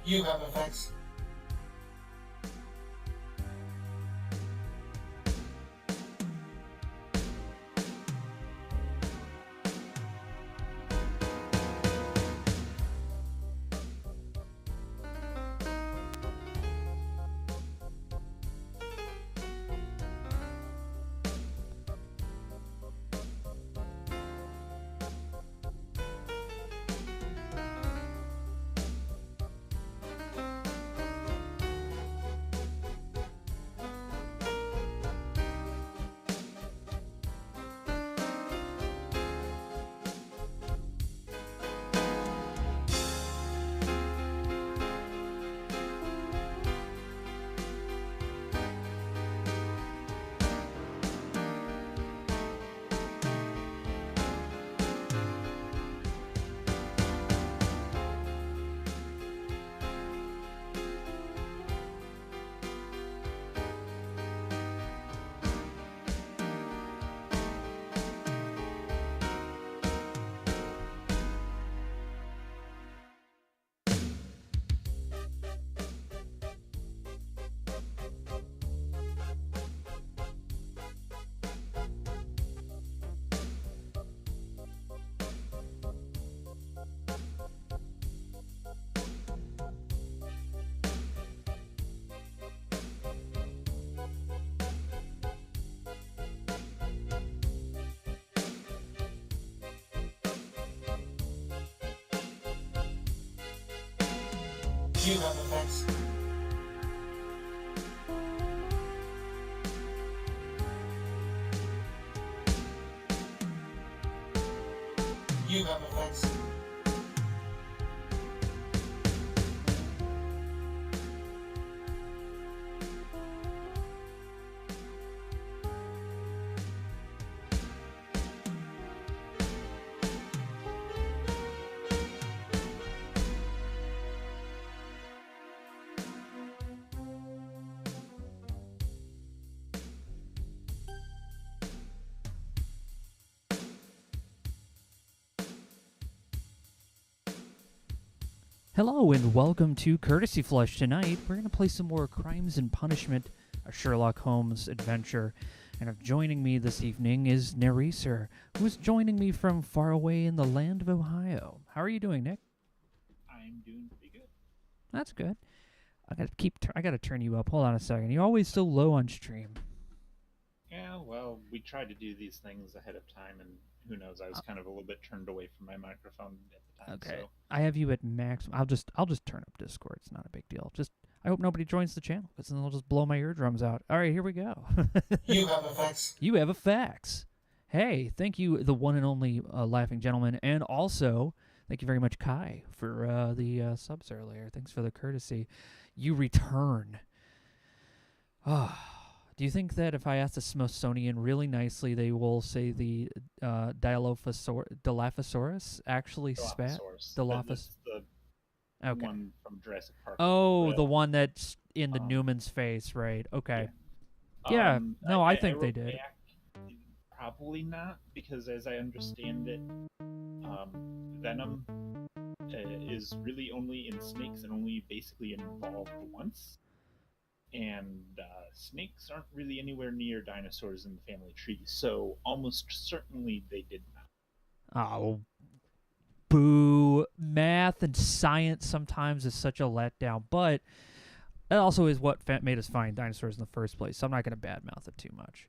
You have effects. You have effects. You have effects. Hello and welcome to Courtesy Flush. Tonight we're going to play some more Crimes and Punishment, a Sherlock Holmes adventure. And joining me this evening is Naresar, who's joining me from far away in the land of Ohio. How are you doing, Nick? I'm doing pretty good. That's good. I gotta turn you up. Hold on a second. You're always so low on stream. Yeah, well, we tried to do these things ahead of time, and who knows, I was kind of a little bit turned away from my microphone at the time. Okay. So. I have you at max. I'll just turn up Discord. It's not a big deal. I hope nobody joins the channel, because then they'll just blow my eardrums out. All right, here we go. You have effects. You have effects. Hey, thank you, the one and only Laughing Gentleman, and also thank you very much, Kai, for the subs earlier. Thanks for the courtesy. You return. Do you think that if I ask the Smithsonian really nicely, they will say the Dilophosaurus actually spat? Dilophosaurus. The Okay. one from Jurassic Park. Oh, the one that's in the Newman's face, right? Okay. Yeah. I think they did. Probably not, because as I understand it, venom is really only in snakes and only basically involved once. And snakes aren't really anywhere near dinosaurs in the family tree, so almost certainly they did not. Oh, boo. Math and science sometimes is such a letdown, but that also is what made us find dinosaurs in the first place, so I'm not going to badmouth it too much.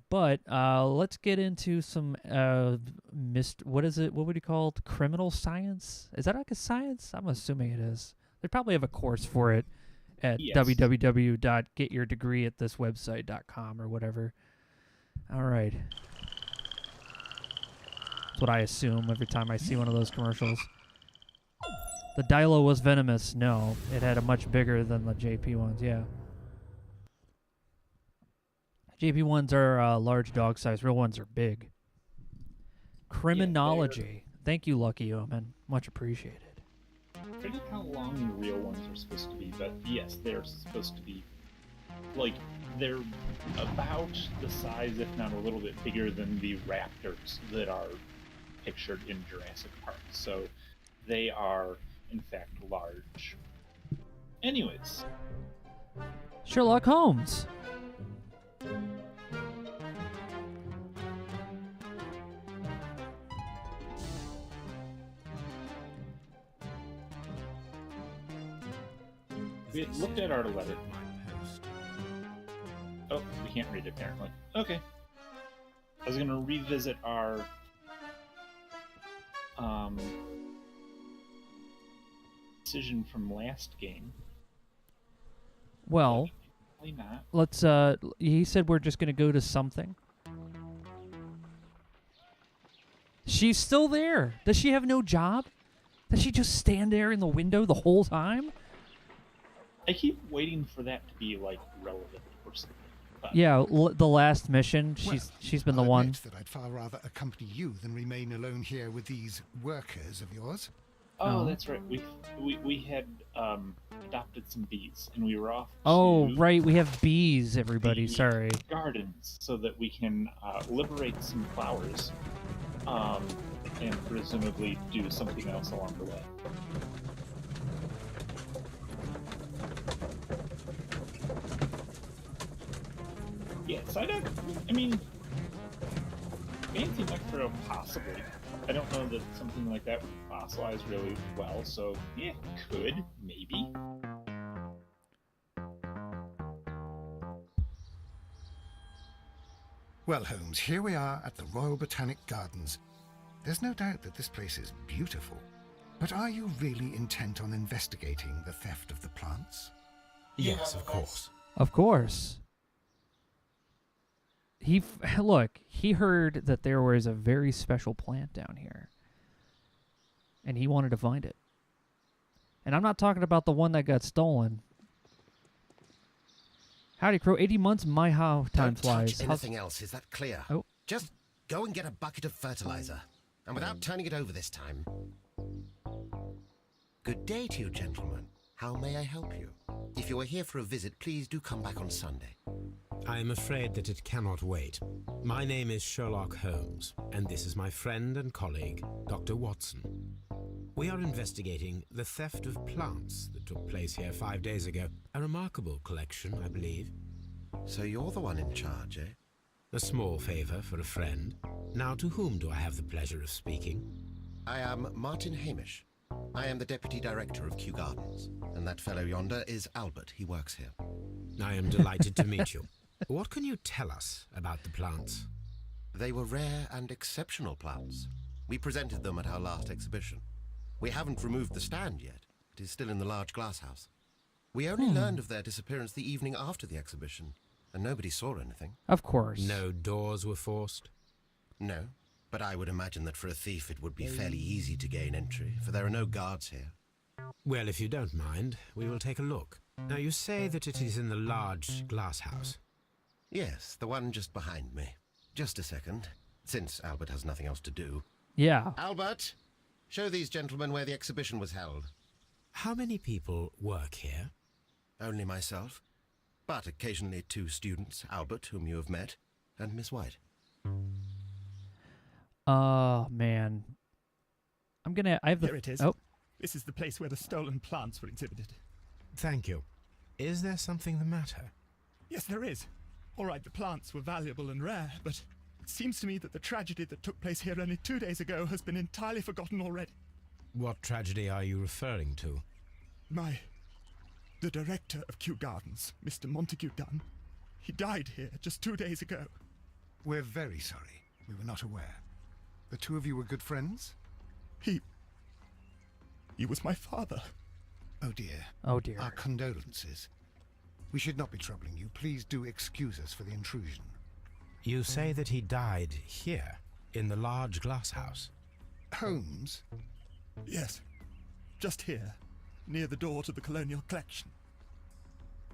But let's get into some what is it? What would you call it? Criminal science? Is that like a science? I'm assuming it is. They probably have a course for it at www.getyourdegreeatthiswebsite.com or whatever. All right. That's what I assume every time I see one of those commercials. The Dilo was venomous. No, it had a much bigger than the JP ones, yeah. JP ones are large dog size. Real ones are big. Criminology. Thank you, Lucky Omen. Much appreciated. I forget how long the real ones are supposed to be, but yes, they're supposed to be, like, they're about the size, if not a little bit bigger than the raptors that are pictured in Jurassic Park. So they are in fact large. Anyways, Sherlock Holmes. we had looked at our letter. Oh, we can't read it apparently. Okay. I was gonna revisit our decision from last game. Well, Probably not. let's he said we're just going to go to something. She's still there. Does she have no job? Does she just stand there in the window the whole time? I keep waiting for that to be like relevant or something. But Yeah, the last mission, she's been the I'll one. admit that I'd far rather accompany you than remain alone here with these workers of yours. Oh, Oh. that's right. We had adopted some bees, and we were off. Oh, to right, we have bees, everybody. the Sorry. Gardens, so that we can liberate some flowers, and presumably do something else along the way. Yes, I mean, fancy nectar possibly. I don't know that something like that would fossilize really well, so yeah, could, maybe. Well, Holmes, here we are at the Royal Botanic Gardens. There's no doubt that this place is beautiful. But are you really intent on investigating the theft of the plants? Yes, of course. Of course. Look, he heard that there was a very special plant down here. And he wanted to find it. And I'm not talking about the one that got stolen. Howdy, Crow. 80 months, my how time Don't flies. touch anything else, is that clear? Oh. Just go and get a bucket of fertilizer. And without turning it over this time. Good day to you, gentlemen. How may I help you? If you are here for a visit, please do come back on Sunday. I am afraid that it cannot wait. My name is Sherlock Holmes, and this is my friend and colleague, Dr. Watson. We are investigating the theft of plants that took place here 5 days ago. A remarkable collection, I believe. So you're the one in charge, eh? A small favor for a friend. Now, to whom do I have the pleasure of speaking? I am Martin Hamish. I am the Deputy Director of Kew Gardens. And that fellow yonder is Albert. He works here. I am delighted to meet you. What can you tell us about the plants? They were rare and exceptional plants. We presented them at our last exhibition. We haven't removed the stand yet. It is still in the large glass house. We only learned of their disappearance the evening after the exhibition, and nobody saw anything. Of course. No doors were forced? No, but I would imagine that for a thief it would be fairly easy to gain entry, for there are no guards here. Well, if you don't mind, we will take a look. Now, you say that it is in the large glass house. Yes, the one just behind me. Just a second, since Albert has nothing else to do. Yeah. Albert, show these gentlemen where the exhibition was held. How many people work here? Only myself, but occasionally 2 students, Albert, whom you have met, and Miss White. Oh, man. I have the... Here it is. Oh, This is the place where the stolen plants were exhibited. Thank you. Is there something the matter? Yes, there is. All right, the plants were valuable and rare, but it seems to me that the tragedy that took place here only 2 days ago has been entirely forgotten already. What tragedy are you referring to? The director of Kew Gardens, Mr. Montague Dunn, he died here just 2 days ago. We're very sorry. We were not aware. The two of you were good friends? He was my father. Oh dear. oh dear. Our condolences. We should not be troubling you. Please do excuse us for the intrusion. You say that he died here, in the large glass house. Holmes? Yes, just here, near the door to the colonial collection.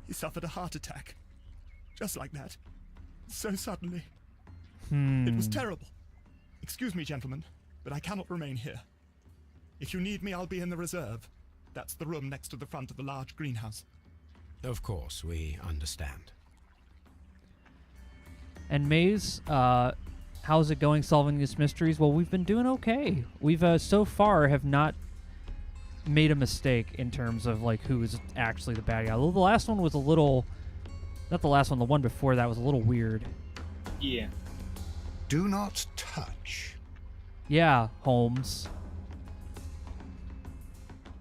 He suffered a heart attack. Just like that. So suddenly. It was terrible. Excuse me, gentlemen, but I cannot remain here. If you need me, I'll be in the reserve. That's the room next to the front of the large greenhouse. Of course, we understand. And Maze, how's it going solving these mysteries? Well, we've been doing okay. We've so far have not made a mistake in terms of like who was actually the bad guy. The last one was a little, not the last one, the one before that was a little weird. Yeah. Do not touch. Yeah, Holmes.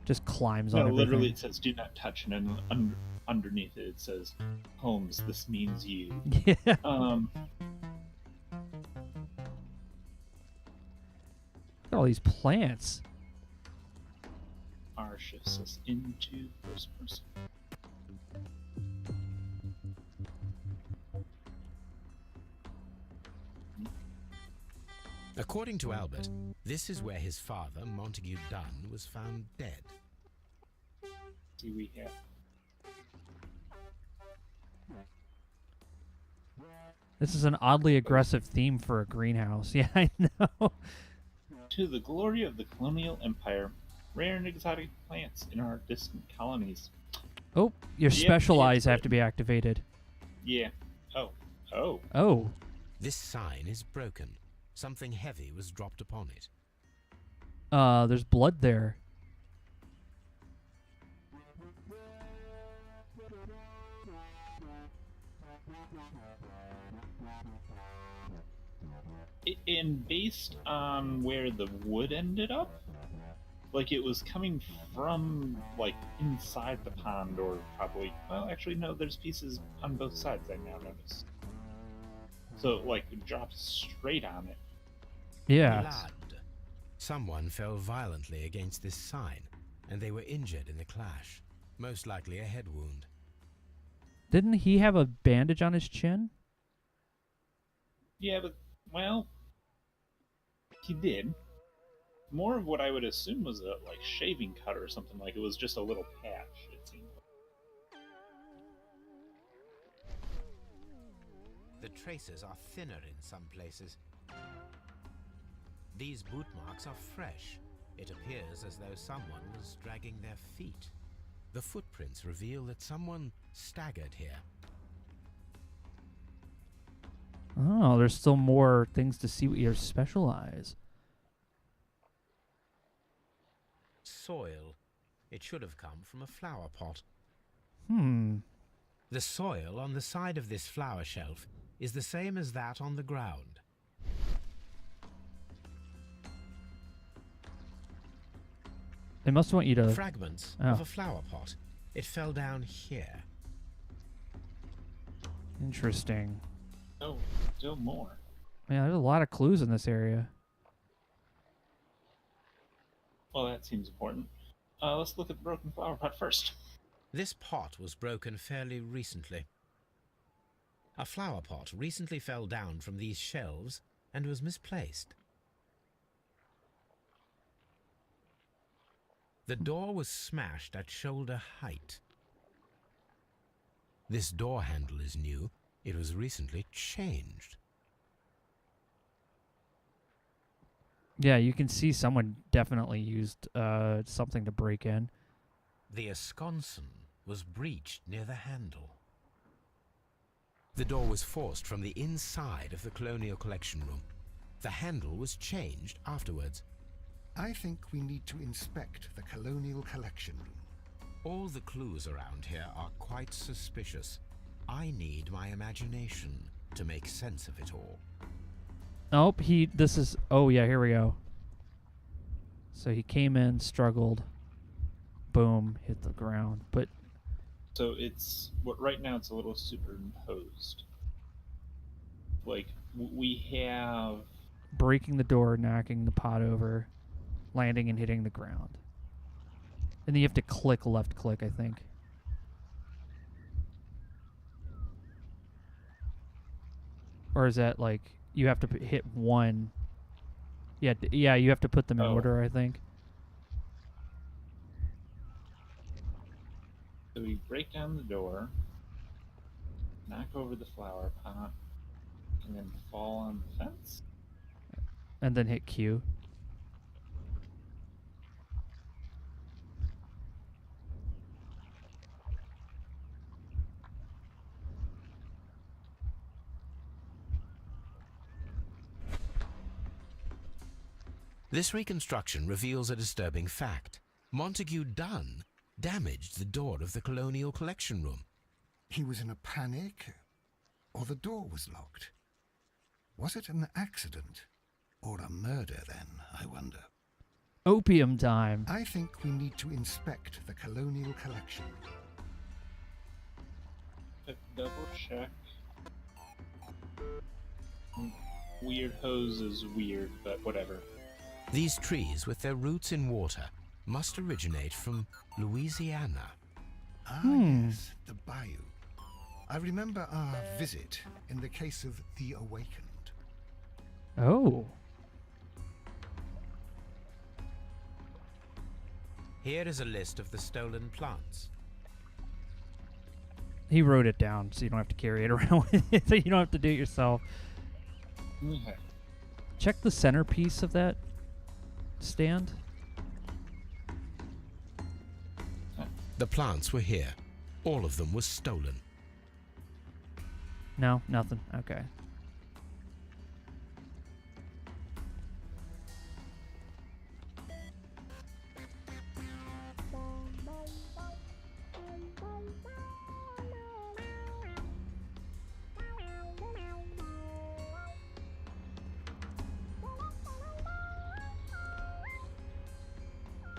Just climbs on No, everything. literally it says "Do not touch," and then underneath it says, "Holmes, this means you." Yeah. Look at all these plants. R shifts us into first person. According to Albert, this is where his father, Montague Dunn, was found dead. See, we have This is an oddly aggressive theme for a greenhouse. Yeah, I know. to the glory of the colonial empire, rare and exotic plants in our distant colonies. Oh, your Yep, special eyes it's have good. to be activated. Yeah. Oh. Oh. This sign is broken. Something heavy was dropped upon it. There's blood there. And based on where the wood ended up, like it was coming from like inside the pond, or probably, well, actually no, there's pieces on both sides I now notice. So like it drops straight on it. Yeah. Blood. Someone fell violently against this sign, and they were injured in the clash. Most likely a head wound. Didn't he have a bandage on his chin? Yeah, but well, he did. More of what I would assume was a like shaving cut or something, like it was just a little patch, it seemed. The traces are thinner in some places. These boot marks are fresh. It appears as though someone was dragging their feet. The footprints reveal that someone staggered here. Oh, there's still more things to see with your special eyes. Soil. It should have come from a flower pot. The soil on the side of this flower shelf is the same as that on the ground. They must want you to... Fragments of a flower pot. It fell down here. Interesting. Oh, still more. Yeah, there's a lot of clues in this area. Well, that seems important. Let's look at the broken flower pot first. This pot was broken fairly recently. A flower pot recently fell down from these shelves and was misplaced. The door was smashed at shoulder height. This door handle is new. It was recently changed. Yeah, you can see someone definitely used something to break in. The esconson was breached near the handle. The door was forced from the inside of the Colonial Collection Room. The handle was changed afterwards. I think we need to inspect the Colonial Collection Room. All the clues around here are quite suspicious. I need my imagination to make sense of it all. Oh, oh yeah, here we go. So he came in, struggled, boom, hit the ground. But So it's right now it's a little superimposed. Like we have breaking the door, knocking the pot over, landing and hitting the ground. And then you have to click left click, I think. Or is that like you have to hit one? Yeah, yeah, you have to put them in order, I think. So we break down the door, knock over the flower pot, and then fall on the fence. And then hit Q. This reconstruction reveals a disturbing fact. Montague Dunn damaged the door of the Colonial Collection Room. He was in a panic, or the door was locked. Was it an accident, or a murder then, I wonder? Opium time. I think we need to inspect the Colonial Collection. Double check. Weird hose is weird, but whatever. These trees, with their roots in water, must originate from Louisiana. Ah, yes, the bayou. I remember our visit in the case of the Awakened. Oh. Here is a list of the stolen plants. He wrote it down so you don't have to carry it around with you, so you don't have to do it yourself. Okay. Check the centerpiece of that stand. The plants were here. All of them were stolen. No, nothing. Okay.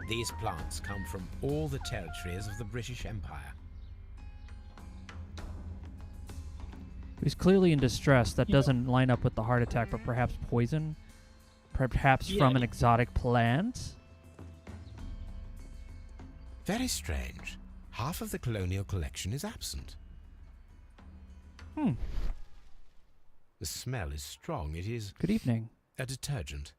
These plants come from all the territories of the British Empire. He's clearly in distress. That doesn't line up with the heart attack, but perhaps poison? Perhaps from an exotic plant? Very strange. Half of the colonial collection is absent. Hmm. The smell is strong. It is Good evening. a detergent.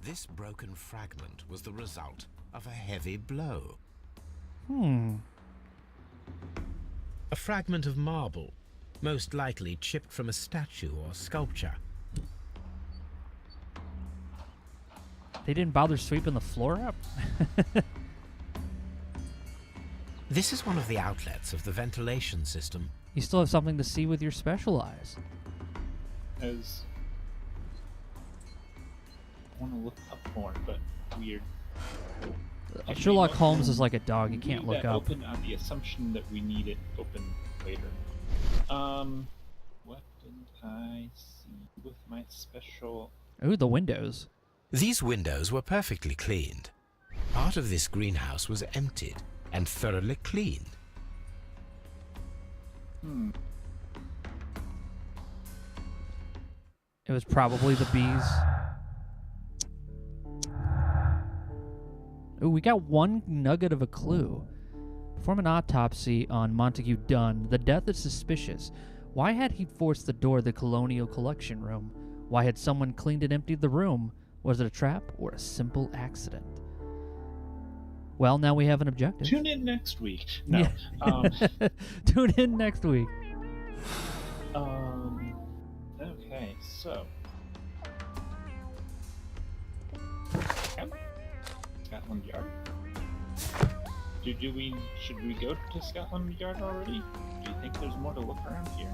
This broken fragment was the result of a heavy blow. Hmm. A fragment of marble, most likely chipped from a statue or sculpture. They didn't bother sweeping the floor up? This is one of the outlets of the ventilation system. You still have something to see with your special eyes. As I want to look up more, but weird. Actually, Sherlock no, Holmes is like a dog. You can't leave look that up. Open on the assumption that we need it open later. What did I see with my special? Ooh, the windows. These windows were perfectly cleaned. Part of this greenhouse was emptied and thoroughly cleaned. It was probably the bees. Ooh, we got one nugget of a clue. Perform an autopsy on Montague Dunn. The death is suspicious. Why had he forced the door of the Colonial Collection Room? Why had someone cleaned and emptied the room? Was it a trap or a simple accident? Well, now we have an objective. Tune in next week. No. Yeah. Tune in next week. Okay, so. Scotland Yard. Should we go to Scotland Yard already? Do you think there's more to look around here?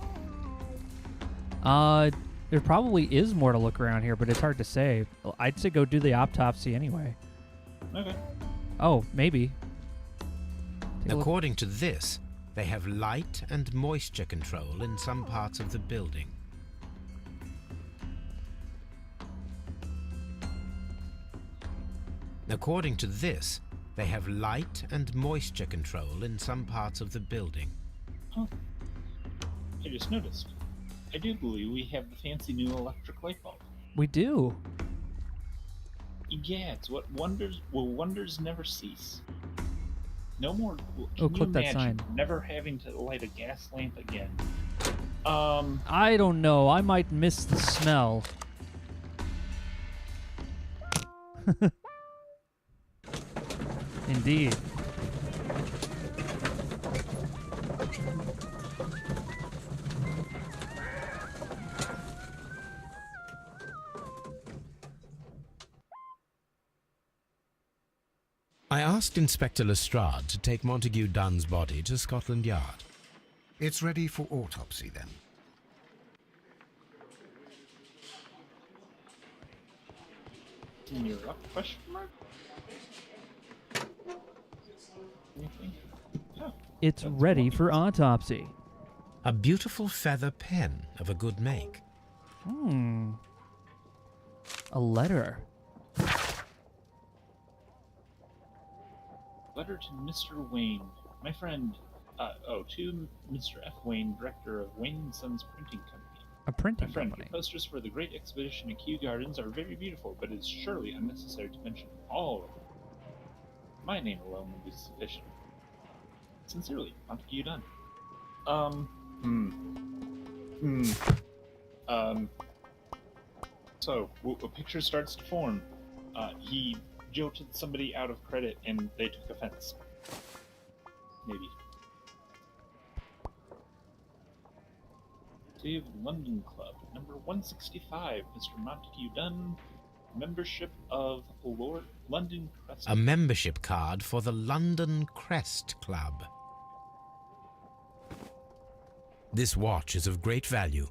There probably is more to look around here, but it's hard to say. I'd say go do the autopsy anyway. Okay. Oh, maybe. Take a look. According to this, they have light and moisture control in some parts of the building. According to this, they have light and moisture control in some parts of the building. Oh. I just noticed. I do believe we have the fancy new electric light bulb. We do. Yeah, it's what wonders never cease. No more. Can Oh, click you that imagine sign. never having to light a gas lamp again? I don't know. I might miss the smell. Indeed. I asked Inspector Lestrade to take Montague Dunn's body to Scotland Yard. It's ready for autopsy then. You're up? Question mark? Anything? Oh, It's that's ready wonderful. for autopsy. A beautiful feather pen of a good make. A letter. Letter to Mr. Wayne. My friend, to Mr. F. Wayne, director of Wayne & Sons Printing Company. A printing My friend, company. your posters for the Great Exhibition at Kew Gardens are very beautiful, but it's surely unnecessary to mention all of them. My name alone will be sufficient. Sincerely, Montague Dunn. So, a picture starts to form. He jilted somebody out of credit and they took offense. Maybe. City of London Club, number 165, Mr. Montague Dunn, membership of London Crest. A membership card for the London Crest Club. This watch is of great value.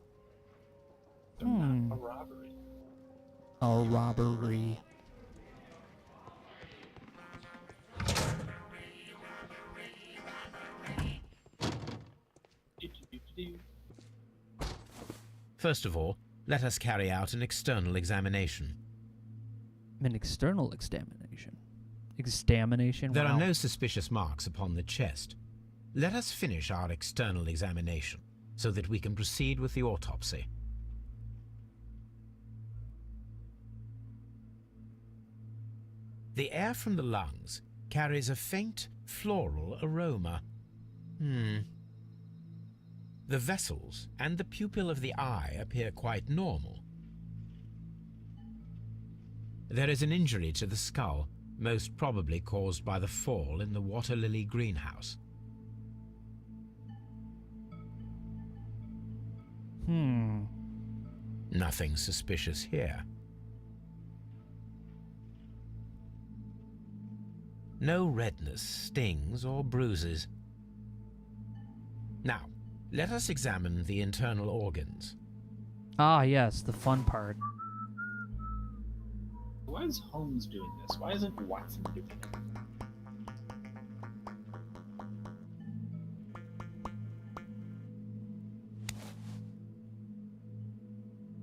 So not a robbery. A robbery. Do-do-do-do-do. First of all, let us carry out an external examination. An external examination. Examination? There Wow. are no suspicious marks upon the chest. Let us finish our external examination so that we can proceed with the autopsy. The air from the lungs carries a faint floral aroma. The vessels and the pupil of the eye appear quite normal. There is an injury to the skull, most probably caused by the fall in the water lily greenhouse. Nothing suspicious here. No redness, stings, or bruises. Now, let us examine the internal organs. Ah, yes, the fun part. Why is Holmes doing this? Why isn't Watson doing it?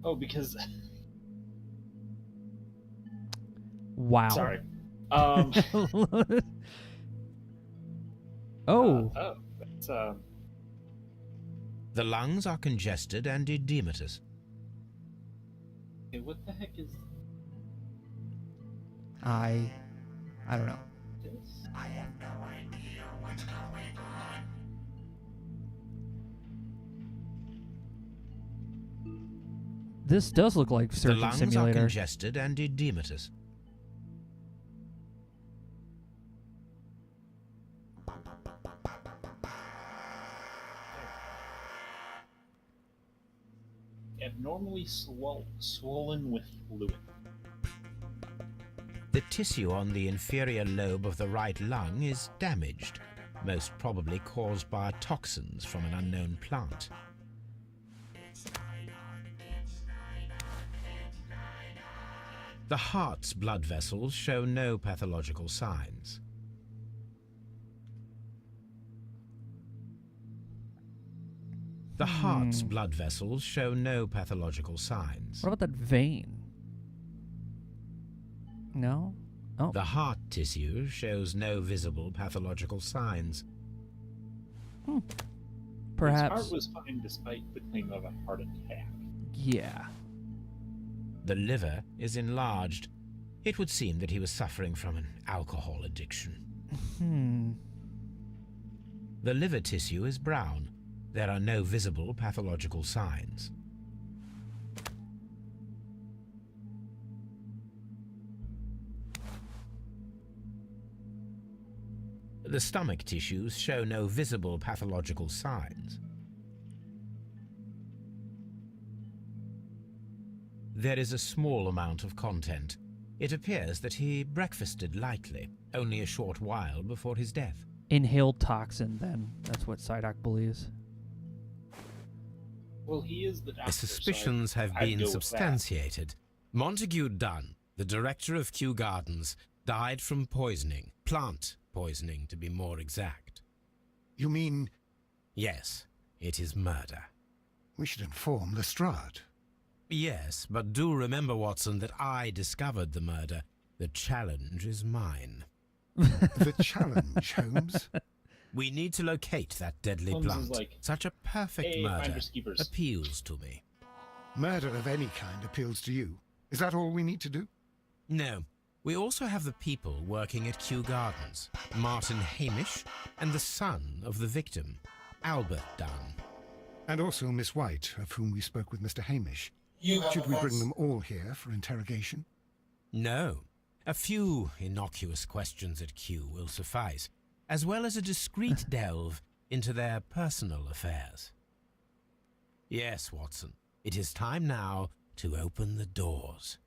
Oh, because... Wow. Sorry. Oh. That's, The lungs are congested and edematous. okay, what the heck is I don't know. this? I have no idea what's going on. This does look like The Surgeon lungs are Simulator. congested and edematous. Abnormally swollen with fluid. The tissue on the inferior lobe of the right lung is damaged, most probably caused by toxins from an unknown plant. The heart's blood vessels show no pathological signs. The heart's blood vessels show no pathological signs. What about that vein? No? Oh. The heart tissue shows no visible pathological signs. His Perhaps. heart was fine despite the claim of a heart attack. Yeah. The liver is enlarged. It would seem that he was suffering from an alcohol addiction. The liver tissue is brown. There are no visible pathological signs. The stomach tissues show no visible pathological signs. There is a small amount of content. It appears that he breakfasted lightly, only a short while before his death. Inhaled toxin, then. That's what Psyduck believes. Well, he is the doctor. The suspicions have been substantiated. Montague Dunn the director of Kew Gardens, died from poisoning. Plant poisoning, to be more exact. You mean Yes, it is murder. we should inform Lestrade? Yes, but do remember, Watson, that I discovered the murder. The challenge is mine. The challenge, Holmes? We need to locate that deadly Holmes is plant. like, Such a perfect "Hey, murder finders keepers." appeals to me. Murder of any kind appeals to you. Is that all we need to do? No, we also have the people working at Kew Gardens. Martin Hamish and the son of the victim, Albert Dunn. And also Miss White, of whom we spoke with Mr. Hamish. Should we bring them all here for interrogation? No, a few innocuous questions at Kew will suffice, as well as a discreet delve into their personal affairs. Yes, Watson, it is time now to open the doors.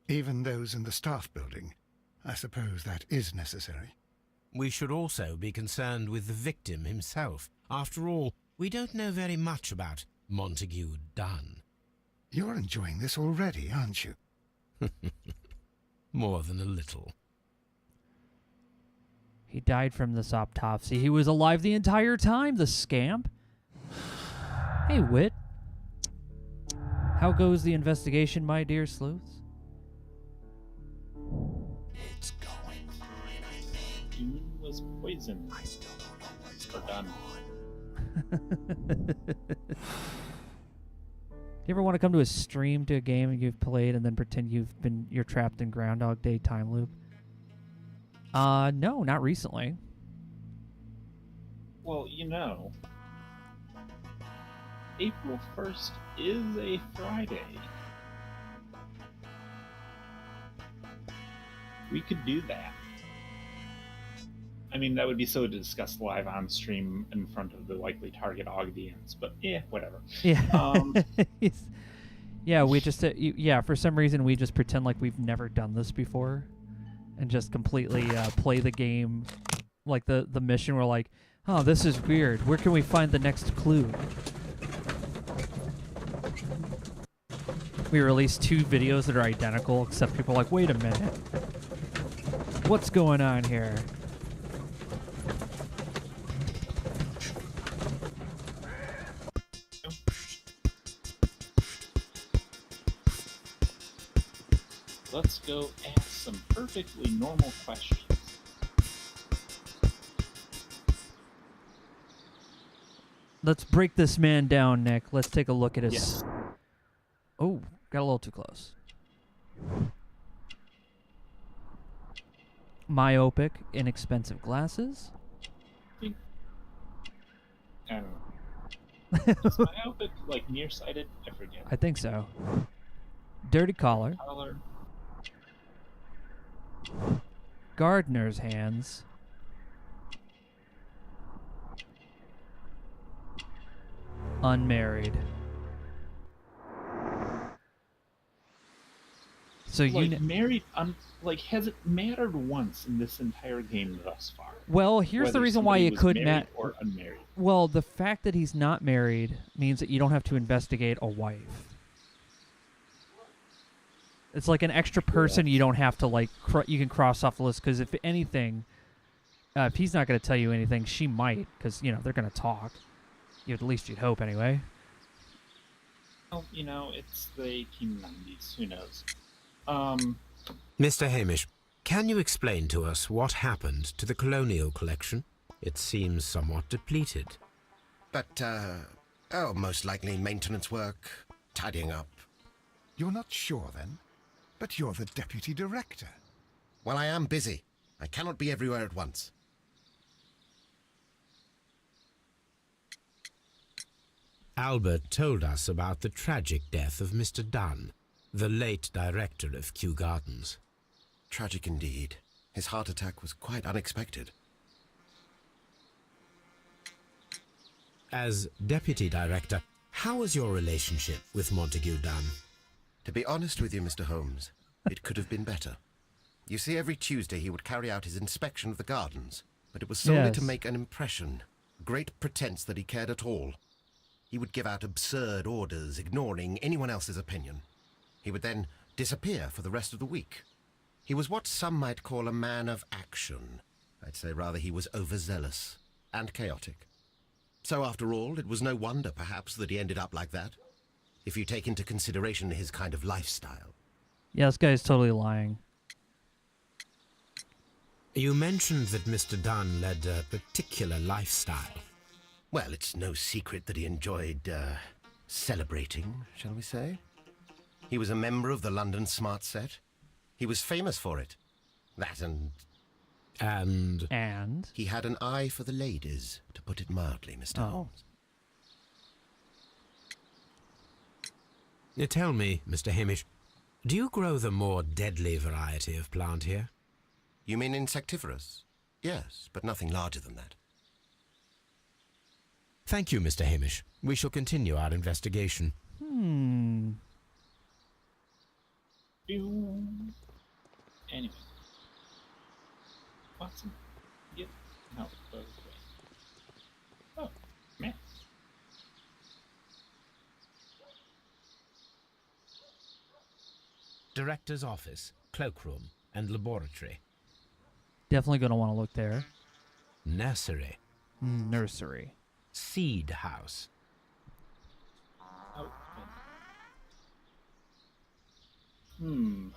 Even those in the staff building? I suppose that is necessary. We should also be concerned with the victim himself. After all, we don't know very much about Montague Dunn. You're enjoying this already, aren't you? More than a little. He died from this autopsy. He was alive the entire time, the scamp. Hey, Wit. How goes the investigation, my dear sleuths? It's going fine, I think. Dune was poisoned. I still don't know what's Or going done. You ever want to come to a stream to a game you've played and then pretend you're trapped in Groundhog Day time loop? No, not recently. Well, April 1st is a Friday. We could do that. I mean, that would be so to discuss live on stream in front of the likely target audience, but whatever. Yeah. Um, yeah, we just for some reason we just pretend like we've never done this before and just completely play the game like the mission. We're like, oh, this is weird. Where can we find the next clue? We released 2 videos that are identical, except people are like, wait a minute. What's going on here? Let's go ask some perfectly normal questions. Let's break this man down, Nick. Let's take a look at his... Yes. Oh, got a little too close. Myopic, inexpensive glasses. I don't know. Is myopic like nearsighted? I forget. I think so. Dirty collar. Color. Gardener's hands. Unmarried. So Like married, has it mattered once in this entire game thus far? well, here's the Whether reason why somebody it was couldn't married or unmarried. Well, the fact that he's not married means that you don't have to investigate a wife. It's like an extra person you don't have to you can cross off the list, because if anything, if he's not going to tell you anything, she might, because they're going to talk. At least you'd hope, anyway. Well, it's the 1890s. Who knows? Mr. Hamish, can you explain to us what happened to the colonial collection? It seems somewhat depleted. But, most likely maintenance work, tidying up. You're not sure, then? But you're the deputy director. Well, I am busy. I cannot be everywhere at once. Albert told us about the tragic death of Mr. Dunn, the late director of Kew Gardens. Tragic indeed. His heart attack was quite unexpected. As deputy director, how was your relationship with Montague Dunn? To be honest with you, Mr. Holmes, it could have been better. You see, every Tuesday he would carry out his inspection of the gardens, but it was solely to Yes. make an impression. Great pretense that he cared at all. He would give out absurd orders, ignoring anyone else's opinion. He would then disappear for the rest of the week. He was what some might call a man of action. I'd say rather he was overzealous and chaotic. So after all, it was no wonder, perhaps, that he ended up like that, if you take into consideration his kind of lifestyle. Yeah, this guy's totally lying. You mentioned that Mr. Dunn led a particular lifestyle. Well, it's no secret that he enjoyed, celebrating, shall we say? He was a member of the London Smart Set. He was famous for it. That and... And? He had an eye for the ladies, to put it mildly, Mr. Holmes. Tell me, Mr. Hamish, do you grow the more deadly variety of plant here? You mean insectivorous? Yes, but nothing larger than that. Thank you, Mr. Hamish. We shall continue our investigation. Anyway. Watson. Yep. Now it goes away. Oh, man. Director's office, cloakroom, and laboratory. Definitely going to want to look there. Nursery. Nursery. Seed house. Oh,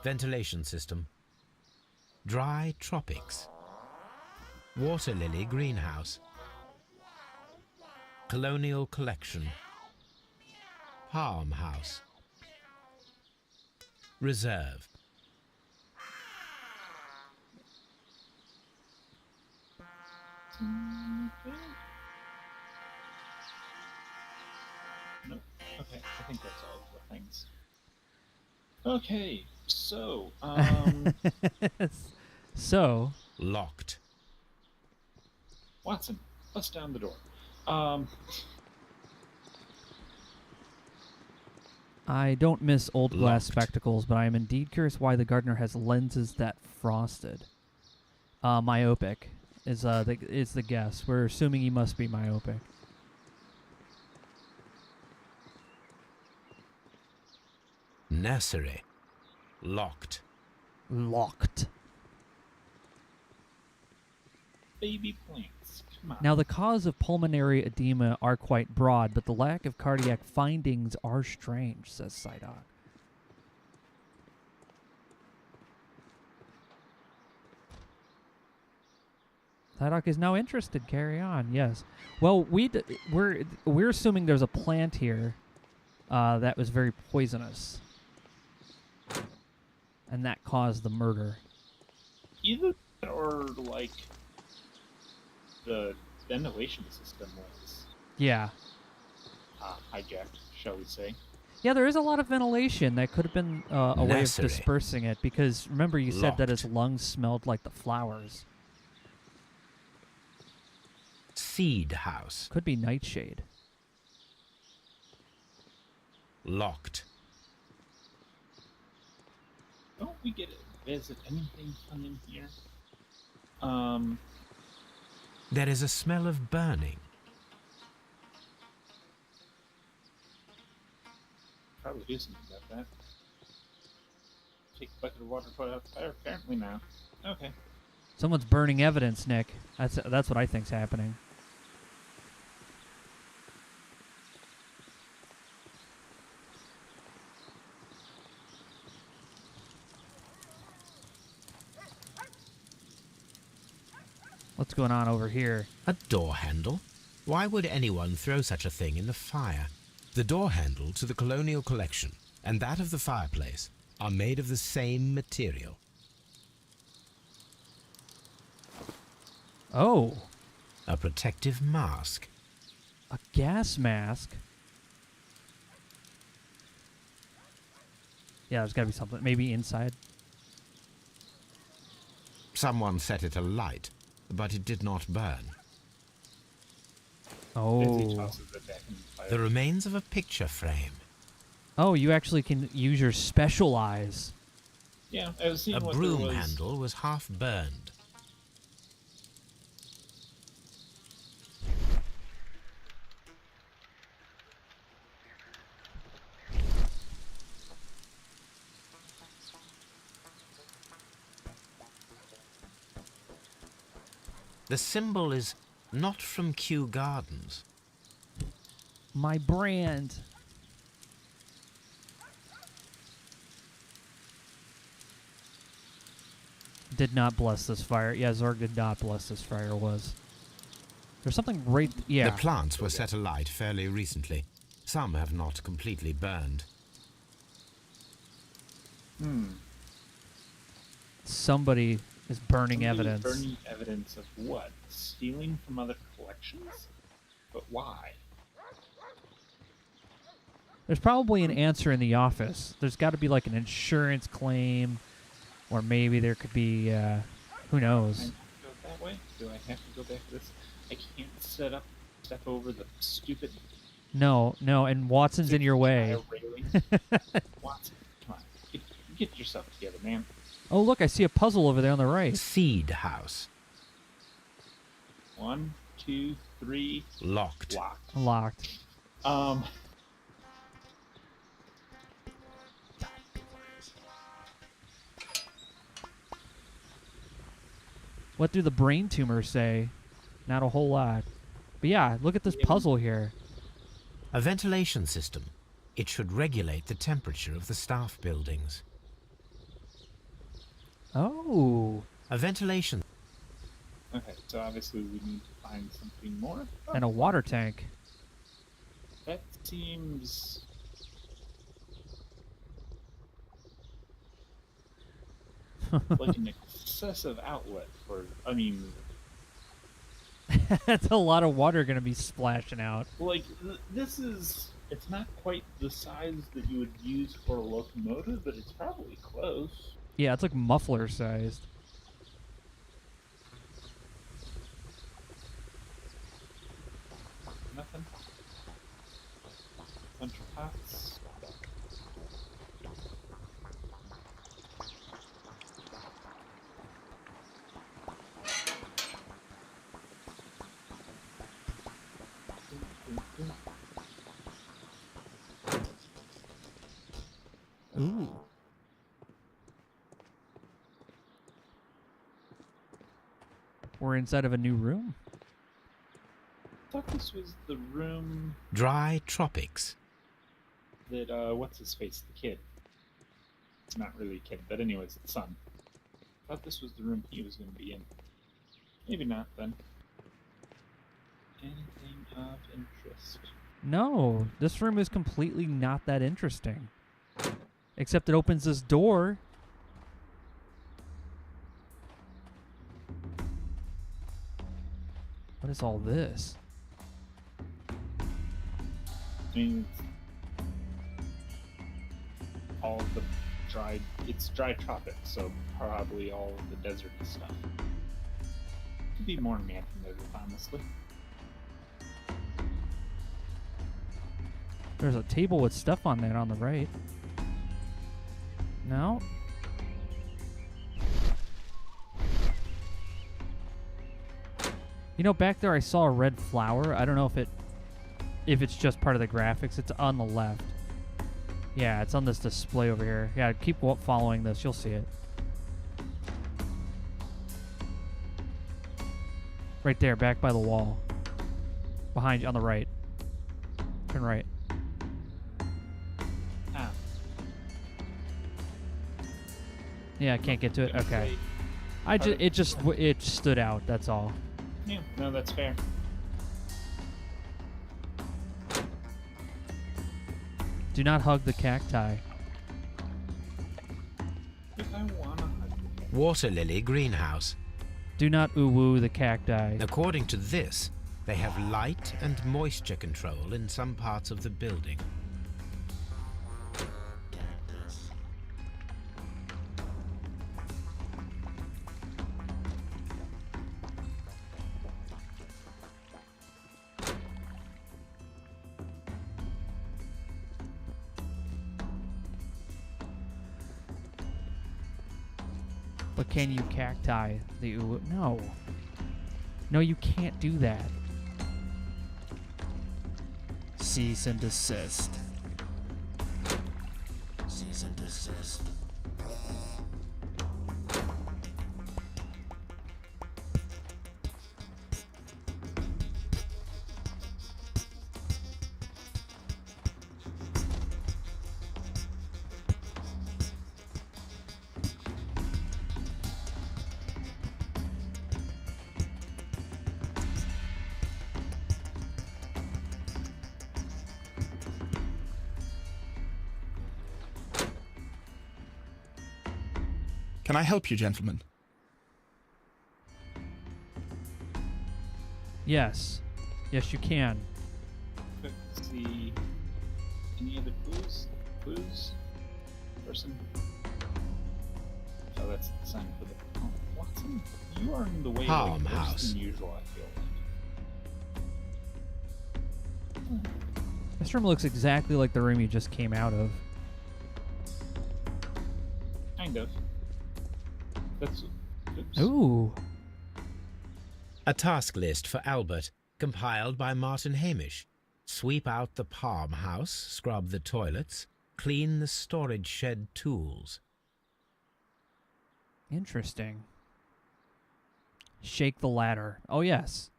Ventilation system. Dry tropics. Water lily greenhouse. Colonial collection. Palm house. Reserve. Nope. Okay, I think that's all of the things. Okay, so, So, Locked. Watson, bust down the door. I don't miss old glass Locked. spectacles, but I am indeed curious why the gardener has lenses that frosted. Myopic is the guess. We're assuming he must be myopic. Nursery. Locked. Locked. Baby plants, come on. Now, the cause of pulmonary edema are quite broad, but the lack of cardiac findings are strange, says Psyduck. Psyduck is now interested. Carry on. Yes. Well, we're assuming there's a plant here that was very poisonous, and that caused the murder. Either that or, like, the ventilation system was Yeah. hijacked, shall we say. Yeah, there is a lot of ventilation. That could have been a way of Nursery. dispersing it, because remember you said that his Locked. lungs smelled like the flowers. Seed house. Could be nightshade. Locked. Don't we get to visit anything fun in here? There is a smell of burning. Probably do something about that. Take a bucket of water, put it out the fire. Apparently now. Okay. Someone's burning evidence, Nick. That's what I think's happening. What's going on over here? A door handle? Why would anyone throw such a thing in the fire? The door handle to the Colonial Collection and that of the fireplace are made of the same material. Oh, A protective mask. a gas mask. Yeah, there's gotta be something. Maybe inside. Someone set it alight, but it did not burn. Betsy Oh. tosses it back in the fire. The remains of a picture frame. Oh, you actually can use your special eyes. Yeah, I was seeing A what broom there was. handle was half burned. The symbol is not from Kew Gardens. My brand. Did not bless this fire. Yeah, Zorg did not bless this fire. There's something right... Yeah. The plants were set alight fairly recently. Some have not completely burned. Somebody is burning Somebody evidence. Burning evidence of what? Stealing from other collections? But why? There's probably an answer in the office. There's got to be like an insurance claim, or maybe there could be, who knows? I have to go that way? Do I have to go back to this? I can't step over the stupid... No, and Watson's in your way. Watson, come on. Get yourself together, man. Oh, look, I see a puzzle over there on the right. Seed house. 1, 2, 3. Locked. Locked. What do the brain tumors say? Not a whole lot. But yeah, look at this puzzle here. A ventilation system. It should regulate the temperature of the staff buildings. Oh. A ventilation... Okay, so obviously we need to find something more. Oh, And a water tank. that seems... like an excessive outlet for... I mean... That's a lot of water going to be splashing out. Like, this is... It's not quite the size that you would use for a locomotive, but it's probably close. Yeah, it's like muffler sized. Nothing. Bunch of pots. Ooh. We're inside of a new room. I thought this was the room Dry tropics. that, what's his face? The kid. It's not really a kid, but anyways, the son. I thought this was the room he was going to be in. Maybe not, then. Anything of interest? No, this room is completely not that interesting. Except it opens this door. What is all this? I mean, all of the dried... It's dry tropics, so probably all of the deserty stuff. Could be more man native, honestly. There's a table with stuff on there on the right. No? You know, back there I saw a red flower. I don't know if it's just part of the graphics. It's on the left. Yeah, it's on this display over here. Yeah, keep following this. You'll see it. Right there, back by the wall. Behind you, on the right. Turn right. Ah. Yeah, I can't get to it. Okay. It stood out. That's all. Yeah, no, that's fair. Do not hug the cacti. If I wanna... Water lily greenhouse. Do not ooh-woo the cacti. According to this, they have light and moisture control in some parts of the building. But can you cacti the ooh? No. No, you can't do that. Cease and desist. Cease and desist. Can I help you, gentlemen? Yes. Yes, you can. Let's see. Any other clues? Clues? Person? Oh, that's the sign for the. Oh, Watson, you are in the way like, worse Farmhouse. than usual, I feel like. This room looks exactly like the room you just came out of. Kind of. That's. Oops. Ooh. A task list for Albert, compiled by Martin Hamish. Sweep out the palm house, scrub the toilets, clean the storage shed tools. Interesting. Shake the ladder. Oh, yes.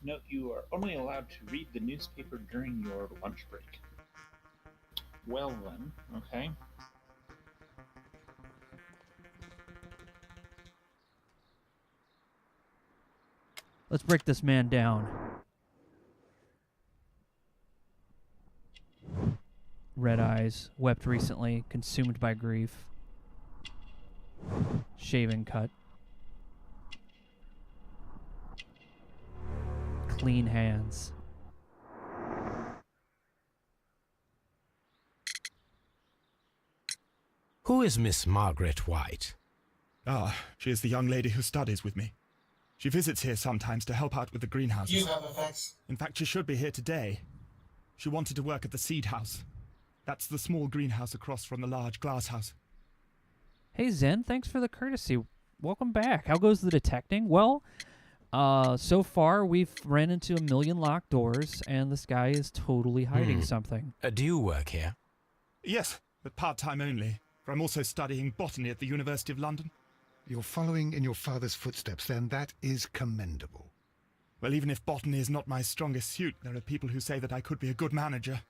Note you are only allowed to read the newspaper during your lunch break. Well then, okay. Let's break this man down. Red eyes, wept recently, consumed by grief. Shaven cut. Clean hands. Who is Miss Margaret White? Ah, she is the young lady who studies with me. She visits here sometimes to help out with the greenhouses. You have effects. In fact, she should be here today. She wanted to work at the seed house. That's the small greenhouse across from the large glass house. Hey, Zen, thanks for the courtesy. Welcome back. How goes the detecting? Well, so far we've ran into 1 million locked doors, and this guy is totally hiding something. Do you work here? Yes, but part-time only. For I'm also studying botany at the University of London. You're following in your father's footsteps, then. That is commendable. Well, even if botany is not my strongest suit, there are people who say that I could be a good manager.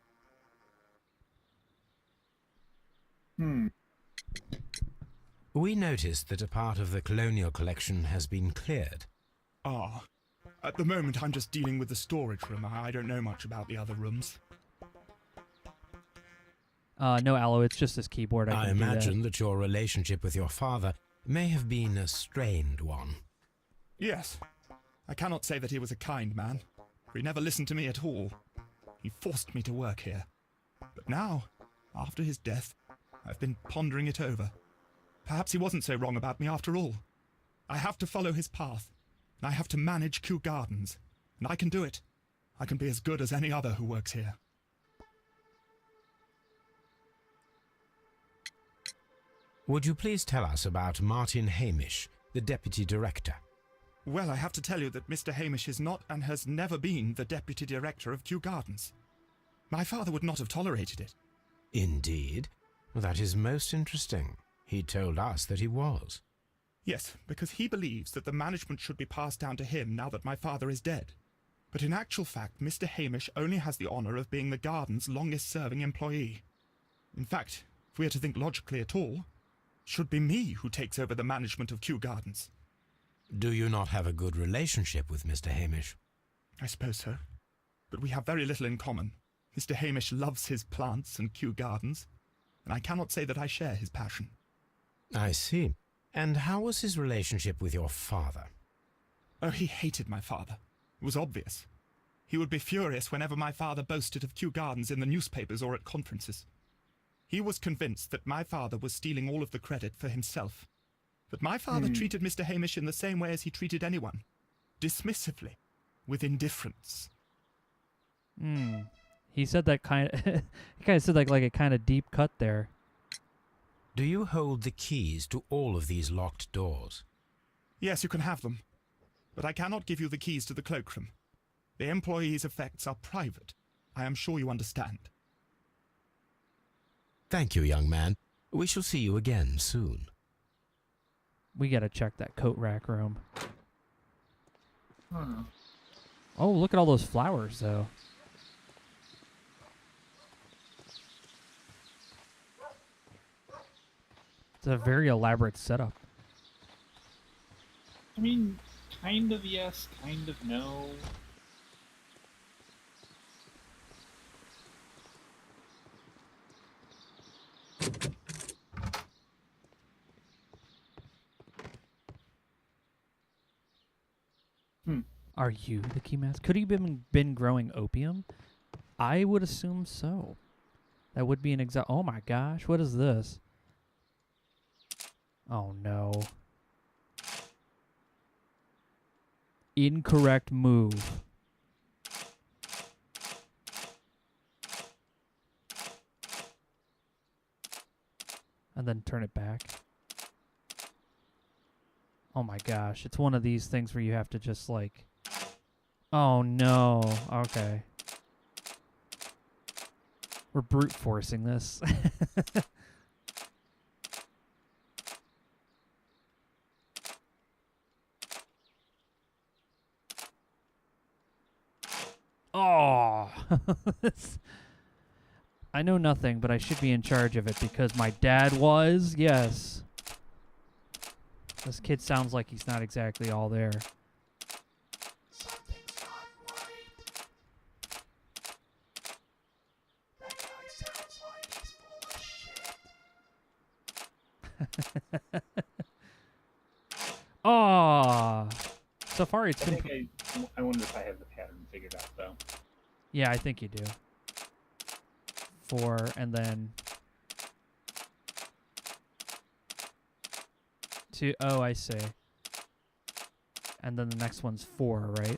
We noticed that a part of the colonial collection has been cleared. Ah. At the moment, I'm just dealing with the storage room. I don't know much about the other rooms. No, Aloe, it's just this keyboard. I can do that. imagine that your relationship with your father may have been a strained one. Yes. I cannot say that he was a kind man, for he never listened to me at all. He forced me to work here. But now, after his death, I've been pondering it over. Perhaps he wasn't so wrong about me after all. I have to follow his path, and I have to manage Kew Gardens, and I can do it. I can be as good as any other who works here. Would you please tell us about Martin Hamish, the deputy director? Well, I have to tell you that Mr. Hamish is not and has never been the deputy director of Kew Gardens. My father would not have tolerated it. Indeed? That is most interesting. He told us that he was. Yes, because he believes that the management should be passed down to him now that my father is dead. But in actual fact, Mr. Hamish only has the honour of being the garden's longest-serving employee. In fact, if we are to think logically at all, it should be me who takes over the management of Kew Gardens. Do you not have a good relationship with Mr. Hamish? I suppose so. But we have very little in common. Mr. Hamish loves his plants and Kew Gardens, and I cannot say that I share his passion. I see. And how was his relationship with your father? Oh, he hated my father. It was obvious. He would be furious whenever my father boasted of Kew Gardens in the newspapers or at conferences. He was convinced that my father was stealing all of the credit for himself. But my father treated Mr. Hamish in the same way as he treated anyone. Dismissively. With indifference. He said that kind of... he kind of said like a kind of deep cut there. Do you hold the keys to all of these locked doors? Yes, you can have them. But I cannot give you the keys to the cloakroom. The employees' effects are private. I am sure you understand. Thank you, young man. We shall see you again soon. We gotta check that coat rack room. Hmm. Oh, look at all those flowers, though. It's a very elaborate setup. I mean, kind of yes, kind of no. Are you the keymaster? Could he been growing opium? I would assume so. That would be an exact. Oh my gosh, what is this? Oh no. Incorrect move. And then turn it back. Oh my gosh, it's one of these things where you have to just like... Oh no, okay. We're brute forcing this. Oh! I know nothing, but I should be in charge of it because my dad was. Yes. This kid sounds like he's not exactly all there. Something's not right. That guy sounds like he's full of shit. Oh! So far it's been... I wonder if I have the pattern figured out, though. Yeah, I think you do. 4, and then... 2. Oh, I see. And then the next one's 4, right?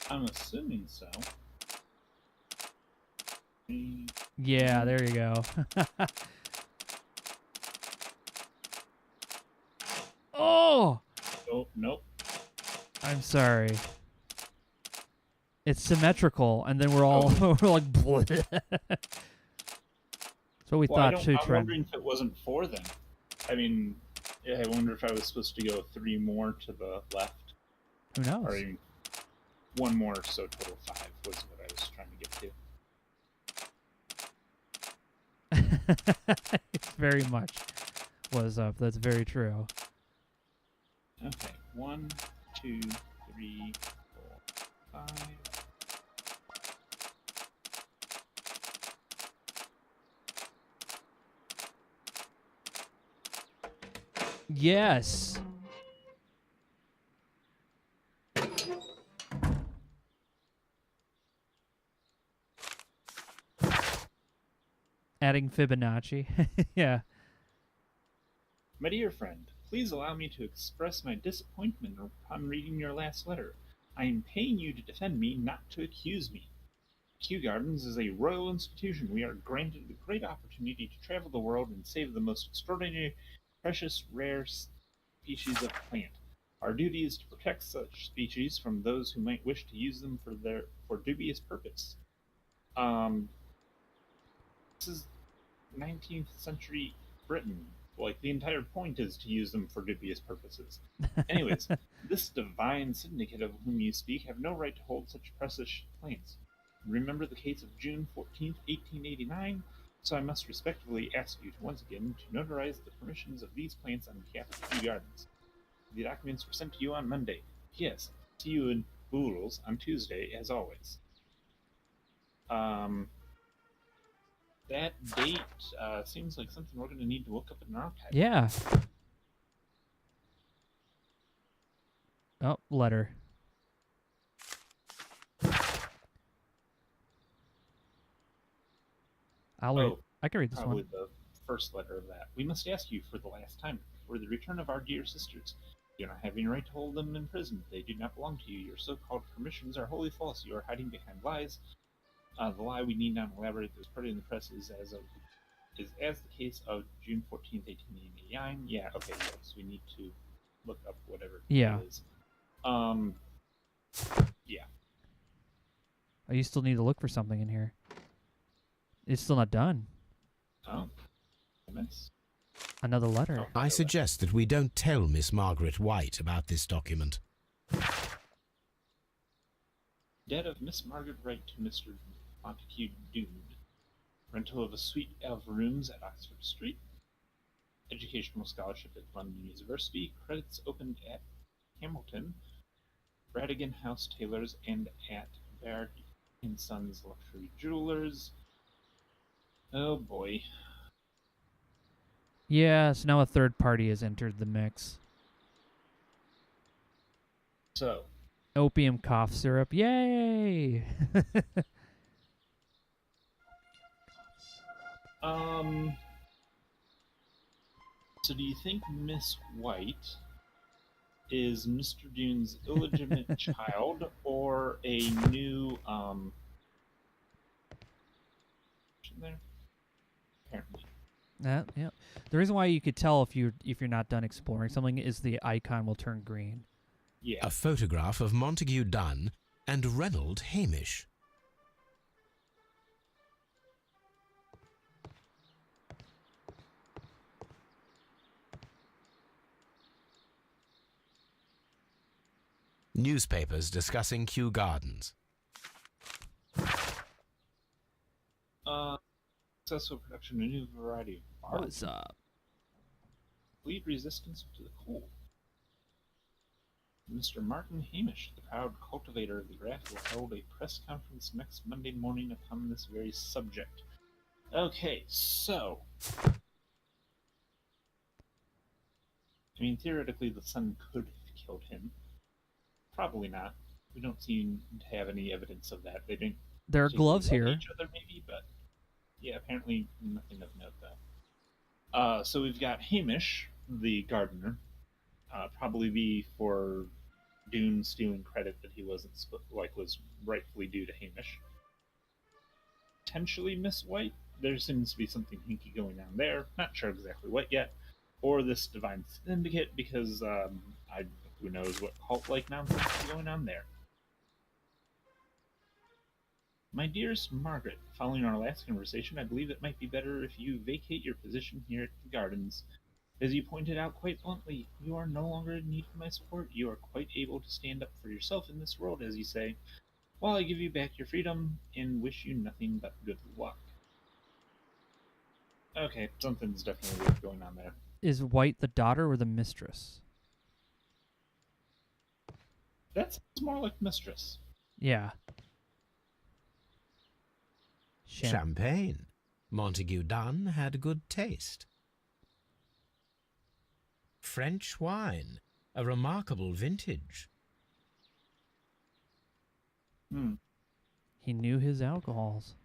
I'm assuming so. Yeah, there you go. Oh! Oh, nope. I'm sorry. It's symmetrical, and then we're all we're like, bleh. That's what we thought too, I'm Trent. wondering if it wasn't 4 then. I mean, I wonder if I was supposed to go 3 more to the left. Who knows? Or even 1 more, so total 5 was what I was trying to get to. It very much was up. That's very true. Okay, 1, 2, 3, 4, 5. Yes. Adding Fibonacci. Yeah. My dear friend, please allow me to express my disappointment upon reading your last letter. I am paying you to defend me, not to accuse me. Kew Gardens is a royal institution. We are granted the great opportunity to travel the world and save the most extraordinary, precious, rare species of plant. Our duty is to protect such species from those who might wish to use them for dubious purpose. This is 19th century Britain. Like, the entire point is to use them for dubious purposes. Anyways, this divine syndicate of whom you speak have no right to hold such precious plants. Remember the case of June 14th, 1889? So I must respectfully ask you to once again to notarize the permissions of these plants on behalf of Kew Gardens. The documents were sent to you on Monday. P.S. See you in Boodles on Tuesday, as always. That date seems like something we're going to need to look up in an archive. Yeah. Oh, letter. I can read this Probably one. the first letter of that. We must ask you for the last time for the return of our dear sisters. You do not have any right to hold them in prison. They do not belong to you. Your so-called permissions are wholly false. You are hiding behind lies. The lie we need not elaborate that was printed in the press is as the case of June 14th, 1889. Yeah, okay, yes, we need to look up whatever Yeah. it is. Yeah. Oh, you still need to look for something in here. It's still not done. Oh, MS. Another letter. Oh. I suggest that we don't tell Miss Margaret White about this document. Debt of Miss Margaret Wright to Mr. Montague Dude. Rental of a suite of rooms at Oxford Street. Educational scholarship at London University. Credits opened at Hamilton, Bradigan House Tailors, and at Baird & Sons Luxury Jewelers. Oh boy. Yeah, so now a third party has entered the mix. So, Opium cough syrup. Yay! So do you think Miss White is Mr. Dune's illegitimate child or a new there? Apparently. Yeah. The reason why you could tell if you're not done exploring something is the icon will turn green. Yeah. A photograph of Montague Dunn and Reynold Hamish. Newspapers discussing Kew Gardens. Successful production of a new variety of art. What's up? Lead resistance to the cold. Mr. Martin Hamish, the proud cultivator of the graft, will hold a press conference next Monday morning upon this very subject. Okay, so... I mean, theoretically, the son could have killed him. Probably not. We don't seem to have any evidence of that. They didn't. There are gloves particularly here. like each other, maybe, but yeah, apparently nothing of note though. So we've got Hamish, the gardener, probably be for Dune stealing credit that he wasn't was rightfully due to Hamish. Potentially Miss White. There seems to be something hinky going on there. Not sure exactly what yet. Or this Divine Syndicate, because who knows what cult-like nonsense is going on there. My dearest Margaret, following our last conversation, I believe it might be better if you vacate your position here at the Gardens. As you pointed out quite bluntly, you are no longer in need of my support. You are quite able to stand up for yourself in this world, as you say, while I give you back your freedom and wish you nothing but good luck. Okay, something's definitely weird going on there. Is White the daughter or the mistress? That's more like mistress. Yeah. Champagne. Montague Dunn had good taste. French wine. A remarkable vintage. He knew his alcohols.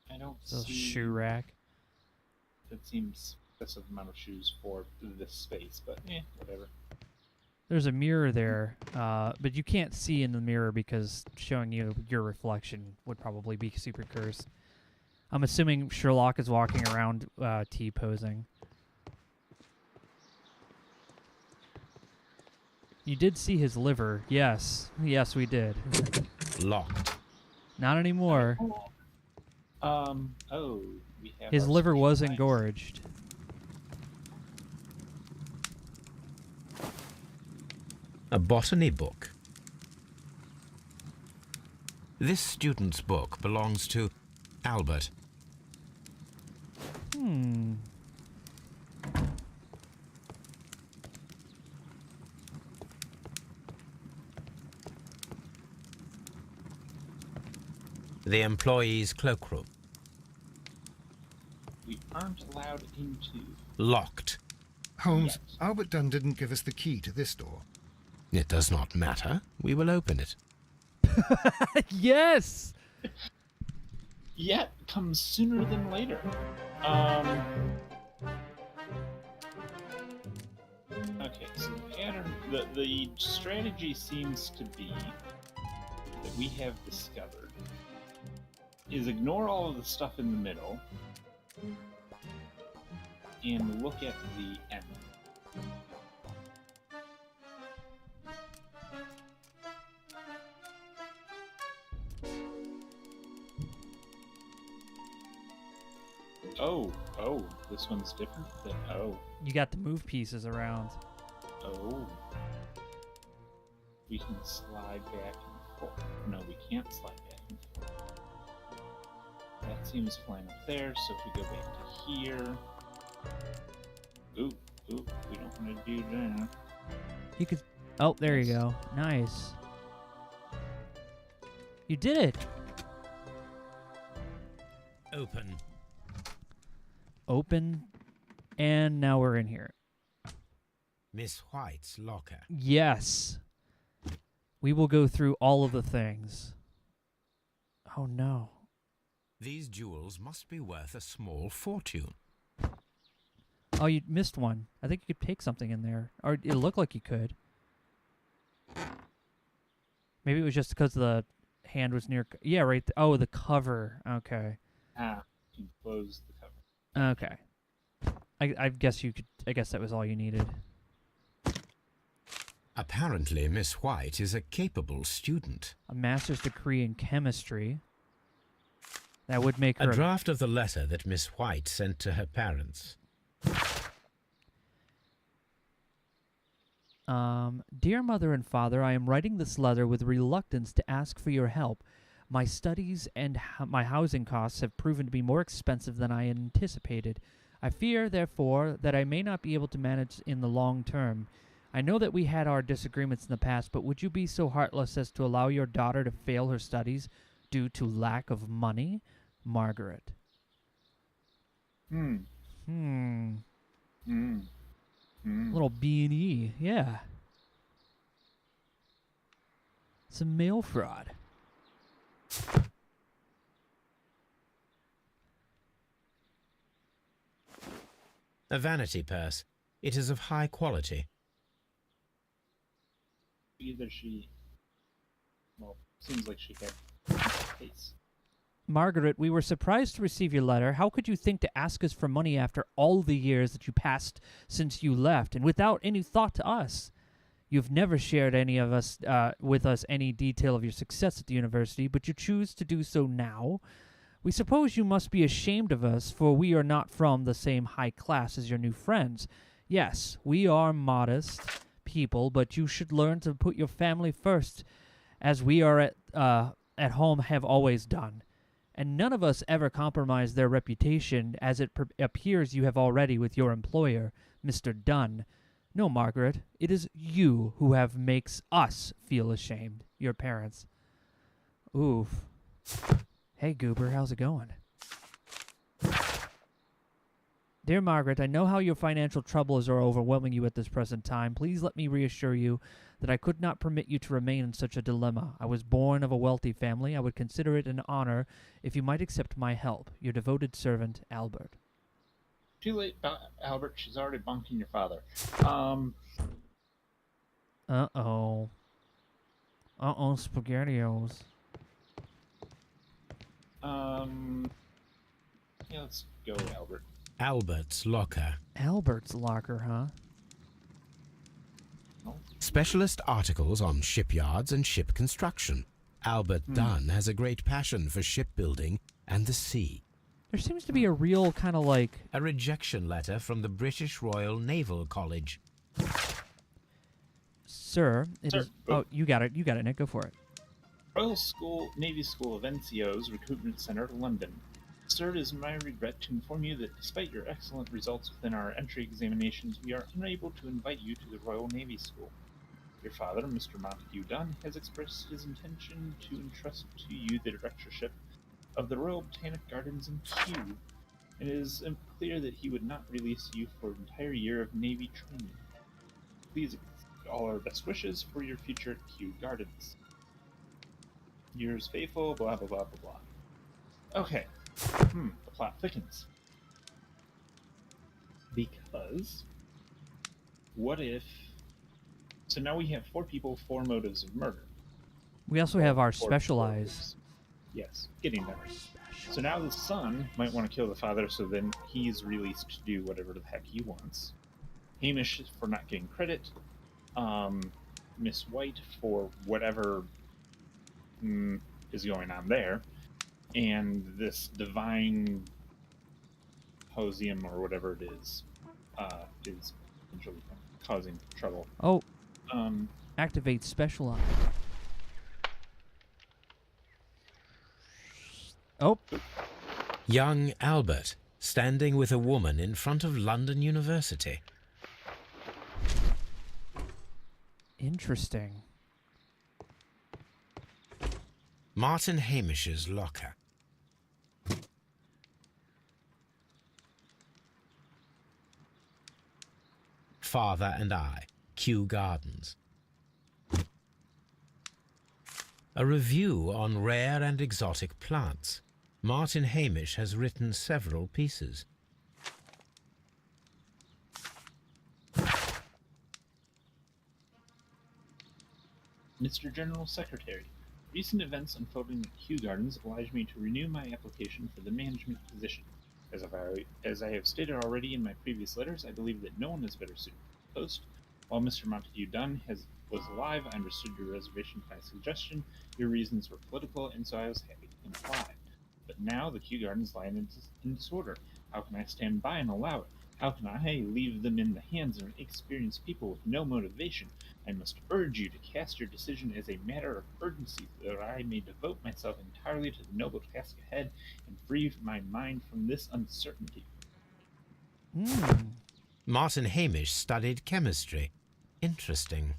I don't So see... shoe rack. That seems excessive amount of shoes for this space, but whatever. There's a mirror there, but you can't see in the mirror because showing you your reflection would probably be super cursed. I'm assuming Sherlock is walking around T-posing. You did see his liver. Yes. Yes, we did. Locked. Not anymore. We have His our liver special was lines. engorged. A botany book. This student's book belongs to Albert. The employee's cloakroom. We aren't allowed into. Locked. Holmes, Yes. Albert Dunn didn't give us the key to this door. It does not matter. We will open it. Yes! Yet comes sooner than later. Okay, so the pattern, the strategy seems to be that we have discovered is ignore all of the stuff in the middle and look at the end. Oh, this one's different than, You got the move pieces around. oh. We can slide back and forth. No, we can't slide back and forth. That seems fine up there, so if we go back to here... Ooh, we don't want to do that. You could... Oh, there you go. Nice. You did it! Open. Open. And now we're in here. Miss White's locker. Yes. We will go through all of the things. Oh, no. These jewels must be worth a small fortune. Oh, you missed one. I think you could take something in there. Or it looked like you could. Maybe it was just because the hand was near... Yeah, right. Oh, the cover. Okay. You close the cover. Okay. I guess you could... I guess that was all you needed. Apparently, Miss White is a capable student. A master's degree in chemistry. That would make her... A draft of the letter that Miss White sent to her parents. Dear Mother and Father, I am writing this letter with reluctance to ask for your help. My studies and my housing costs have proven to be more expensive than I anticipated. I fear, therefore, that I may not be able to manage in the long term. I know that we had our disagreements in the past, but would you be so heartless as to allow your daughter to fail her studies due to lack of money? Margaret. Little B&E, yeah. Some mail fraud. A vanity purse. It is of high quality. Either she... Well, seems like she had taste. Margaret, we were surprised to receive your letter. How could you think to ask us for money after all the years that you passed since you left, and without any thought to us? You've never shared any of us with us any detail of your success at the university, but you choose to do so now. We suppose you must be ashamed of us, for we are not from the same high class as your new friends. Yes, we are modest people, but you should learn to put your family first, as we are at home have always done. And none of us ever compromise their reputation, as it appears you have already with your employer, Mr. Dunn. No, Margaret, it is you who makes us feel ashamed, your parents. Oof. Hey, Goober, how's it going? Dear Margaret, I know how your financial troubles are overwhelming you at this present time. Please let me reassure you that I could not permit you to remain in such a dilemma. I was born of a wealthy family. I would consider it an honor if you might accept my help. Your devoted servant, Albert. Too late, Albert. She's already bunking your father. Uh-oh. Uh-oh, SpaghettiOs. Yeah, let's go, Albert. Albert's locker. Albert's locker, huh? Specialist articles on shipyards and ship construction. Albert Dunn has a great passion for shipbuilding and the sea. There seems to be a real kind of like... A rejection letter from the British Royal Naval College. Sir, it is... Sir. Oh, you got it, Nick. Go for it. Royal Navy School of NCO's Recruitment Center, London. Sir, it is my regret to inform you that despite your excellent results within our entry examinations, we are unable to invite you to the Royal Navy School. Your father, Mr. Montague Dunn, has expressed his intention to entrust to you the directorship of the Royal Botanic Gardens in Kew, and it is clear that he would not release you for an entire year of Navy training. Please accept all our best wishes for your future at Kew Gardens. Yours faithful, blah blah blah blah blah. Okay. The plot thickens. Because what if... So now we have 4 people, 4 motives of murder. We also have our 4 specialized... motives. Yes, getting there. So now the son might want to kill the father, so then he's released to do whatever the heck he wants. Hamish for not getting credit. Miss White for whatever is going on there. And this divine posium or whatever it is essentially causing trouble. Oh, activate special. Oh, Young Albert, standing with a woman in front of London University. interesting. Martin Hamish's locker. father and I, Kew Gardens. A review on rare and exotic plants. Martin Hamish has written several pieces. Mr. General Secretary, recent events unfolding at Kew Gardens oblige me to renew my application for the management position. As I have stated already in my previous letters, I believe that no one is better suited for the post. While Mr. Montague Dunn was alive, I understood your reservation by suggestion. Your reasons were political, and so I was happy to comply. But now the Kew Gardens lie in disorder. How can I stand by and allow it? How can I leave them in the hands of inexperienced people with no motivation? I must urge you to cast your decision as a matter of urgency, so that I may devote myself entirely to the noble task ahead and free my mind from this uncertainty. Martin Hamish studied chemistry. Interesting.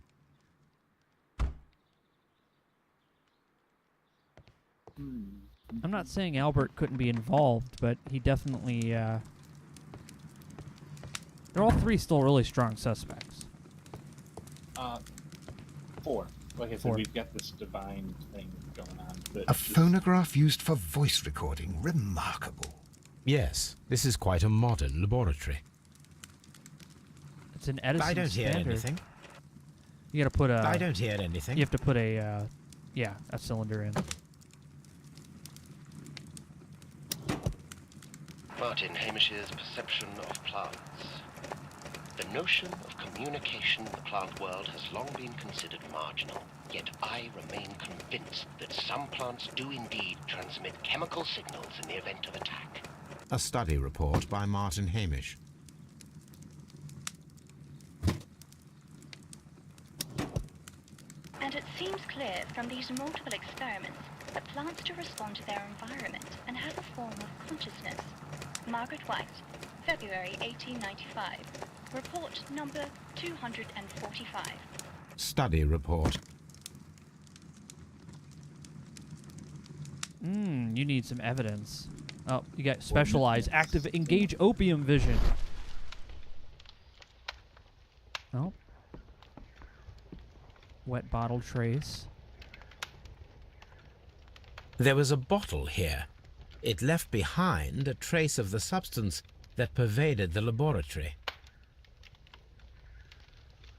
I'm not saying Albert couldn't be involved, but he definitely, they're all three still really strong suspects. 4. Like I said, 4. we've got this divine thing going on. A phonograph used for voice recording. Remarkable. Yes, this is quite a modern laboratory. It's an Edison I don't hear standard. anything. You gotta put a... I don't hear anything. You have to put a, yeah, a cylinder in. Martin Hamish's perception of plants. The notion of communication in the plant world has long been considered marginal, yet I remain convinced that some plants do indeed transmit chemical signals in the event of attack. A study report by Martin Hamish. And it seems clear from these multiple experiments that plants do respond to their environment and have a form of consciousness. Margaret White, February 1895. Report number 245. Study report. You need some evidence. Oh, you got specialized, active, engage opium vision. Oh. Wet bottle trace. There was a bottle here. It left behind a trace of the substance that pervaded the laboratory.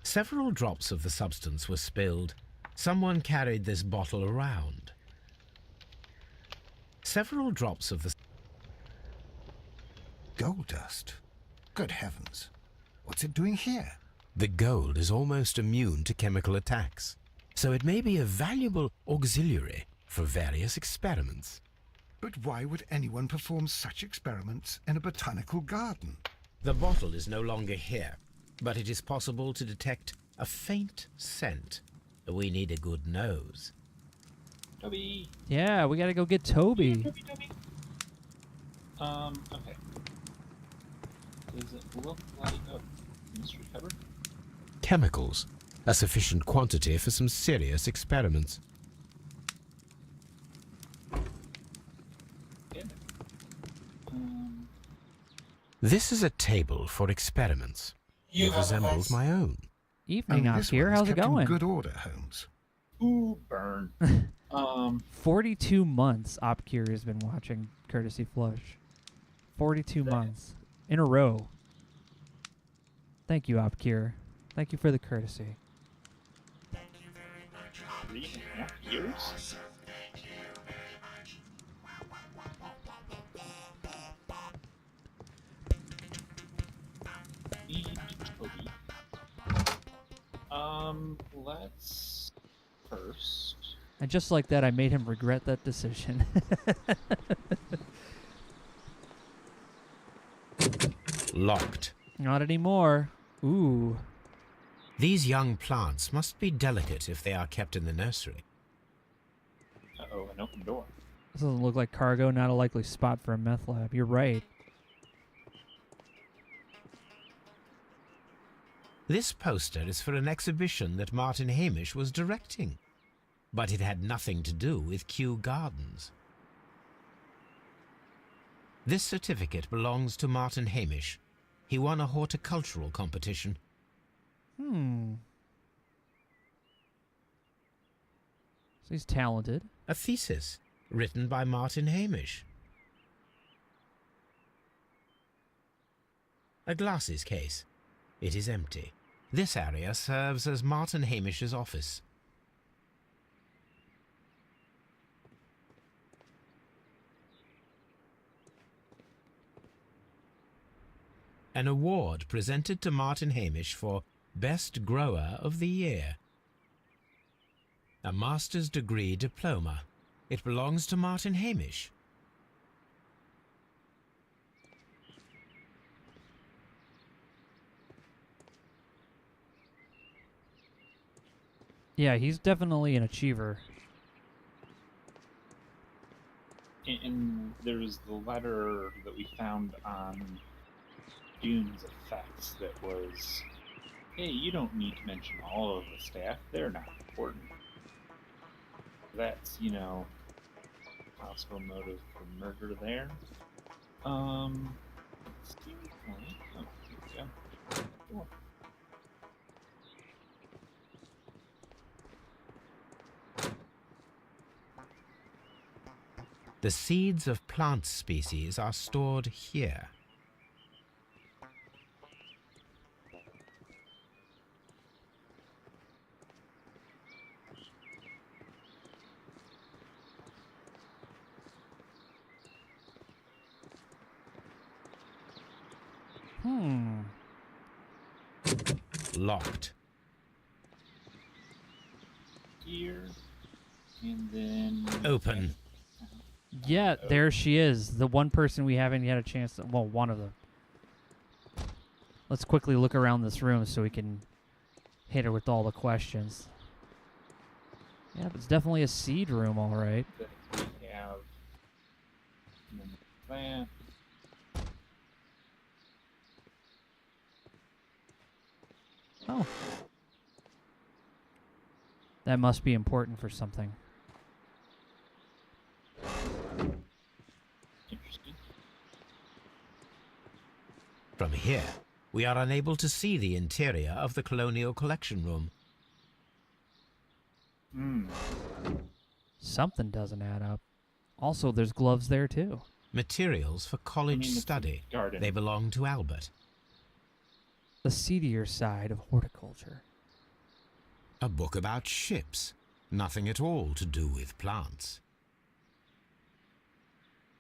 Several drops of the substance were spilled. Someone carried this bottle around. Several drops of the... Gold dust? Good heavens. What's it doing here? The gold is almost immune to chemical attacks, so it may be a valuable auxiliary for various experiments. But why would anyone perform such experiments in a botanical garden? The bottle is no longer here, but it is possible to detect a faint scent. We need a good nose. Toby! Yeah, we gotta go get Toby. Toby. Okay. Does it look like a mystery cupboard? Chemicals. A sufficient quantity for some serious experiments. Damn it. This is a table for experiments. It resembles my own. Evening out this here. one's How's it kept in going? good order, Holmes. Ooh, burn. 42 months Opcure has been watching Courtesy Flush. 42 months. In a row. Thank you, Opcure. Thank you for the courtesy. 3.5 years? Need Toby. Let's first. And just like that, I made him regret that decision. Locked. Not anymore. Ooh. These young plants must be delicate if they are kept in the nursery. Uh-oh, an open door. This doesn't look like cargo, not a likely spot for a meth lab. You're right. This poster is for an exhibition that Martin Hamish was directing, but it had nothing to do with Kew Gardens. This certificate belongs to Martin Hamish. He won a horticultural competition. So he's talented. A thesis written by Martin Hamish. A glasses case. It is empty. This area serves as Martin Hamish's office. An award presented to Martin Hamish for Best Grower of the Year. A master's degree diploma. It belongs to Martin Hamish. Yeah, he's definitely an achiever. And there's the letter that we found on Dune's effects that was, hey, you don't need to mention all of the staff. They're not important. That's, you know, possible motive for murder there. Seems like, oh, here we go. Cool. The seeds of plant species are stored here. Locked. Here, and then Open. Yeah, there she is. The one person we haven't had a chance to... Well, one of them. Let's quickly look around this room so we can hit her with all the questions. Yeah, but it's definitely a seed room, all right. that we have and then that. Oh. That must be important for something. Interesting. From here, we are unable to see the interior of the Colonial Collection Room. Something doesn't add up. Also, there's gloves there, too. Materials for college it's a study. garden. They belong to Albert. The seedier side of horticulture. A book about ships. Nothing at all to do with plants.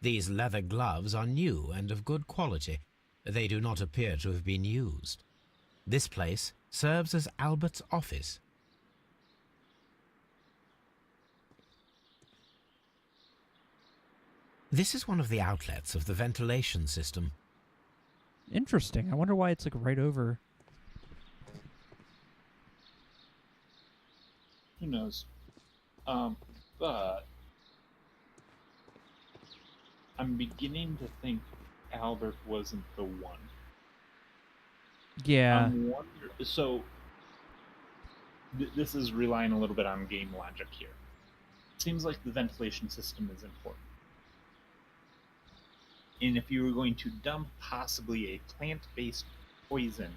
These leather gloves are new and of good quality. They do not appear to have been used. This place serves as Albert's office. This is one of the outlets of the ventilation system. Interesting. I wonder why it's like right over. Who knows? But I'm beginning to think Albert wasn't the one. Yeah. So this is relying a little bit on game logic here. Seems like the ventilation system is important. And if you were going to dump possibly a plant-based poison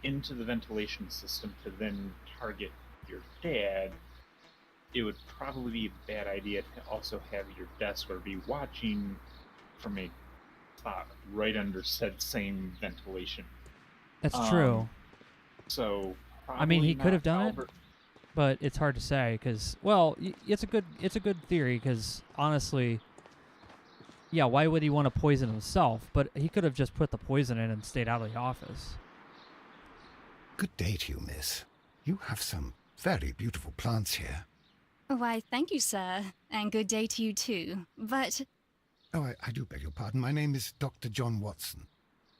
into the ventilation system to then target your dad, it would probably be a bad idea to also have your desk or be watching from a spot right under said same ventilation. That's true. So I mean, he probably could have not done Albert. it, but it's hard to say because, well, it's a good theory because honestly, yeah, why would he want to poison himself? But he could have just put the poison in and stayed out of the office. Good day to you, miss. You have some very beautiful plants here. Why, thank you, sir, and good day to you too. But Oh, I do beg your pardon. My name is Dr. John Watson.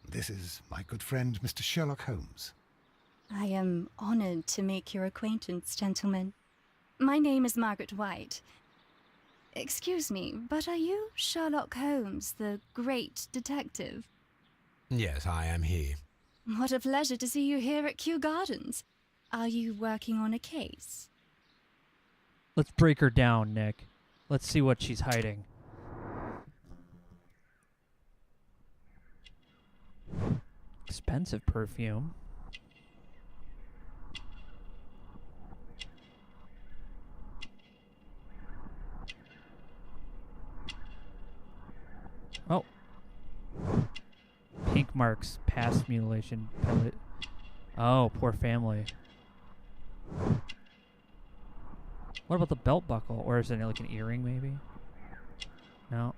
This is my good friend, Mr. Sherlock Holmes. I am honored to make your acquaintance, gentlemen. My name is Margaret White. Excuse me, but are you Sherlock Holmes, the great detective? Yes, I am he. What a pleasure to see you here at Kew Gardens. Are you working on a case? Let's break her down, Nick. Let's see what she's hiding. Expensive perfume. ink marks past mutilation. Pellet. Oh, poor family. What about the belt buckle? Or is it like an earring, maybe? No.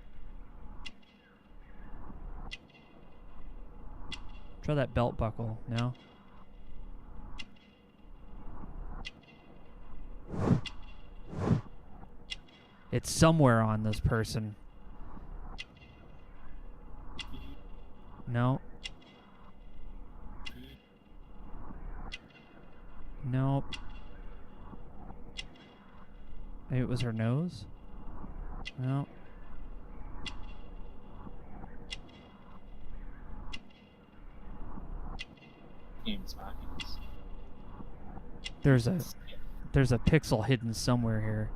Try that belt buckle. No? It's somewhere on this person. No. Nope. Maybe it was her nose? No. Games markings. There's a pixel hidden somewhere here.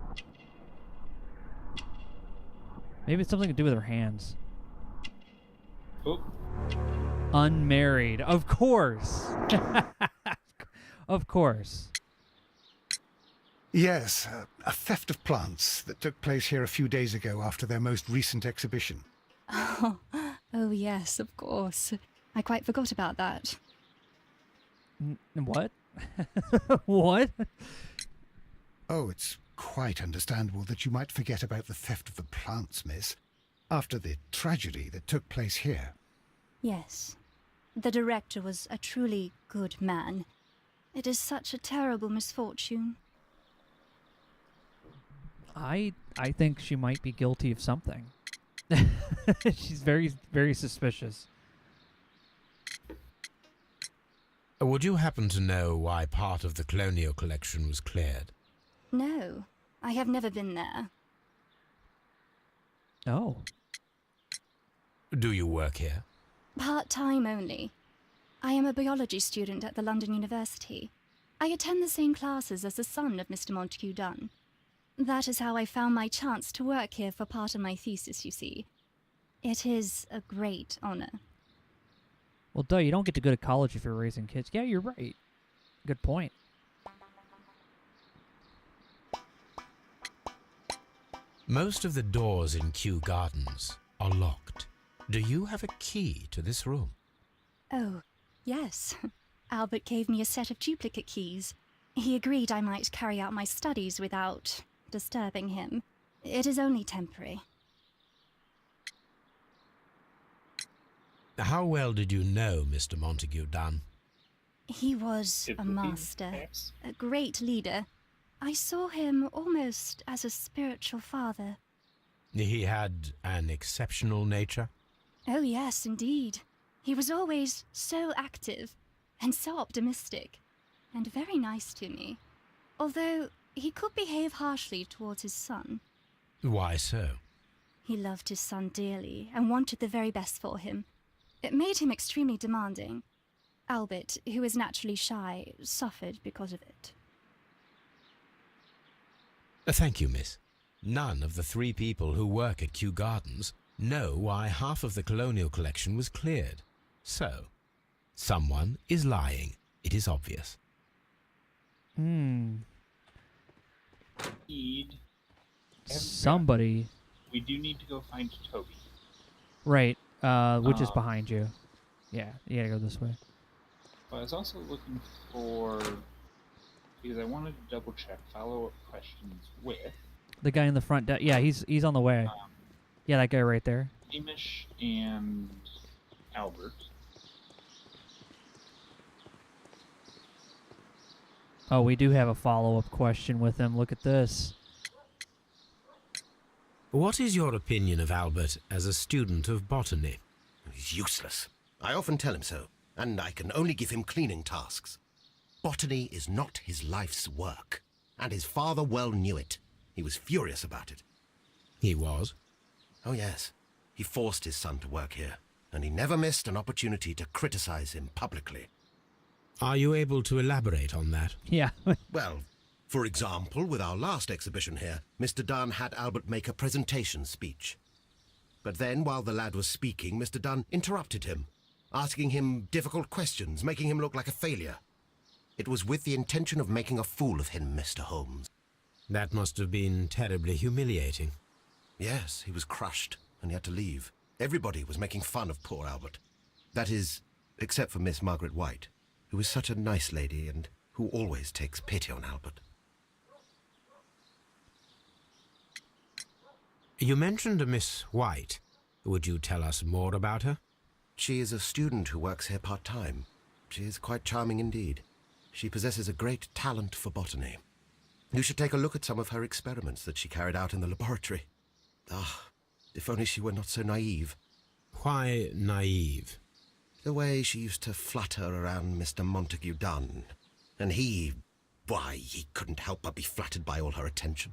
Maybe it's something to do with her hands. Oh, Unmarried. Of course. Of course. Yes, a theft of plants that took place here a few days ago after their most recent exhibition. Oh, yes, of course. I quite forgot about that. What? What? Oh, it's quite understandable that you might forget about the theft of the plants, miss, after the tragedy that took place here. Yes. The director was a truly good man. It is such a terrible misfortune. I think she might be guilty of something. She's very, very suspicious. Would you happen to know why part of the colonial collection was cleared? No, I have never been there. Oh. Do you work here? Part-time only. I am a biology student at the London University. I attend the same classes as the son of Mr. Montague Dunn. That is how I found my chance to work here for part of my thesis, you see. It is a great honor. Well, duh, you don't get to go to college if you're raising kids. Yeah, you're right. Good point. Most of the doors in Kew Gardens are locked. Do you have a key to this room? Oh, yes. Albert gave me a set of duplicate keys. He agreed I might carry out my studies without disturbing him. It is only temporary. How well did you know Mr. Montague Dunn? He was a master, perhaps? a great leader. I saw him almost as a spiritual father. He had an exceptional nature? Oh, yes, indeed. He was always so active and so optimistic and very nice to me. Although he could behave harshly towards his son. Why so? He loved his son dearly and wanted the very best for him. It made him extremely demanding. Albert, who is naturally shy, suffered because of it. Thank you, miss. None of the 3 people who work at Kew Gardens know why half of the colonial collection was cleared. So, someone is lying. It is obvious. Need. Somebody. We do need to go find Toby. Right. Which is behind you. Yeah, you gotta go this way. But I was also looking for, because I wanted to double check follow-up questions with The guy in the front desk. Yeah, he's on the way. Yeah, that guy right there. Hamish and Albert. Oh, we do have a follow-up question with him. Look at this. What is your opinion of Albert as a student of botany? He's useless. I often tell him so, and I can only give him cleaning tasks. Botany is not his life's work, and his father well knew it. He was furious about it. He was? Oh yes, he forced his son to work here, and he never missed an opportunity to criticize him publicly. Are you able to elaborate on that? Yeah. Well, for example, with our last exhibition here, Mr. Dunn had Albert make a presentation speech. But then, while the lad was speaking, Mr. Dunn interrupted him, asking him difficult questions, making him look like a failure. It was with the intention of making a fool of him, Mr. Holmes. That must have been terribly humiliating. Yes, he was crushed, and he had to leave. Everybody was making fun of poor Albert. That is, except for Miss Margaret White, who is such a nice lady and who always takes pity on Albert. You mentioned a Miss White. Would you tell us more about her? She is a student who works here part-time. She is quite charming indeed. She possesses a great talent for botany. You should take a look at some of her experiments that she carried out in the laboratory. Ah, if only she were not so naive. Why naive? The way she used to flutter around Mr. Montague Dunn. And he couldn't help but be flattered by all her attention.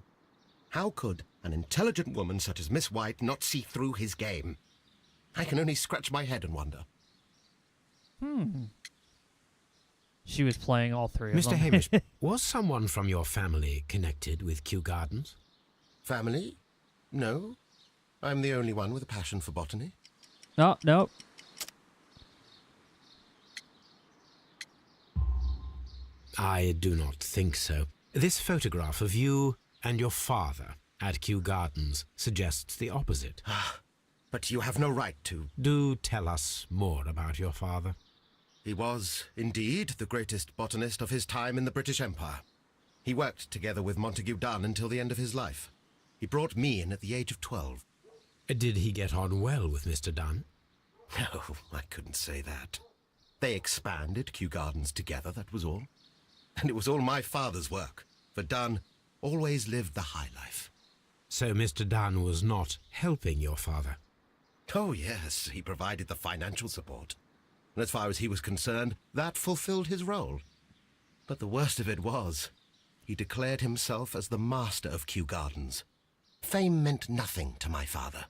How could an intelligent woman such as Miss White not see through his game? I can only scratch my head and wonder. She was playing all three of Mr. them. Hamish, was someone from your family connected with Kew Gardens? Family? No. I'm the only one with a passion for botany. No. I do not think so. This photograph of you and your father at Kew Gardens suggests the opposite. But you have no right to. Do tell us more about your father. He was, indeed, the greatest botanist of his time in the British Empire. He worked together with Montague Dunn until the end of his life. He brought me in at the age of 12. Did he get on well with Mr. Dunn? No, I couldn't say that. They expanded Kew Gardens together, that was all. And it was all my father's work, for Dunn always lived the high life. So Mr. Dunn was not helping your father? Oh, yes, he provided the financial support. And as far as he was concerned, that fulfilled his role. But the worst of it was, he declared himself as the master of Kew Gardens. Fame meant nothing to my father.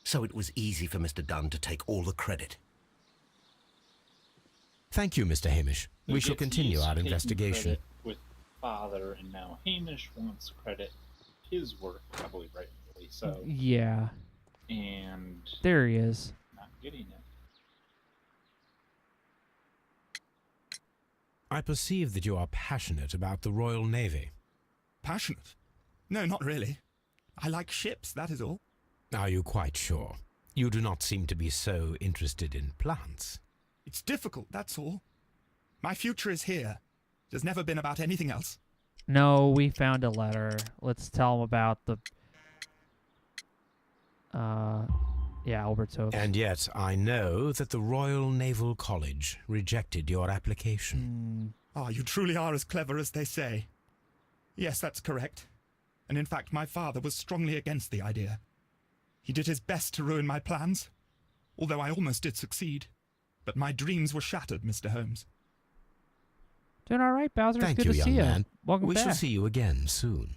So it was easy for Mr. Dunn to take all the credit. Thank you, Mr. Hamish. So We shall gets continue used to our taking investigation. credit with father, and now Hamish wants credit his work, probably rightfully so, Yeah. and There he is. not getting it. I perceive that you are passionate about the Royal Navy. Passionate? No, not really. I like ships, that is all. Are you quite sure? You do not seem to be so interested in plants. It's difficult, that's all. My future is here. It has never been about anything else. No, we found a letter. Let's tell him about the... Yeah, Alberto. And yet I know that the Royal Naval College rejected your application. Ah, you truly are as clever as they say. Yes, that's correct. And in fact, my father was strongly against the idea. He did his best to ruin my plans, although I almost did succeed. But my dreams were shattered, Mr. Holmes. Doing all right, Bowser. Thank It's you, good to young see man. you. Welcome We back. shall see you again soon.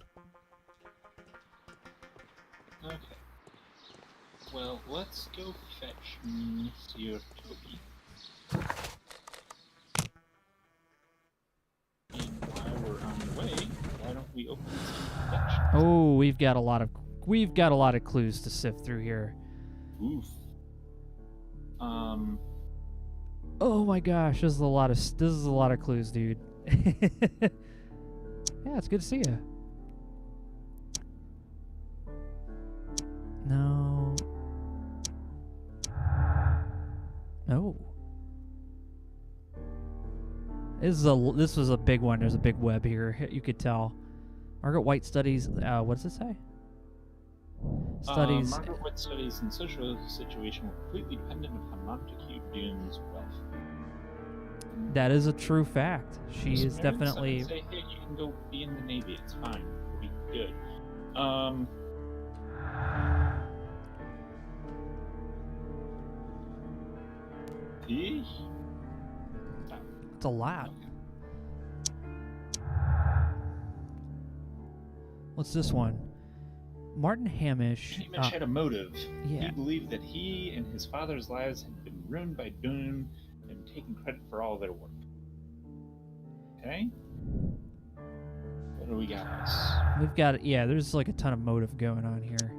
Okay. Well, let's go fetch Monsieur Toby. And while we're on the way, why don't we open some fetch? Oh, we've got a lot of clues to sift through here. Oof. Oh my gosh, this is a lot of clues, dude. Yeah, it's good to see you. No. Oh. This was a big one. There's a big web here. You could tell. Margaret White studies. What does it say? Studies. Margaret White studies and social situation were completely dependent upon Montague Dune's wealth. That is a true fact. She His is parents definitely. Say, hey, you can go be in the Navy. It's fine. It'll be good. Eesh. It's a lot. What's this one? Martin Hamish. Hamish had a motive. yeah. He believed that he and his father's lives had been ruined by Dune and taken credit for all their work. Okay? What do we got? We've got, yeah, there's like a ton of motive going on here.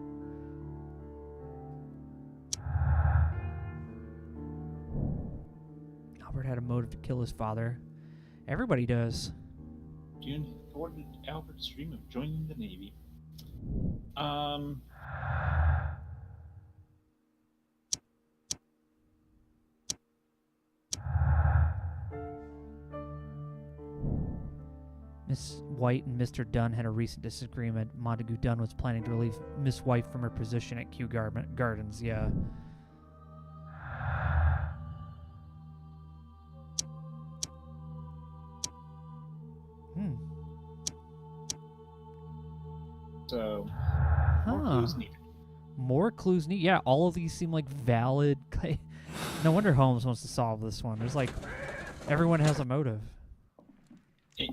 Albert had a motive to kill his father. Everybody does. Dune had thwarted Albert's dream of joining the Navy. Miss White and Mr. Dunn had a recent disagreement. Montague Dunn was planning to relieve Miss White from her position at Kew Gardens. Yeah. Hmm. So, more Huh. clues needed. More clues needed. Yeah, all of these seem like valid. No wonder Holmes wants to solve this one. There's like, everyone has a motive.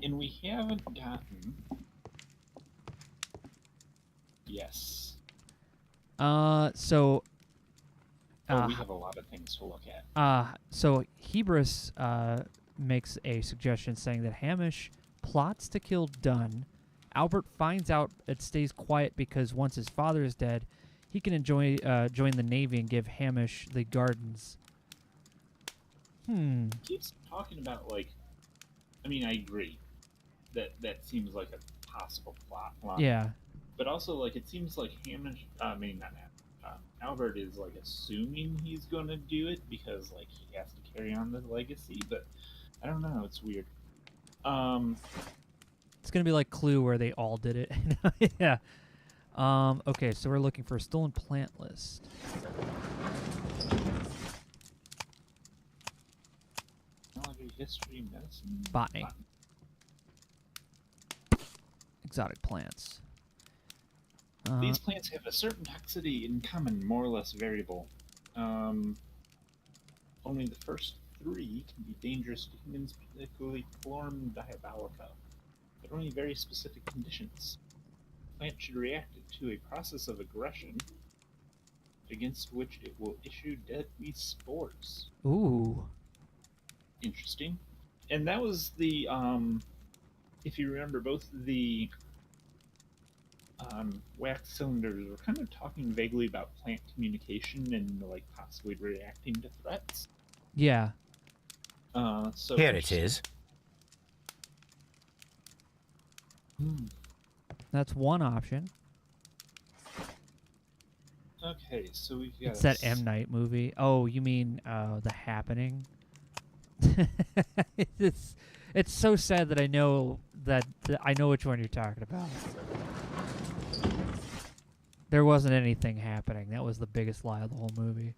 And we haven't gotten... Yes. So... we have a lot of things to look at. So Hebrus makes a suggestion saying that Hamish plots to kill Dunn. Albert finds out it stays quiet because once his father is dead, he can join the Navy and give Hamish the gardens. Keeps talking about, like... I mean, I agree. That seems like a possible plot line. Yeah. But also, like, it seems like Hamish... not Hamish. Albert is, like, assuming he's going to do it because, like, he has to carry on the legacy, but I don't know. It's weird. It's going to be like Clue where they all did it. Yeah. Okay, so we're looking for a stolen plant list. Technology, history, medicine... Botany. Exotic plants. These plants have a certain toxicity in common, more or less variable. Only the first 3 can be dangerous to humans, particularly Florum diabolica, but only very specific conditions. The plant should react to a process of aggression, against which it will issue deadly spores. Ooh. Interesting. And that was the, if you remember, both the wax cylinders were kind of talking vaguely about plant communication and, like, possibly reacting to threats. Yeah. So Here it is. That's one option. Okay, so we've got... It's that M. Night movie. Oh, you mean The Happening? It's so sad that I know which one you're talking about. There wasn't anything happening. That was the biggest lie of the whole movie.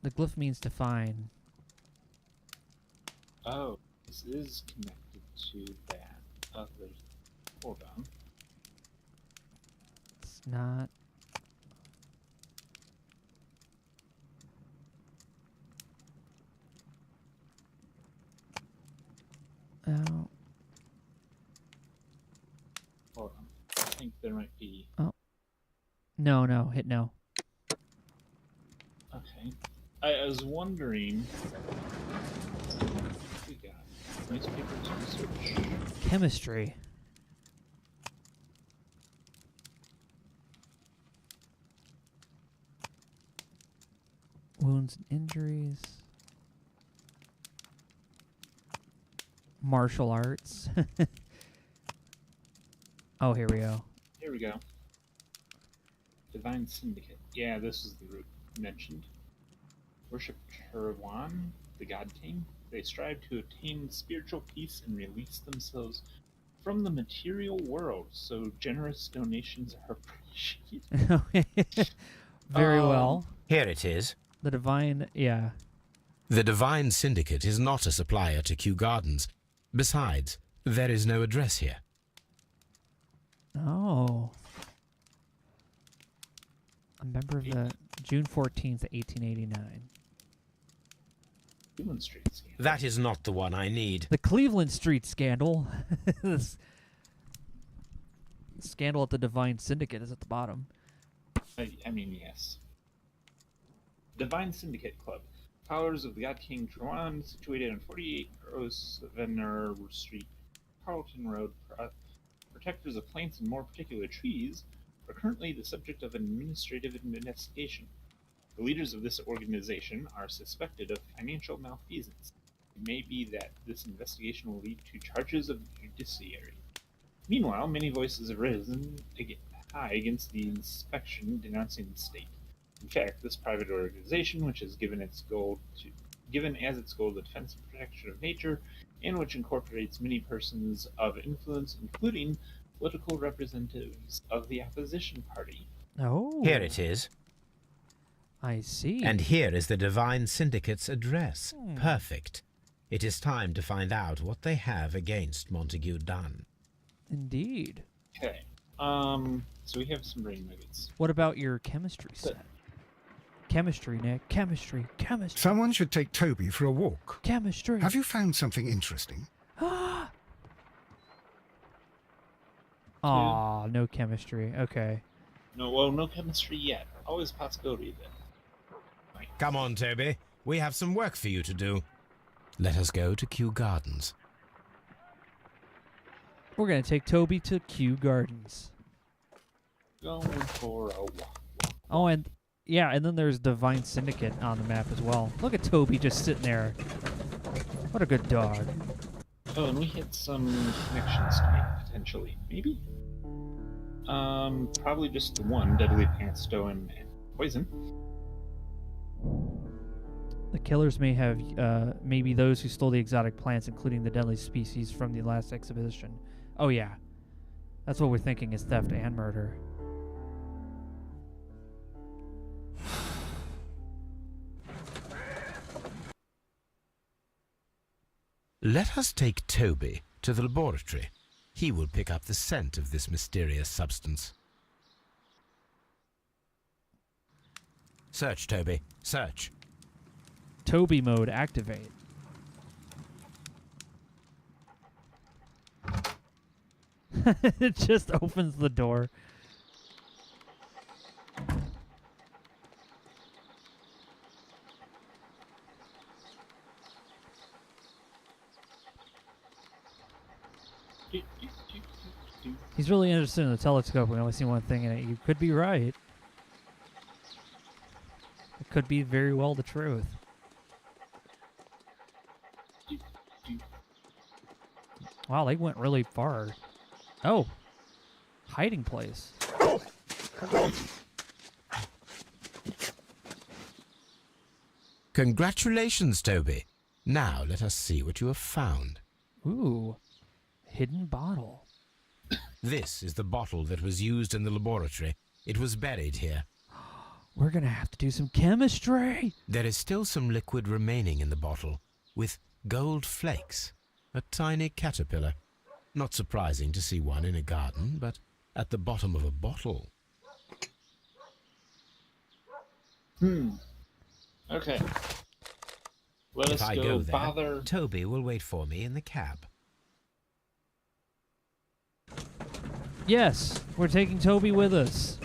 The glyph means to find. Oh, this is connected to that other... Hold on. It's not. Oh. Hold on. I think there might be... Oh. No. Hit no. Okay. I was wondering... We got newspapers research. Chemistry. Wounds and injuries. Martial arts. Oh, here we go. Here we go. Divine Syndicate. Yeah, this is the group mentioned. Worship Terwan, the God King. They strive to attain spiritual peace and release themselves from the material world, so generous donations are appreciated. Very well. Here it is. The divine, yeah. The Divine Syndicate is not a supplier to Kew Gardens. Besides, there is no address here. Oh. A member of the June 14th, 1889. Cleveland Street scandal. That is not the one I need. The Cleveland Street scandal. This scandal at the Divine Syndicate is at the bottom. I mean, yes. Divine Syndicate Club. Followers of the God King Truan, situated on 48 Grosvenor Street, Carlton Road, protectors of plants and more particular trees, are currently the subject of an administrative investigation. The leaders of this organization are suspected of financial malfeasance. It may be that this investigation will lead to charges of the judiciary. Meanwhile, many voices have risen high against the inspection, denouncing the state. In fact, this private organization, which has given as its goal the defense and protection of nature, and which incorporates many persons of influence, including political representatives of the opposition party. Oh. Here it is. I see. And here is the Divine Syndicate's address. Hmm. Perfect. It is time to find out what they have against Montague Dunn. Indeed. Okay. So we have some brain nuggets. What about your chemistry set? Chemistry, Nick. Chemistry. Chemistry. Someone should take Toby for a walk. Chemistry. Have you found something interesting? Aw, no chemistry. Okay. No chemistry yet. Always a possibility then. Come on, Toby. We have some work for you to do. Let us go to Kew Gardens. We're going to take Toby to Kew Gardens. Going for a walk. Oh, and yeah, and then there's Divine Syndicate on the map as well. Look at Toby just sitting there. What a good dog. Oh, and we hit some connections to make, potentially. Maybe? Probably just the one, Deadly Pantsto and Poison. The killers may have, maybe those who stole the exotic plants, including the deadly species from the last exhibition. Oh, yeah. That's what we're thinking is theft and murder. Let us take Toby to the laboratory. He will pick up the scent of this mysterious substance. Search, Toby. Search. Toby mode activate. It just opens the door. He's really interested in the telescope. We only see one thing in it. You could be right. It could be very well the truth. Wow, they went really far. Oh, hiding place. Congratulations, Toby. Now let us see what you have found. Ooh, hidden bottle. This is the bottle that was used in the laboratory. It was buried here. We're gonna have to do some chemistry. There is still some liquid remaining in the bottle, with gold flakes. A tiny caterpillar. Not surprising to see one in a garden, but at the bottom of a bottle. Okay. Let If us I go go there, bother. Toby will wait for me in the cab. Yes, we're taking Toby with us.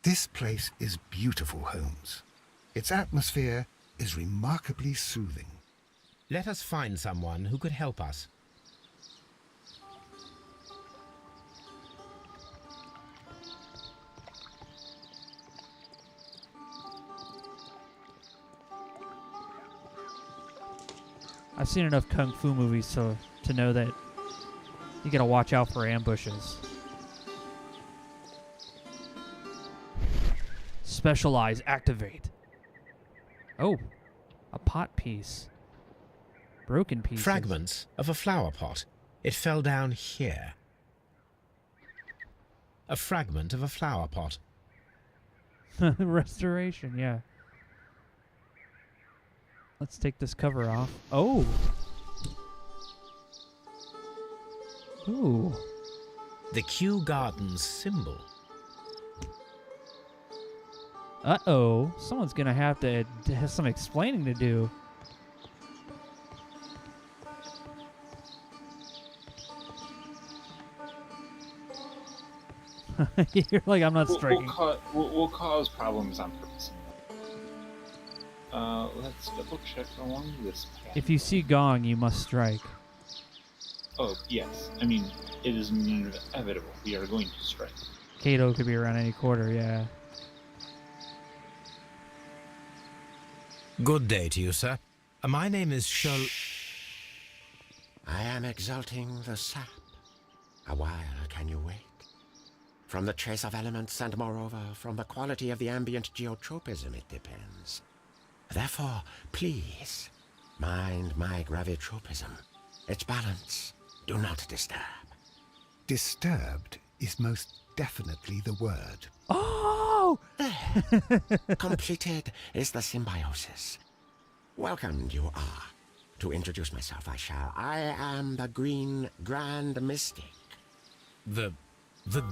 This place is beautiful, Holmes. Its atmosphere is remarkably soothing. Let us find someone who could help us. I've seen enough kung fu movies to know that you gotta watch out for ambushes. Specialize, activate. Oh, a pot piece. Broken pieces. Fragments of a flower pot. It fell down here. A fragment of a flower pot. Restoration, yeah. Let's take this cover off. Oh! Ooh. The Kew Gardens symbol. Uh-oh. Someone's gonna have to have some explaining to do. You're like, I'm not striking. We'll cause problems on purpose. Let's double check along this path. If you see Gong, you must strike. Oh, yes. I mean, it is inevitable. We are going to strike. Kato could be around any quarter, yeah. Good day to you, sir. My name is I am exalting the sap. A while can you wait? From the trace of elements and moreover from the quality of the ambient geotropism it depends. Therefore, please, mind my gravitropism. Its balance, do not disturb. Disturbed is most definitely the word. Oh! Completed is the symbiosis. Welcomed you are. To introduce myself, I am the Green Grand Mystic. The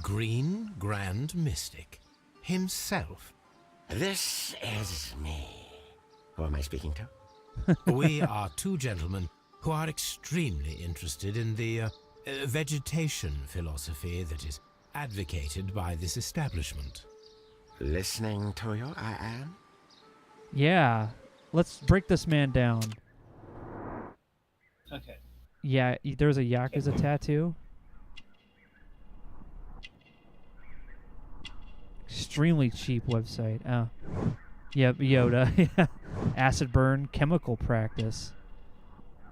Green Grand Mystic himself. This is me. Who am I speaking to? We are two gentlemen who are extremely interested in the vegetation philosophy that is advocated by this establishment. Listening to you, I am. Yeah. Let's break this man down. Okay. Yeah, there's a Yakuza tattoo. Extremely cheap website. Oh. Yep, Yoda. Acid burn, chemical practice.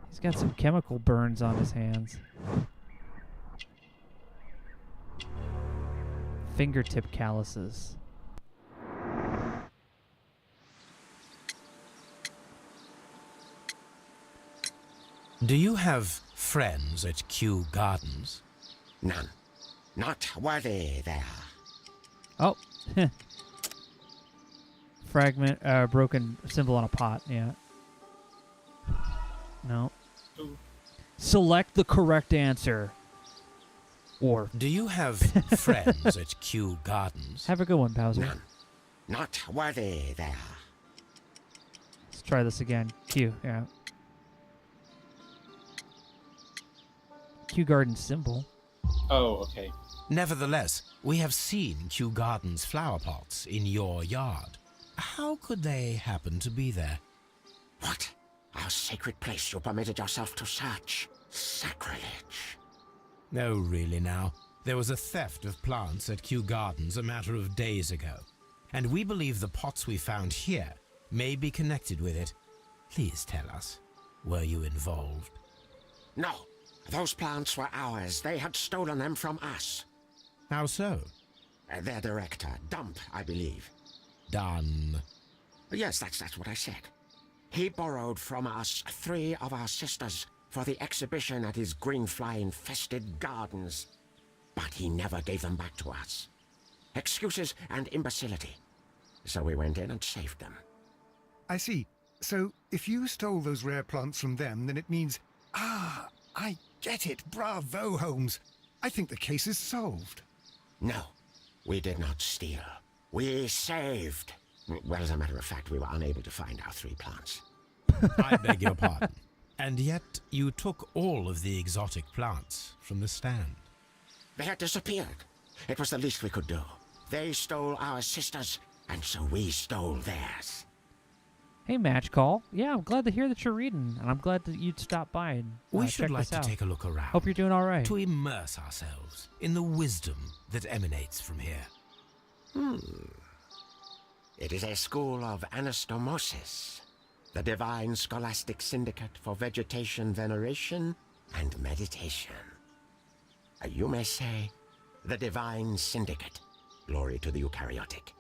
He's got some chemical burns on his hands. Fingertip calluses. Do you have friends at Kew Gardens? None. Not worthy they are. Oh. Fragment, broken symbol on a pot, yeah. No. Ooh. Select the correct answer. Or Do you have friends at Kew Gardens? have a good one, Bowser. None. Not worthy they are. Let's try this again. Q, yeah. Kew Garden symbol. Oh, okay. Nevertheless, we have seen Kew Gardens flower pots in your yard. How could they happen to be there? What? Our sacred place you permitted yourself to search? Sacrilege. No, really now. There was a theft of plants at Kew Gardens a matter of days ago, and we believe the pots we found here may be connected with it. Please tell us, were you involved? No. Those plants were ours. They had stolen them from us. How so? Their director, Dump, I believe. Done. Yes, that's what I said. He borrowed from us 3 of our sisters for the exhibition at his greenfly-infested gardens. But he never gave them back to us. Excuses and imbecility. So we went in and saved them. I see. So, if you stole those rare plants from them, then it means... Ah, I get it. Bravo, Holmes. I think the case is solved. No, we did not steal. We saved. Well, as a matter of fact, we were unable to find our 3 plants. I beg your pardon. And yet you took all of the exotic plants from the stand. They had disappeared. It was the least we could do. They stole our sisters, and so we stole theirs. Hey, Match Call. Yeah, I'm glad to hear that you're reading, and I'm glad that you'd stop by and We check should like this to out. take a look around. Hope you're doing all right. To immerse ourselves in the wisdom that emanates from here. It is a school of anastomosis, the divine scholastic syndicate for vegetation veneration and meditation. You may say, the divine syndicate, glory to the eukaryotic.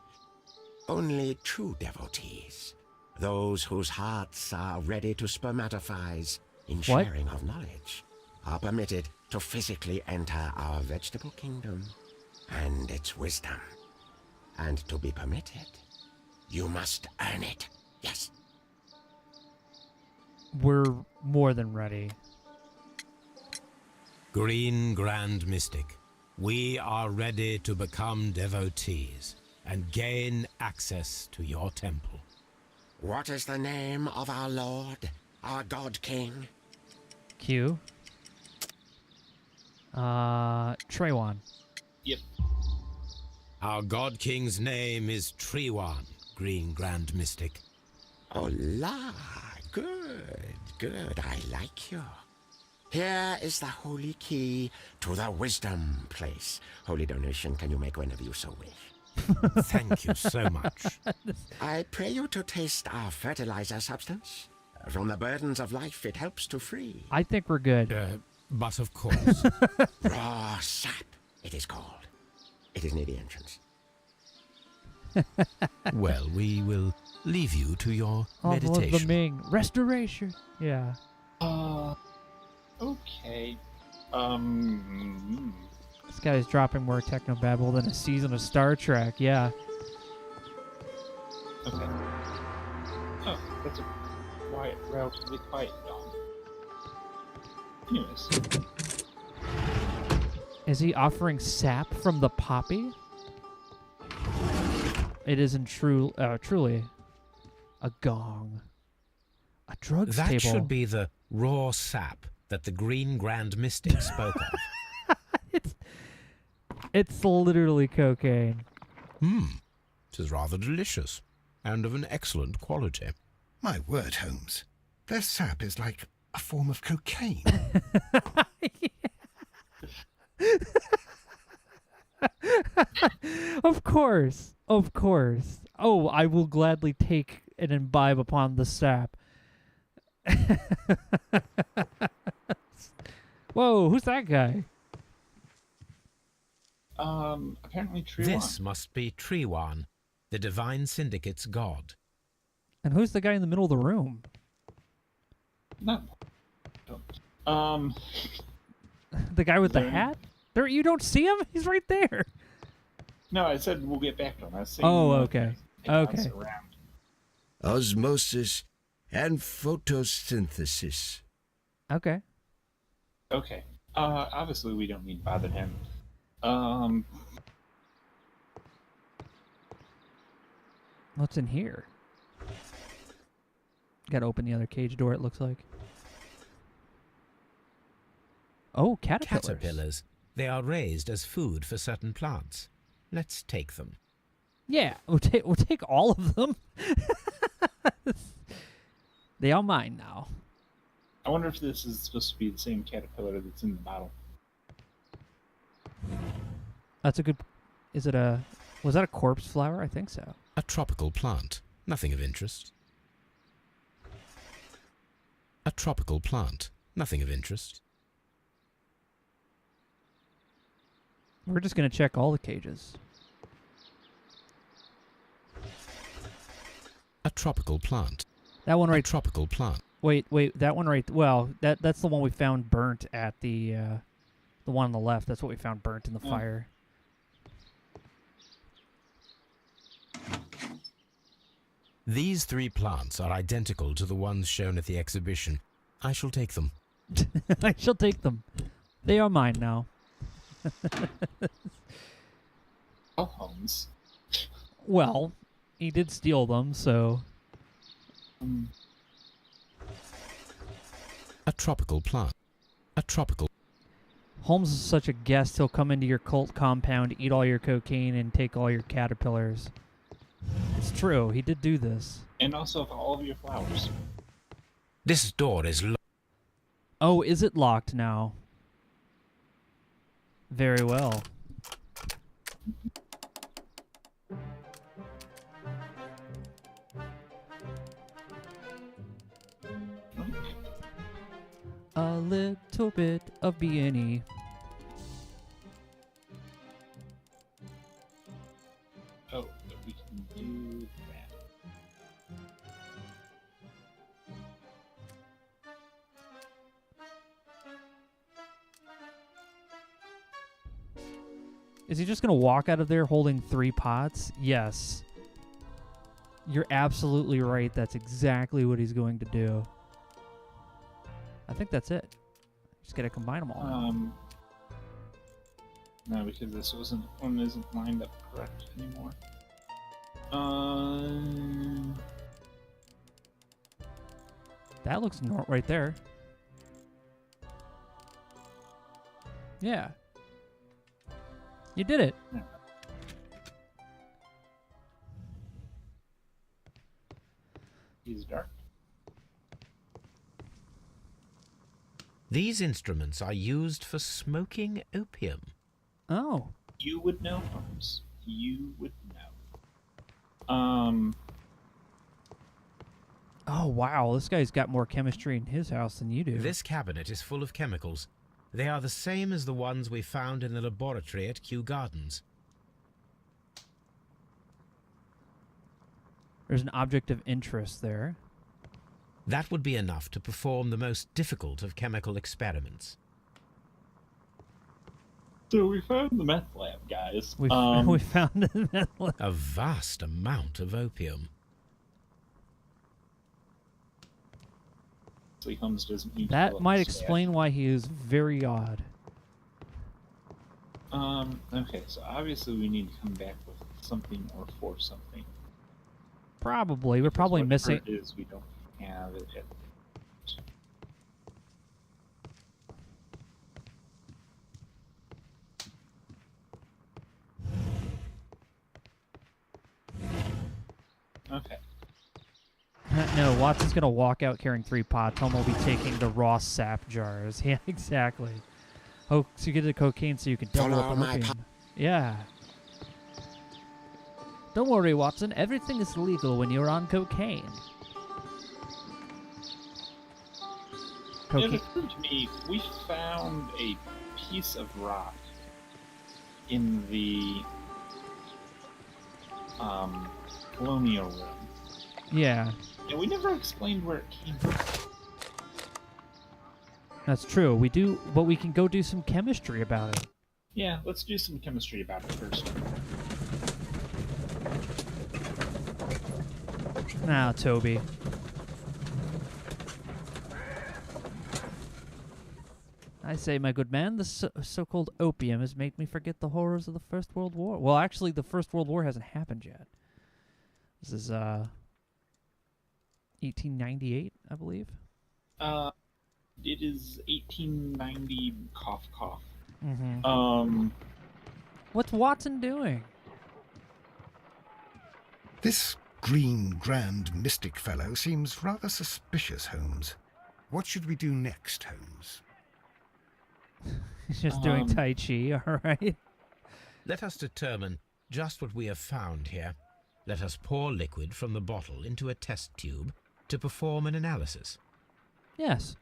Only true devotees, those whose hearts are ready to spermatophize in sharing of knowledge, are permitted to physically enter our vegetable kingdom and its wisdom. And to be permitted, you must earn it. Yes. We're more than ready. Green Grand Mystic, we are ready to become devotees and gain access to your temple. What is the name of our Lord, our God King? Q. Trewan. Yep. Our God King's name is Trewan, Green Grand Mystic. Oh la, good, I like you. Here is the holy key to the wisdom place. Holy donation can you make whenever you so wish. Thank you so much. I pray you to taste our fertilizer substance. From the burdens of life it helps to free. I think we're good. But of course. Raw sap, it is called. It is near the entrance. Well, we will leave you to your Oh, the meditation. Ming. Restoration. Yeah. Okay. This guy's dropping more technobabble than a season of Star Trek. Yeah. Okay. Oh, that's a quiet, relatively quiet dog. Anyways. Is he offering sap from the poppy? It isn't truly a gong. A drugs That table. should be the raw sap that the Green Grand Mystic spoke of. It's literally cocaine. It is rather delicious, and of an excellent quality. My word, Holmes. Their sap is like a form of cocaine. Of course. Of course. Oh, I will gladly take and imbibe upon the sap. Whoa, who's that guy? Apparently True. This must be Triwan, the Divine Syndicate's god. And who's the guy in the middle of the room? Not. The guy with the There- hat? There, you don't see him? He's right there. No, I said we'll get back to him. I was saying. Oh, okay. Okay. Around. Osmosis and photosynthesis. Okay. Okay. Obviously we don't need to bother him. What's in here? Gotta open the other cage door, it looks like. Oh, caterpillars. Caterpillars. They are raised as food for certain plants. Let's take them. Yeah, we'll take all of them. They are mine now. I wonder if this is supposed to be the same caterpillar that's in the bottle. That's a good... Is it a... Was that a corpse flower? I think so. A tropical plant. Nothing of interest. A tropical plant. Nothing of interest. We're just going to check all the cages. A tropical plant. That one A right... tropical plant. Wait, that one right... Well, that's the one we found burnt at the one on the left. That's what we found burnt in the fire. These 3 plants are identical to the ones shown at the exhibition. I shall take them. I shall take them. They are mine now. Oh, Holmes. Well, he did steal them, so... A tropical plant. A tropical... Holmes is such a guest, he'll come into your cult compound, eat all your cocaine, and take all your caterpillars. It's true, he did do this. And also of all of your flowers. This door is locked. Oh, is it locked now? Very well. A little bit of B&E. Oh, but we can do that. Is he just going to walk out of there holding 3 pots? Yes. You're absolutely right. That's exactly what he's going to do. I think that's it. Just got to combine them all. No, because this one isn't lined up correct anymore. That looks right there. Yeah. You did it. Yeah. He's dark. These instruments are used for smoking opium. Oh. You would know, Holmes. You would know. Oh, wow. This guy's got more chemistry in his house than you do. This cabinet is full of chemicals. They are the same as the ones we found in the laboratory at Kew Gardens. There's an object of interest there. That would be enough to perform the most difficult of chemical experiments. So we found the meth lab, guys. We found the meth lab. A vast amount of opium. Holmes doesn't need to That fill up might the explain why he is very odd. Okay, so obviously we need to come back with something or for something. Probably. We're probably Whatever missing... it is, we don't have it at Okay. No, Watson's going to walk out carrying 3 pots. Tom will be taking the raw sap jars. Yeah, exactly. Oh, so you get the cocaine so you can double up on opium. Yeah. Don't worry, Watson. Everything is legal when you're on cocaine. It occurred to me, we found a piece of rock in the colonial room. Yeah. And we never explained where it came from. That's true. We do, but we can go do some chemistry about it. Yeah, let's do some chemistry about it first. Now, Toby. I say, my good man, the so-called opium has made me forget the horrors of the First World War. Well, actually, the First World War hasn't happened yet. This is, 1898, I believe. It is 1890, cough, cough. Mm-hmm. What's Watson doing? This green, grand, mystic fellow seems rather suspicious, Holmes. What should we do next, Holmes? He's just doing Tai Chi, all right? Let us determine just what we have found here. Let us pour liquid from the bottle into a test tube to perform an analysis. Yes.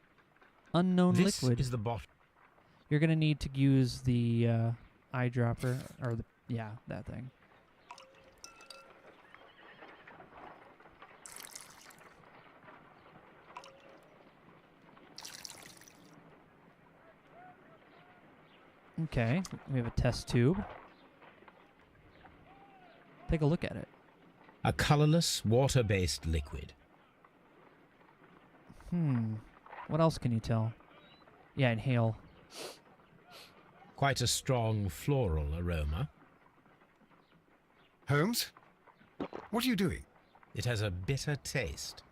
Unknown This liquid. is the bottle. You're going to need to use the eyedropper, or that thing. Okay, we have a test tube. Take a look at it. A colorless, water-based liquid. What else can you tell? Yeah, inhale. Quite a strong floral aroma. Holmes? What are you doing? It has a bitter taste.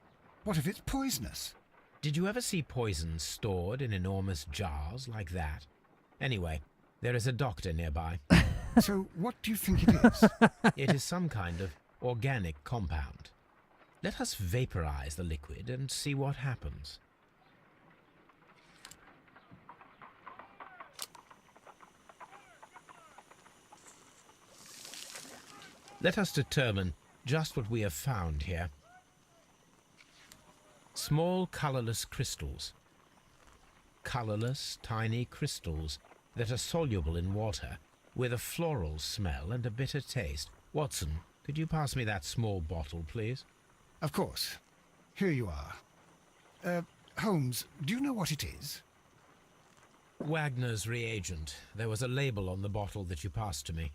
What if it's poisonous? Did you ever see poison stored in enormous jars like that? Anyway, there is a doctor nearby. So what do you think it is? It is some kind of organic compound. Let us vaporize the liquid and see what happens. Let us determine just what we have found here. Small colorless crystals. Colorless, tiny crystals that are soluble in water, with a floral smell and a bitter taste. Watson, could you pass me that small bottle, please? Of course. Here you are. Holmes, do you know what it is? Wagner's reagent. There was a label on the bottle that you passed to me.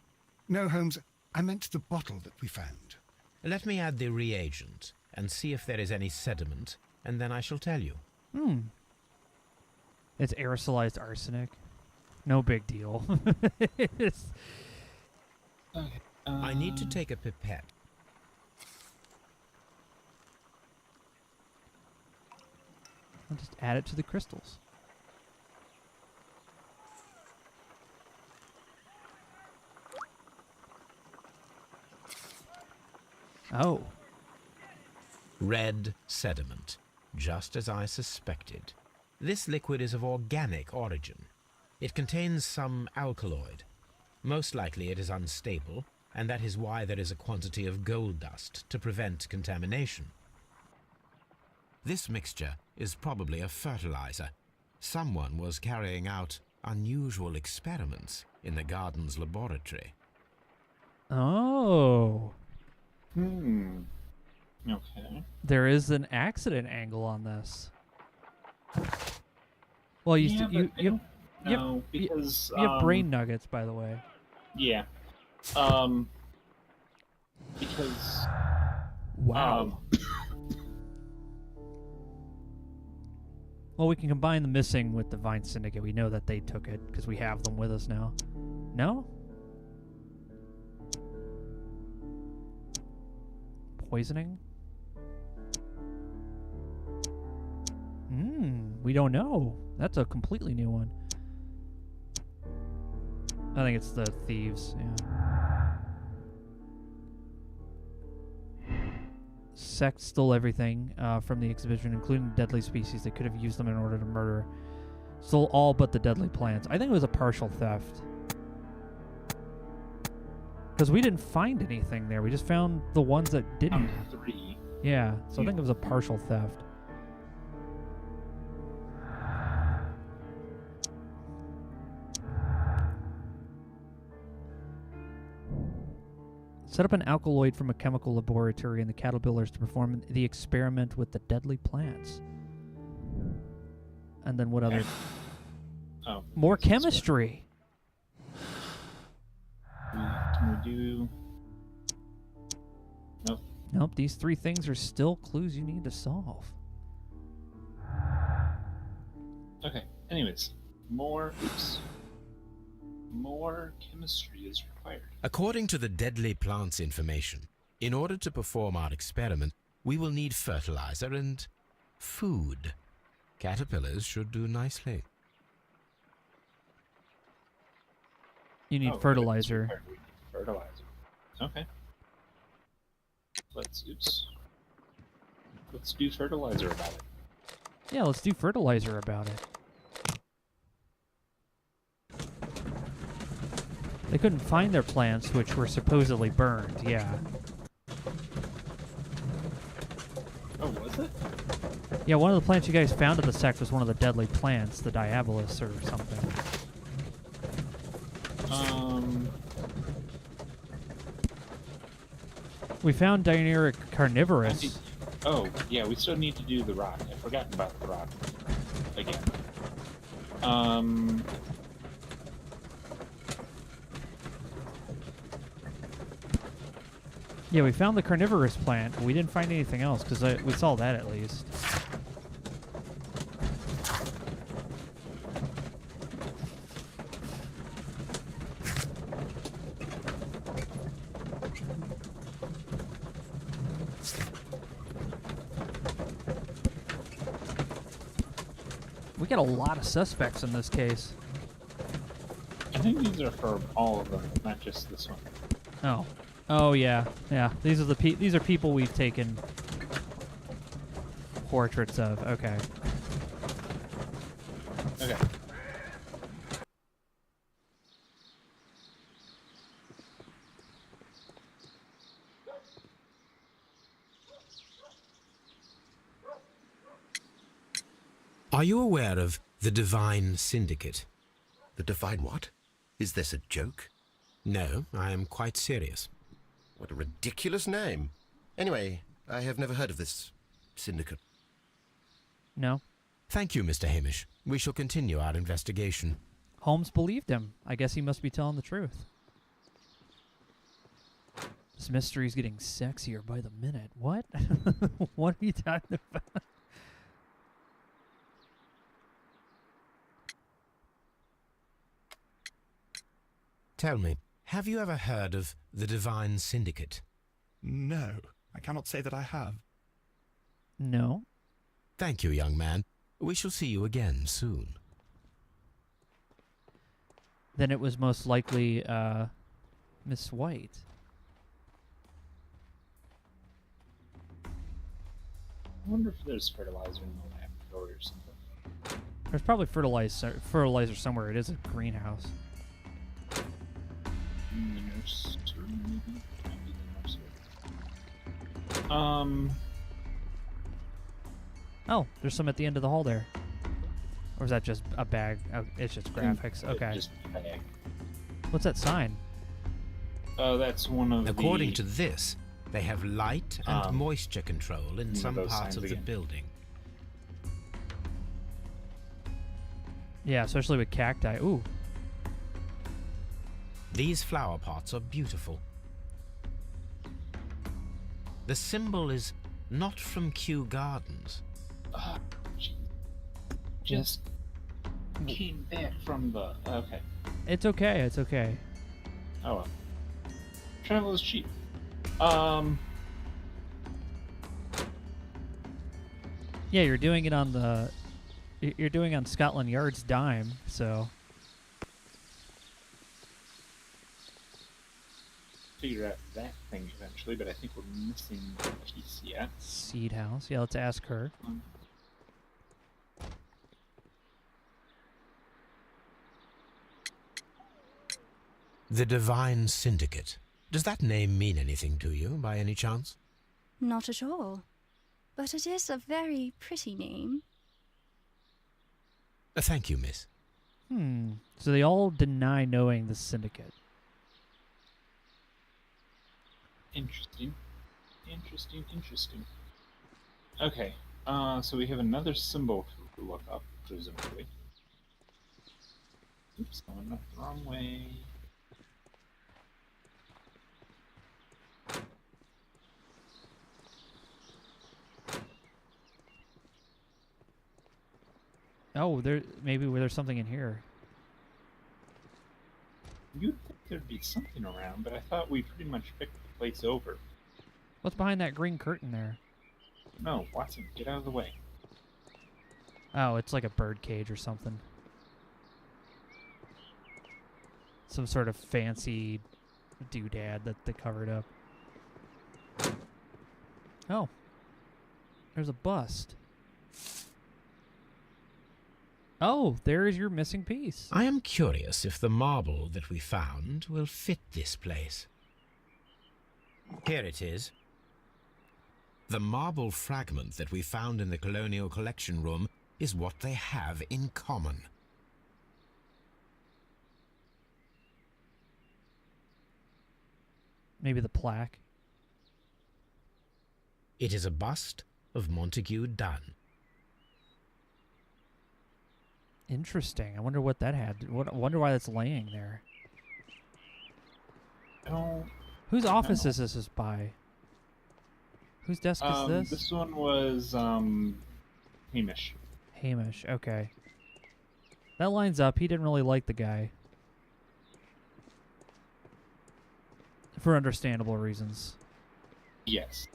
No, Holmes, I meant the bottle that we found. Let me add the reagent and see if there is any sediment, and then I shall tell you. It's aerosolized arsenic. No big deal. Okay. I need to take a pipette. I'll just add it to the crystals. Oh. Red sediment, just as I suspected. This liquid is of organic origin. It contains some alkaloid. Most likely it is unstable, and that is why there is a quantity of gold dust to prevent contamination. This mixture is probably a fertilizer. Someone was carrying out unusual experiments in the garden's laboratory. Oh. Okay. There is an accident angle on this. Well, you Yeah, st- you but I you, don't you, know, because you have brain nuggets, by the way. Yeah. Because Wow. Well, we can combine the missing with the Vine Syndicate. We know that they took it because we have them with us now. No? Poisoning? We don't know. That's a completely new one. I think it's the thieves, yeah. Sect stole everything from the exhibition, including deadly species. They could have used them in order to murder. Stole all but the deadly plants. I think it was a partial theft. Because we didn't find anything there. We just found the ones that didn't. 3. Yeah, so I think it was a partial theft. Set up an alkaloid from a chemical laboratory in the caterpillars to perform the experiment with the deadly plants. And then what other? Oh. More this is what- chemistry. Can we do... Nope. Nope, these 3 things are still clues you need to solve. Okay, anyways. More chemistry is required. According to the deadly plants information, in order to perform our experiment, we will need fertilizer and food. Caterpillars should do nicely. You need Oh, fertilizer. we need fertilizer. Okay. Let's do fertilizer about it. Yeah, let's do fertilizer about it. They couldn't find their plants, which were supposedly burned, yeah. Oh, was it? Yeah, one of the plants you guys found at the sect was one of the deadly plants, the Diabolus or something. We found Diurneric carnivorous. Oh, yeah, we still need to do the rock. I forgot about the rock. Again. Yeah, we found the carnivorous plant, but we didn't find anything else, because we saw that at least. We got a lot of suspects in this case. I think these are for all of them, not just this one. Oh. Oh yeah, yeah. These are these are people we've taken portraits of. Okay. Okay. Are you aware of the Divine Syndicate? The Divine what? Is this a joke? No, I am quite serious. What a ridiculous name. Anyway, I have never heard of this syndicate. No. Thank you, Mr. Hamish. We shall continue our investigation. Holmes believed him. I guess he must be telling the truth. This mystery's getting sexier by the minute. What? What are you talking about? Tell me, have you ever heard of the Divine Syndicate? No, I cannot say that I have. No. Thank you, young man. We shall see you again soon. Then it was most likely Miss White. I wonder if there's fertilizer in the laboratory or something. There's probably fertilizer somewhere. It is a greenhouse. In the nursery, maybe? Might be the nursery. Oh, there's some at the end of the hall there. Or is that just a bag? Oh, it's just graphics. Okay. Just a bag. What's that sign? That's one of According to this, they have light and moisture control in one of some those parts signs of the again. building. Yeah, especially with cacti. Ooh. These flower pots are beautiful. The symbol is not from Kew Gardens. Just came back from the... Okay. It's okay. It's okay. Oh well. Travel is cheap. Yeah, you're doing it on the... You're doing on Scotland Yard's dime, so... Figure out that thing eventually, but I think we're missing a piece yet. Seed house. Yeah, let's ask her. The Divine Syndicate. Does that name mean anything to you, by any chance? Not at all. But it is a very pretty name. Thank you, miss. So they all deny knowing the syndicate. Interesting. Interesting. Okay, so we have another symbol to look up, presumably. Oops, I went the wrong way. Oh, maybe there's something in here. You'd think there'd be something around, but I thought we pretty much picked the place over. What's behind that green curtain there? No, Watson, get out of the way. Oh, it's like a bird cage or something. Some sort of fancy doodad that they covered up. Oh. There's a bust. Oh, there is your missing piece. I am curious if the marble that we found will fit this place. Here it is. The marble fragment that we found in the Colonial Collection Room is what they have in common. Maybe the plaque. It is a bust of Montague Dunn. Interesting. I wonder what that had. I wonder why that's laying there. Oh. Whose office is this by? Whose desk is this? This one was, Hamish. Hamish, okay. That lines up. He didn't really like the guy. For understandable reasons. Yes.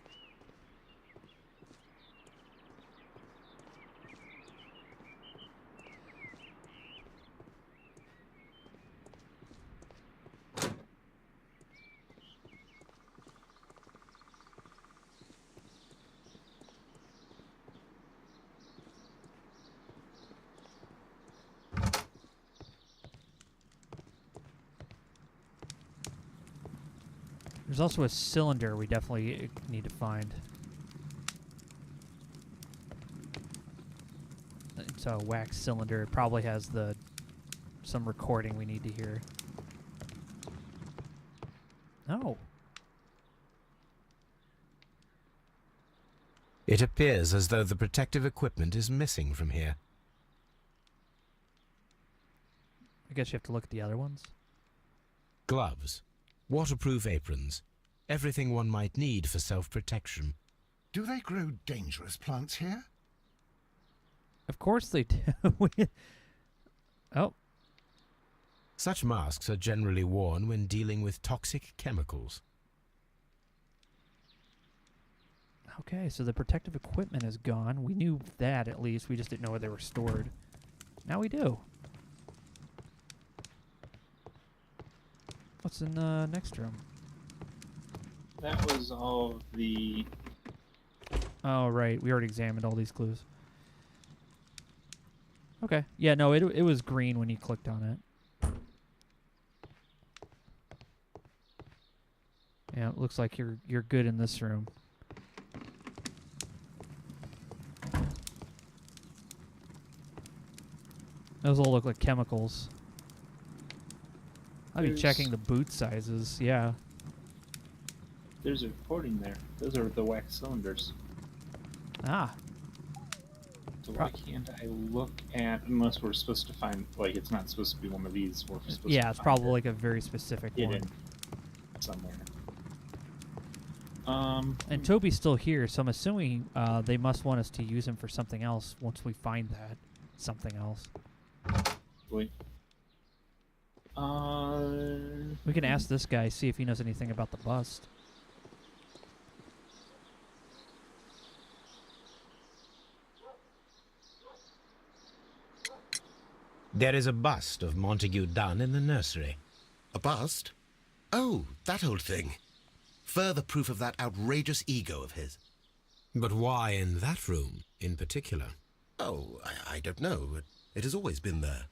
There's also a cylinder we definitely need to find. It's a wax cylinder. It probably has some recording we need to hear. Oh. It appears as though the protective equipment is missing from here. I guess you have to look at the other ones. Gloves, waterproof aprons, everything one might need for self-protection. Do they grow dangerous plants here? Of course they do. Oh. Such masks are generally worn when dealing with toxic chemicals. Okay, so the protective equipment is gone. We knew that at least. We just didn't know where they were stored. Now we do. What's in the next room? That was all of the... Oh, right. We already examined all these clues. Okay. Yeah, no, it was green when you clicked on it. Yeah, it looks like you're good in this room. Those all look like chemicals. I'll be There's- checking the boot sizes. Yeah. There's a reporting there. Those are the wax cylinders. Ah. So why can't I look at, unless we're supposed to find, like, it's not supposed to be one of these. We're supposed Yeah, to it's find probably it like a very specific one. hidden somewhere. And Toby's still here, so I'm assuming they must want us to use him for something else once we find that something else. Wait. We can ask this guy, see if he knows anything about the bust. There is a bust of Montague Dunn in the nursery. A bust? Oh, that old thing. Further proof of that outrageous ego of his. But why in that room in particular? Oh, I don't know. It has always been there.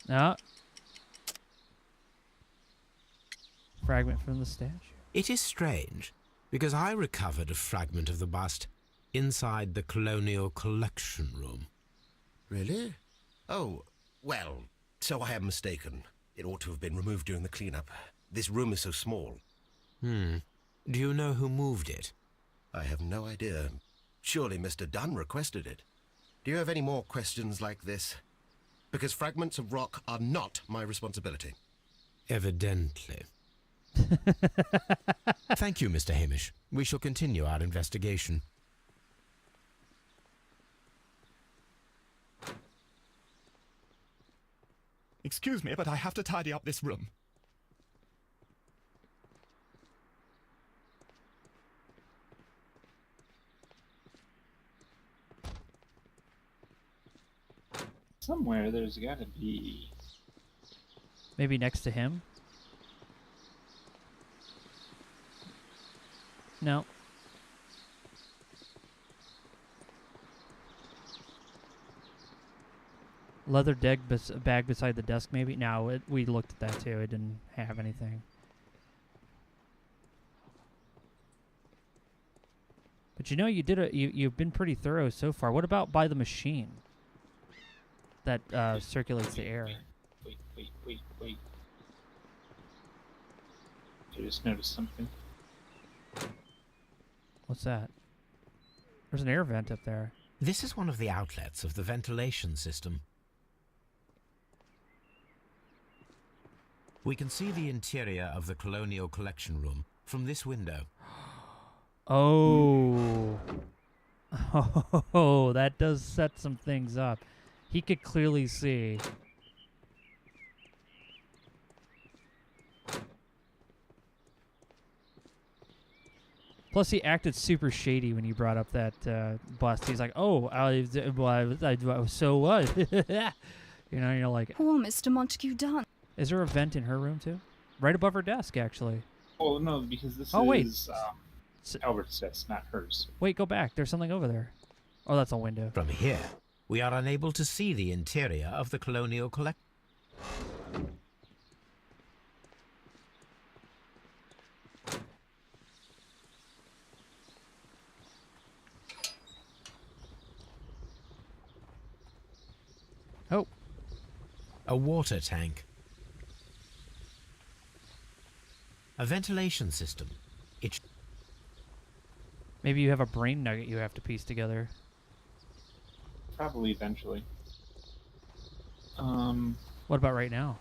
Ah. Fragment from the statue. It is strange, because I recovered a fragment of the bust inside the Colonial Collection Room. Really? Oh, well, so I am mistaken. It ought to have been removed during the cleanup. This room is so small. Do you know who moved it? I have no idea. Surely Mr. Dunn requested it. Do you have any more questions like this? Because fragments of rock are not my responsibility. Evidently. Thank you, Mr. Hamish. We shall continue our investigation. Excuse me, but I have to tidy up this room. Somewhere there's gotta be... Maybe next to him? No. Leather bag beside the desk, maybe? No, we looked at that too. It didn't have anything. But you know, you've been pretty thorough so far. What about by the machine that circulates the air? Wait. I just noticed something. What's that? There's an air vent up there. This is one of the outlets of the ventilation system. We can see the interior of the Colonial Collection Room from this window. Oh. Oh, that does set some things up. He could clearly see. Plus, he acted super shady when you brought up that bust. He's like, "Oh, I so what?" You know, you're like, Poor Mr. Montague Dunn. "Is there a vent in her room too?" Right above her desk, actually. Well, no, because this wait. is Albert's desk, not hers. Wait, go back. There's something over there. Oh, that's a window. From here, we are unable to see the interior of the Colonial Collection. Oh. A water tank. A ventilation system. Maybe you have a brain nugget you have to piece together. Probably eventually. What about right now?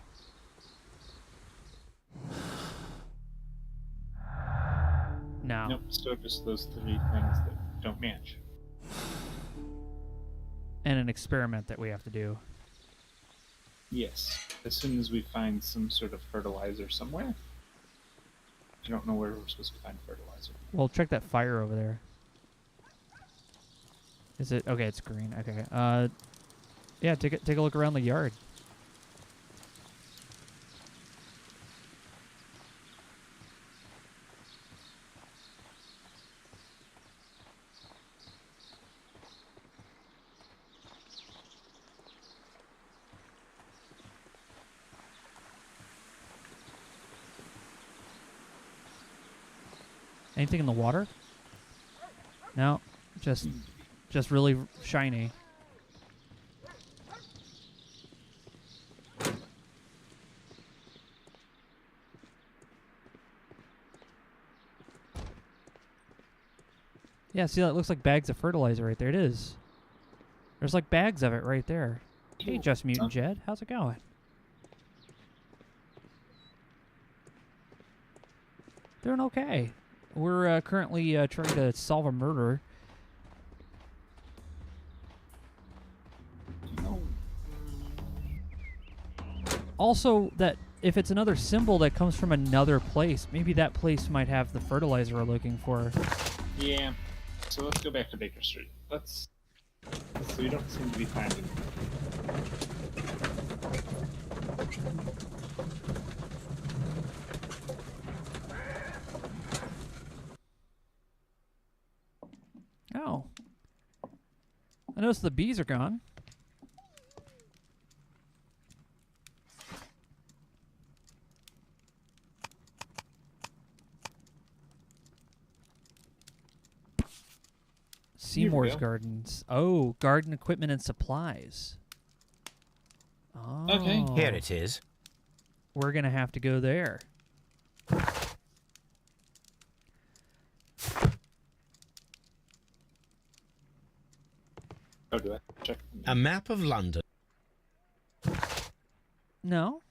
No. Nope, still just those three things that don't match. And an experiment that we have to do. Yes, as soon as we find some sort of fertilizer somewhere. I don't know where we're supposed to find fertilizer. Well, check that fire over there. Is it okay? It's green. Okay. Yeah. Take a look around the yard. Anything in the water? No, just really shiny. Yeah, see, that looks like bags of fertilizer right there. It is. There's like bags of it right there. Hey, Just Mutant Jed. How's it going? Doing okay. We're currently trying to solve a murder. Also, that if it's another symbol that comes from another place, maybe that place might have the fertilizer we're looking for. Yeah. So let's go back to Baker Street. So we don't seem to be finding. Oh. I noticed the bees are gone. Seymour's Gardens. Oh, garden equipment and supplies. Oh. Okay. Here it is. We're going to have to go there. Oh, do I check? A map of London. No?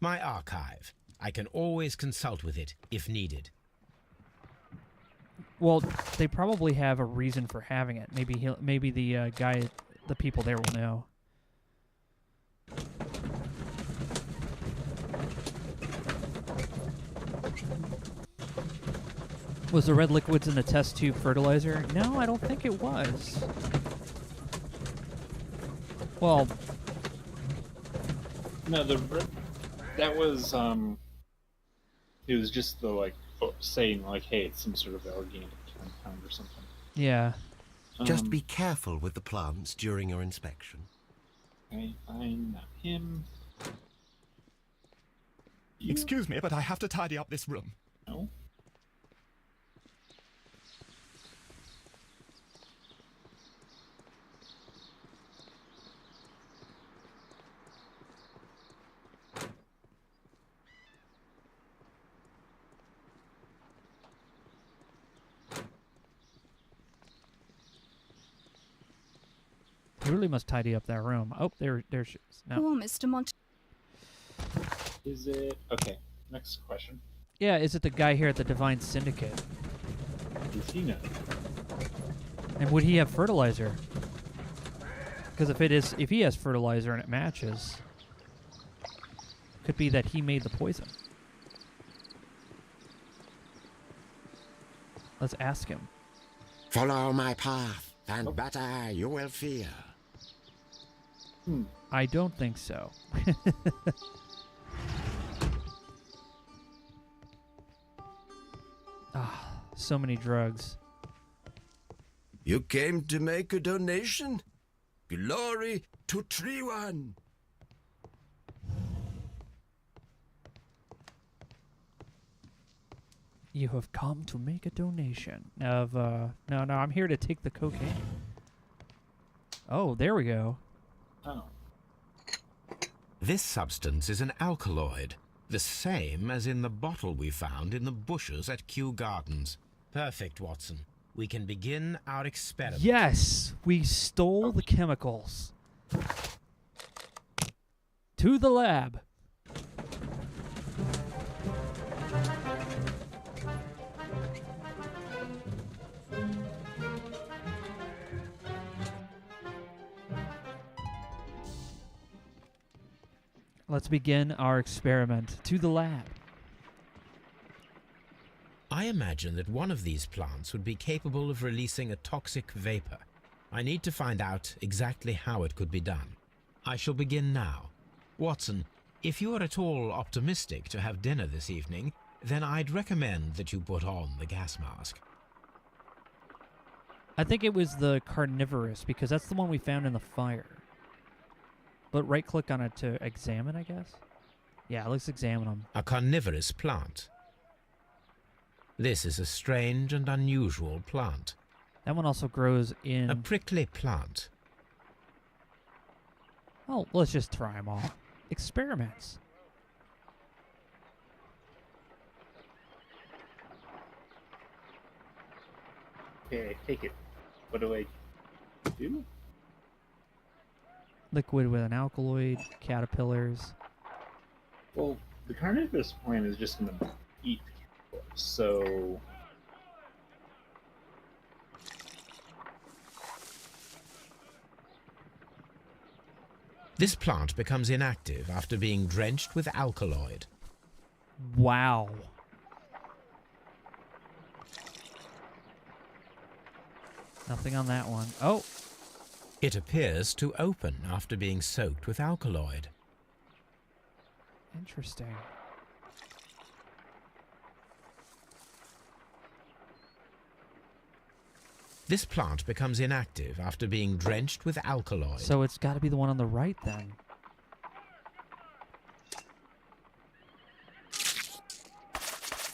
My archive. I can always consult with it if needed. Well, they probably have a reason for having it. Maybe the the people there will know. Was the red liquids in the test tube fertilizer? No, I don't think it was. Well, No, that was it was just the saying hey, it's some sort of organic compound or something. yeah. Just be careful with the plants during your inspection. Okay, fine, not him. You? Excuse me, but I have to tidy up this room. No. You really must tidy up that room. Oh, there she is. No. Oh, Mr. Mont. Is it okay? Next question. Yeah, is it the guy here at the Divine Syndicate? Does he know? And would he have fertilizer? Because if he has fertilizer and it matches, could be that he made the poison. Let's ask him. Follow my path, and better you will fear. I don't think so. So many drugs. You came to make a donation? Glory to Tree One! You have come to make a donation of, no, I'm here to take the cocaine. Oh, there we go. Oh. This substance is an alkaloid, the same as in the bottle we found in the bushes at Kew Gardens. Perfect, Watson. We can begin our experiment. Yes, we stole the chemicals. To the lab. Let's begin our experiment. To the lab. I imagine that one of these plants would be capable of releasing a toxic vapor. I need to find out exactly how it could be done. I shall begin now. Watson, if you are at all optimistic to have dinner this evening, then I'd recommend that you put on the gas mask. I think it was the carnivorous, because that's the one we found in the fire. But right-click on it to examine, I guess? Yeah, let's examine them. A carnivorous plant. This is a strange and unusual plant. That one also grows in... A prickly plant. Oh, let's just try them all. Experiments. Okay, I take it. What do I do? Liquid with an alkaloid, caterpillars. Well, the carnivorous plant is just going to eat the caterpillars, so... This plant becomes inactive after being drenched with alkaloid. Wow. Nothing on that one. Oh! It appears to open after being soaked with alkaloid. Interesting. This plant becomes inactive after being drenched with alkaloid. So it's got to be the one on the right then.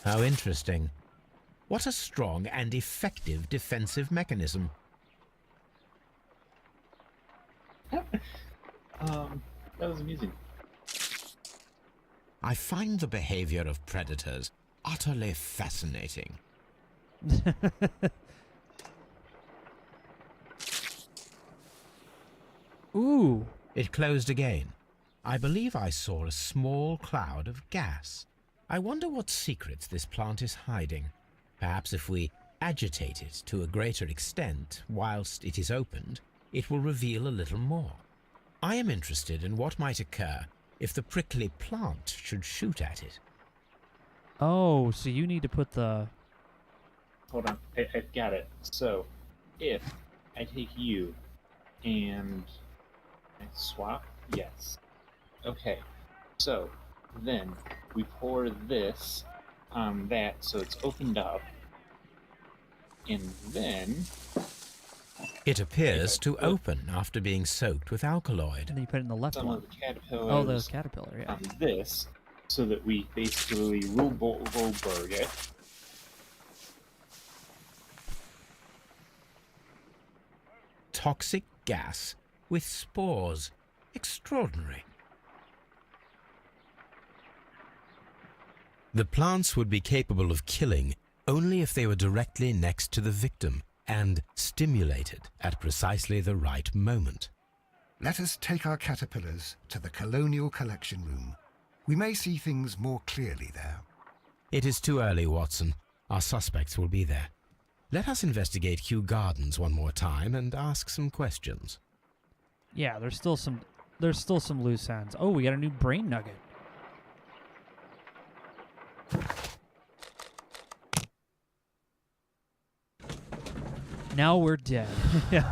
How interesting. What a strong and effective defensive mechanism. That was amusing. I find the behavior of predators utterly fascinating. Ooh. It closed again. I believe I saw a small cloud of gas. I wonder what secrets this plant is hiding. Perhaps if we agitate it to a greater extent whilst it is opened, it will reveal a little more. I am interested in what might occur if the prickly plant should shoot at it. Oh, so you need to put the... Hold on, I've got it. So, if I take you and I swap, yes. Okay, so then we pour this on that so it's opened up, and then... It appears to open after being soaked with alkaloid. And then you put it in the left some one. of the caterpillars Oh, the caterpillar, yeah. on this, so that we basically Roberg it. Toxic gas with spores. Extraordinary. The plants would be capable of killing only if they were directly next to the victim and stimulated at precisely the right moment. Let us take our caterpillars to the Colonial Collection Room. We may see things more clearly there. It is too early, Watson. Our suspects will be there. Let us investigate Kew Gardens one more time and ask some questions. Yeah, there's still some loose ends. Oh, we got a new brain nugget. Now we're dead. Yeah.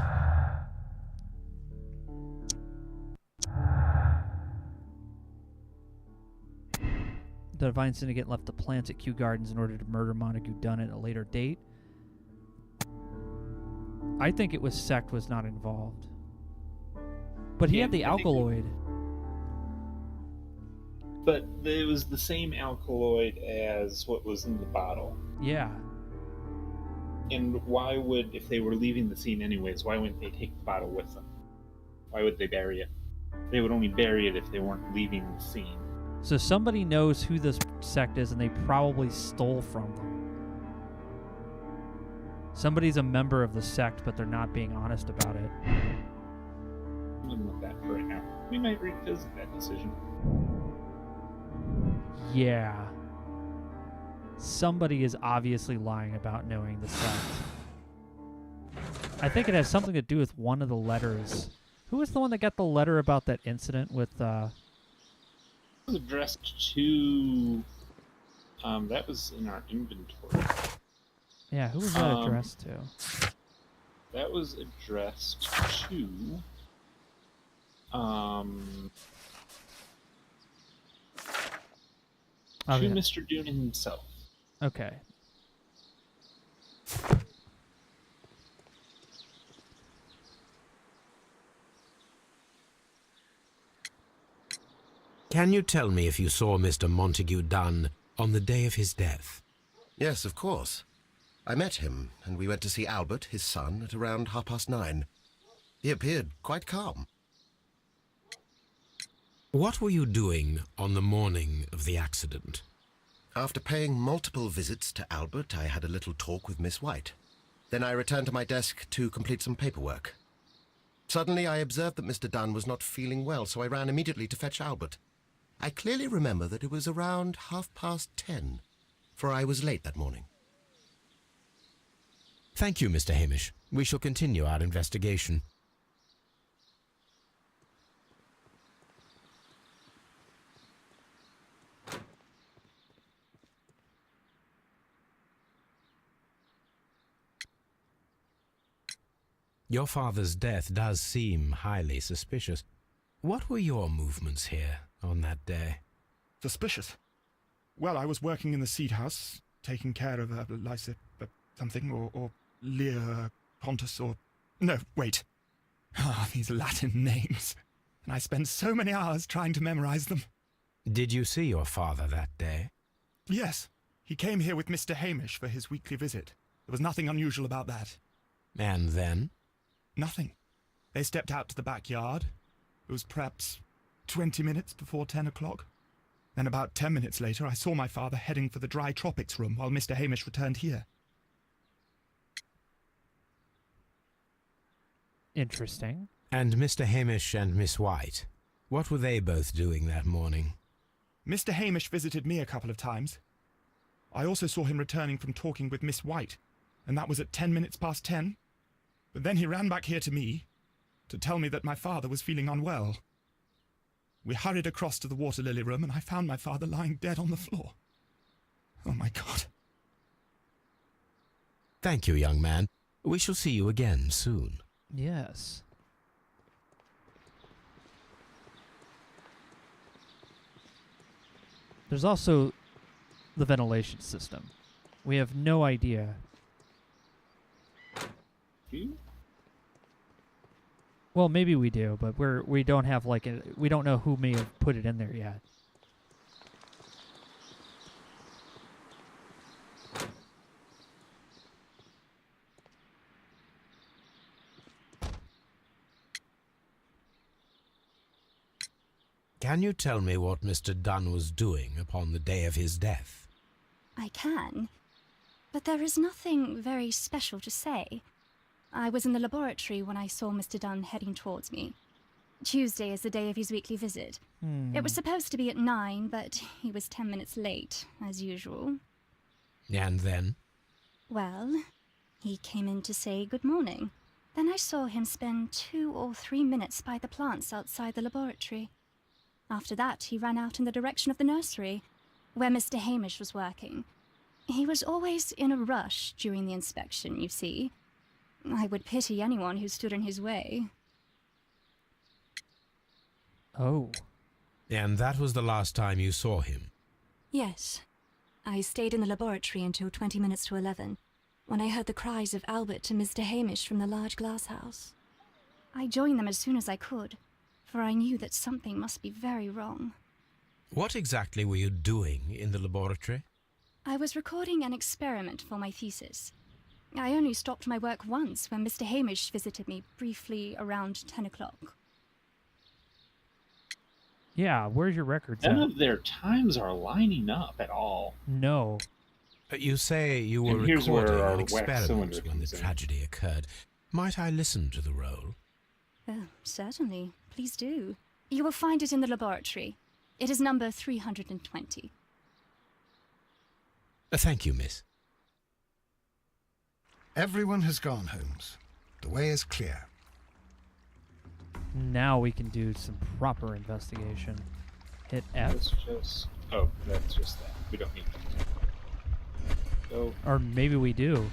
The Divine Syndicate left the plants at Kew Gardens in order to murder Montague Dunn at a later date. I think it was Sect was not involved. But he had the alkaloid. But it was the same alkaloid as what was in the bottle. Yeah. And why would, if they were leaving the scene anyways, why wouldn't they take the bottle with them? Why would they bury it? They would only bury it if they weren't leaving the scene. So somebody knows who this sect is, and they probably stole from them. Somebody's a member of the sect, but they're not being honest about it. I'm living with that for right now. We might revisit that decision. Yeah. Somebody is obviously lying about knowing the sect. I think it has something to do with one of the letters. Who was the one that got the letter about that incident with, It was addressed to... that was in our inventory. Yeah, who was that addressed to? That was addressed to... Oh, to yeah. Mr. Dune himself. Okay. Can you tell me if you saw Mr. Montague Dunn on the day of his death? Yes, of course. I met him, and we went to see Albert, his son, at around 9:30. He appeared quite calm. What were you doing on the morning of the accident? After paying multiple visits to Albert, I had a little talk with Miss White. Then I returned to my desk to complete some paperwork. Suddenly, I observed that Mr. Dunn was not feeling well, so I ran immediately to fetch Albert. I clearly remember that it was around 10:30, for I was late that morning. Thank you, Mr. Hamish. We shall continue our investigation. Your father's death does seem highly suspicious. What were your movements here on that day? Suspicious. Well, I was working in the seed house, taking care of something, or Lear Pontus, or... No, wait. Ah, these Latin names. And I spent so many hours trying to memorize them. Did you see your father that day? Yes. He came here with Mr. Hamish for his weekly visit. There was nothing unusual about that. And then? Nothing. They stepped out to the backyard. It was perhaps 20 minutes before 10 o'clock. Then about 10 minutes later, I saw my father heading for the dry tropics room while Mr. Hamish returned here. Interesting. And Mr. Hamish and Miss White, what were they both doing that morning? Mr. Hamish visited me a couple of times. I also saw him returning from talking with Miss White, and that was at 10 minutes past 10. But then he ran back here to me to tell me that my father was feeling unwell. We hurried across to the water lily room, and I found my father lying dead on the floor. Oh, my God. Thank you, young man. We shall see you again soon. Yes. There's also the ventilation system. We have no idea. Well, maybe we do, but we don't have we don't know who may have put it in there yet. Can you tell me what Mr. Dunn was doing upon the day of his death? I can, but there is nothing very special to say. I was in the laboratory when I saw Mr. Dunn heading towards me. Tuesday is the day of his weekly visit. It was supposed to be at 9, but he was 10 minutes late, as usual. And then? Well, he came in to say good morning. Then I saw him spend 2 or 3 minutes by the plants outside the laboratory. After that, he ran out in the direction of the nursery, where Mr. Hamish was working. He was always in a rush during the inspection, you see. I would pity anyone who stood in his way. Oh. And that was the last time you saw him? Yes. I stayed in the laboratory until 20 minutes to 11, when I heard the cries of Albert and Mr. Hamish from the large glass house. I joined them as soon as I could, for I knew that something must be very wrong. What exactly were you doing in the laboratory? I was recording an experiment for my thesis. I only stopped my work once when Mr. Hamish visited me briefly around 10 o'clock. Yeah, where's your records None at? of their times are lining up at all. No. You say you were And here's where recording our an wax experiment cylinder when the comes in. tragedy occurred. Might I listen to the roll? Certainly. Please do. You will find it in the laboratory. It is number 320. Thank you, miss. Everyone has gone, Holmes. The way is clear. Now we can do some proper investigation. Hit F. That's just... Oh, that's just that. We don't need that. Go. Or maybe we do.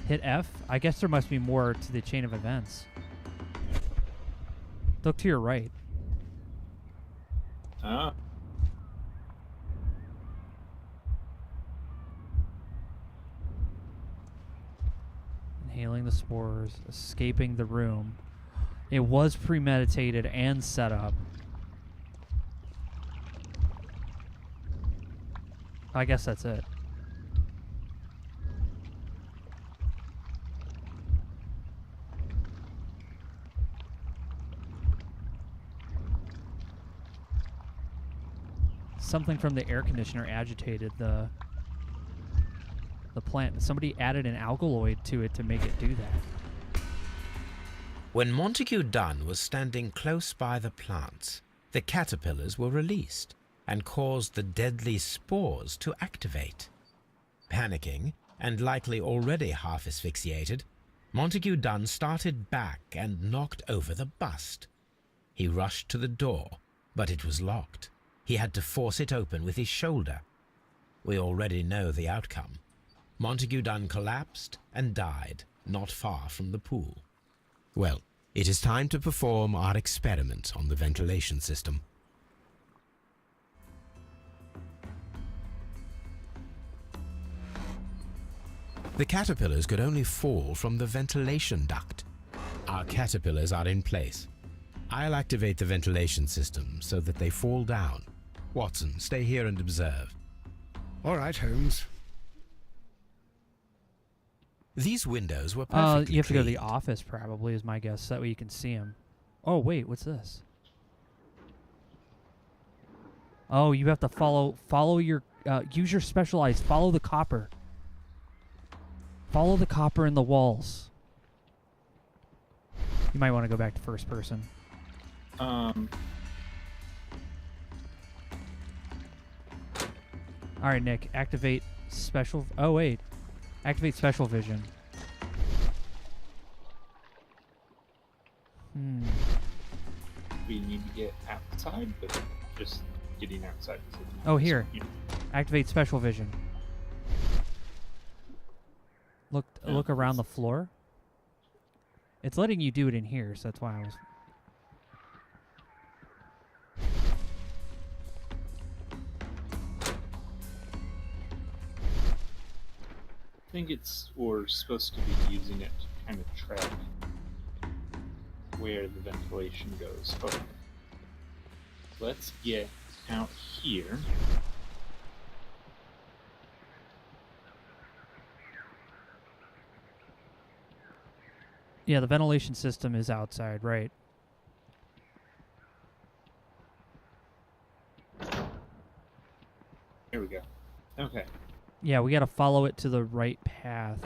Hit F? I guess there must be more to the chain of events. Look to your right. Ah. Inhaling the spores, escaping the room. It was premeditated and set up. I guess that's it. Something from the air conditioner agitated the the plant. Somebody added an alkaloid to it to make it do that. When Montague Dunn was standing close by the plants, the caterpillars were released and caused the deadly spores to activate. Panicking, and likely already half asphyxiated, Montague Dunn started back and knocked over the bust. He rushed to the door, but it was locked. He had to force it open with his shoulder. We already know the outcome. Montague Dunn collapsed and died not far from the pool. Well, it is time to perform our experiment on the ventilation system. The caterpillars could only fall from the ventilation duct. Our caterpillars are in place. I'll activate the ventilation system so that they fall down. Watson, stay here and observe. All right, Holmes. These windows were perfectly You have to go to the cleaned. office, probably, is my guess. That way you can see him. Oh, wait, what's this? Oh, you have to follow your, use your specialized, follow the copper. Follow the copper in the walls. You might want to go back to first person. Alright, Nick, activate special... Oh, wait. Activate special vision. We need to get outside, but just getting outside. Oh, here. Activate special vision. Look around the floor. It's letting you do it in here, so that's why I was... I think we're supposed to be using it to kind of track where the ventilation goes. Okay. Let's get out here. Yeah, the ventilation system is outside, right? Here we go. Okay. Yeah, we got to follow it to the right path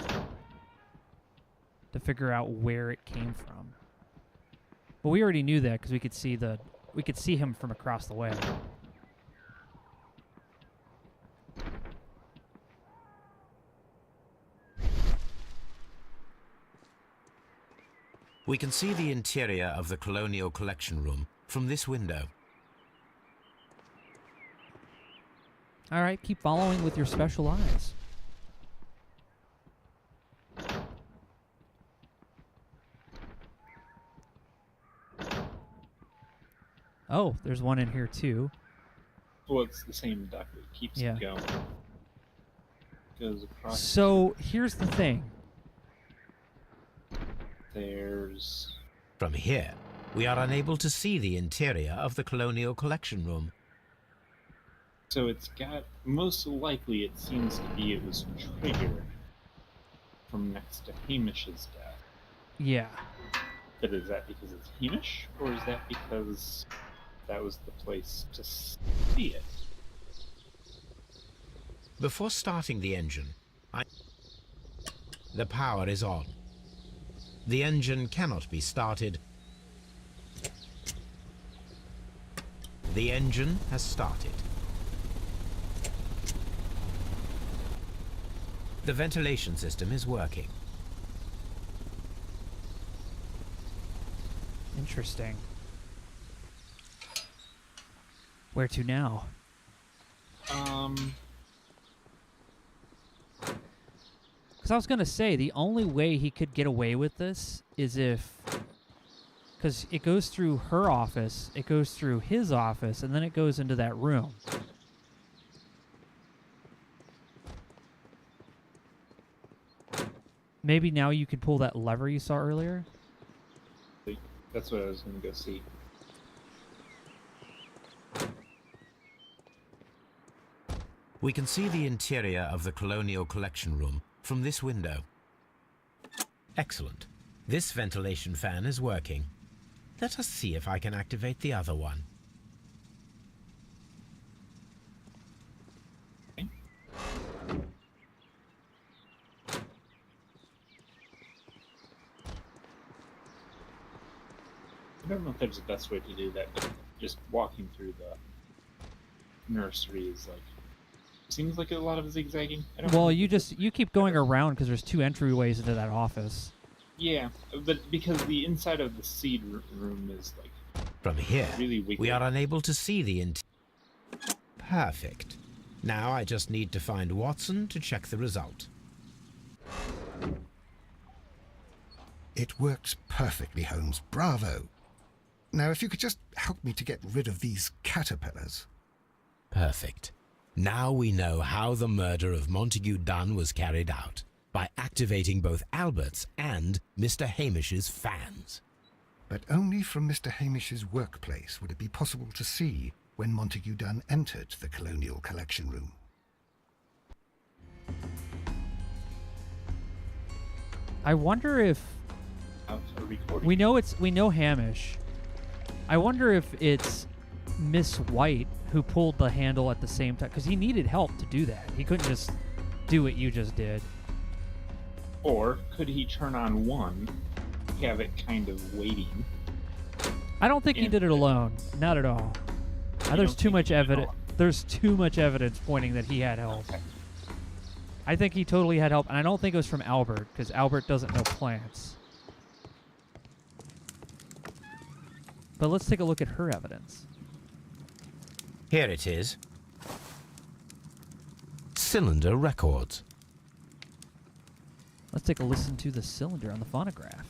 to figure out where it came from. But we already knew that because we could see him from across the way. We can see the interior of the Colonial Collection Room from this window. All right, keep following with your special eyes. Oh, there's one in here too. Well, it's the same duct that keeps it going. Goes across. So here's the thing. There's... From here, we are unable to see the interior of the Colonial Collection Room. So it's got... Most likely it seems to be it was triggered from next to Hamish's death. Yeah. But is that because it's Hamish, or is that because that was the place to see it? Before starting the engine, the power is on. The engine cannot be started. The engine has started. The ventilation system is working. Interesting. Where to now? Because I was going to say, the only way he could get away with this is if... Because it goes through her office, it goes through his office, and then it goes into that room. Maybe now you could pull that lever you saw earlier? That's what I was going to go see. We can see the interior of the Colonial Collection Room from this window. Excellent. This ventilation fan is working. Let us see if I can activate the other one. I don't know if there's a best way to do that, but just walking through the nursery is like seems like a lot of zigzagging. I don't know. Well, you keep going around because there's 2 entryways into that office. Yeah, but because the inside of the seed room is like From here, really wiggly. we are unable to see the Perfect. Now I just need to find Watson to check the result. It works perfectly, Holmes. Bravo. Now, if you could just help me to get rid of these caterpillars. Perfect. Now we know how the murder of Montague Dunn was carried out, by activating both Albert's and Mr. Hamish's fans. But only from Mr. Hamish's workplace would it be possible to see when Montague Dunn entered the Colonial Collection Room. I wonder if we know Hamish. I wonder if it's Miss White who pulled the handle at the same time, because he needed help to do that. He couldn't just do what you just did. Or could he turn on one, have it kind of waiting? I don't think he did it alone. Not at all. There's too much evidence. There's too much evidence pointing that he had help. Okay. I think he totally had help, and I don't think it was from Albert, because Albert doesn't know plants. But let's take a look at her evidence. Here it is. Cylinder records. Let's take a listen to the cylinder on the phonograph.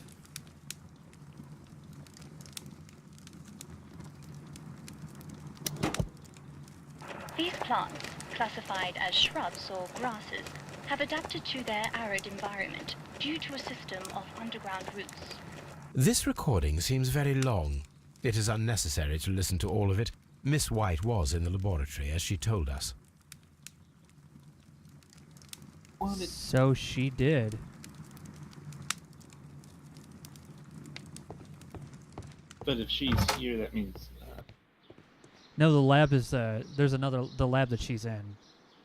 These plants, classified as shrubs or grasses, have adapted to their arid environment due to a system of underground roots. This recording seems very long. It is unnecessary to listen to all of it. Miss White was in the laboratory, as she told us. So she did. But if she's here, that means... No, the lab is, there's the lab that she's in,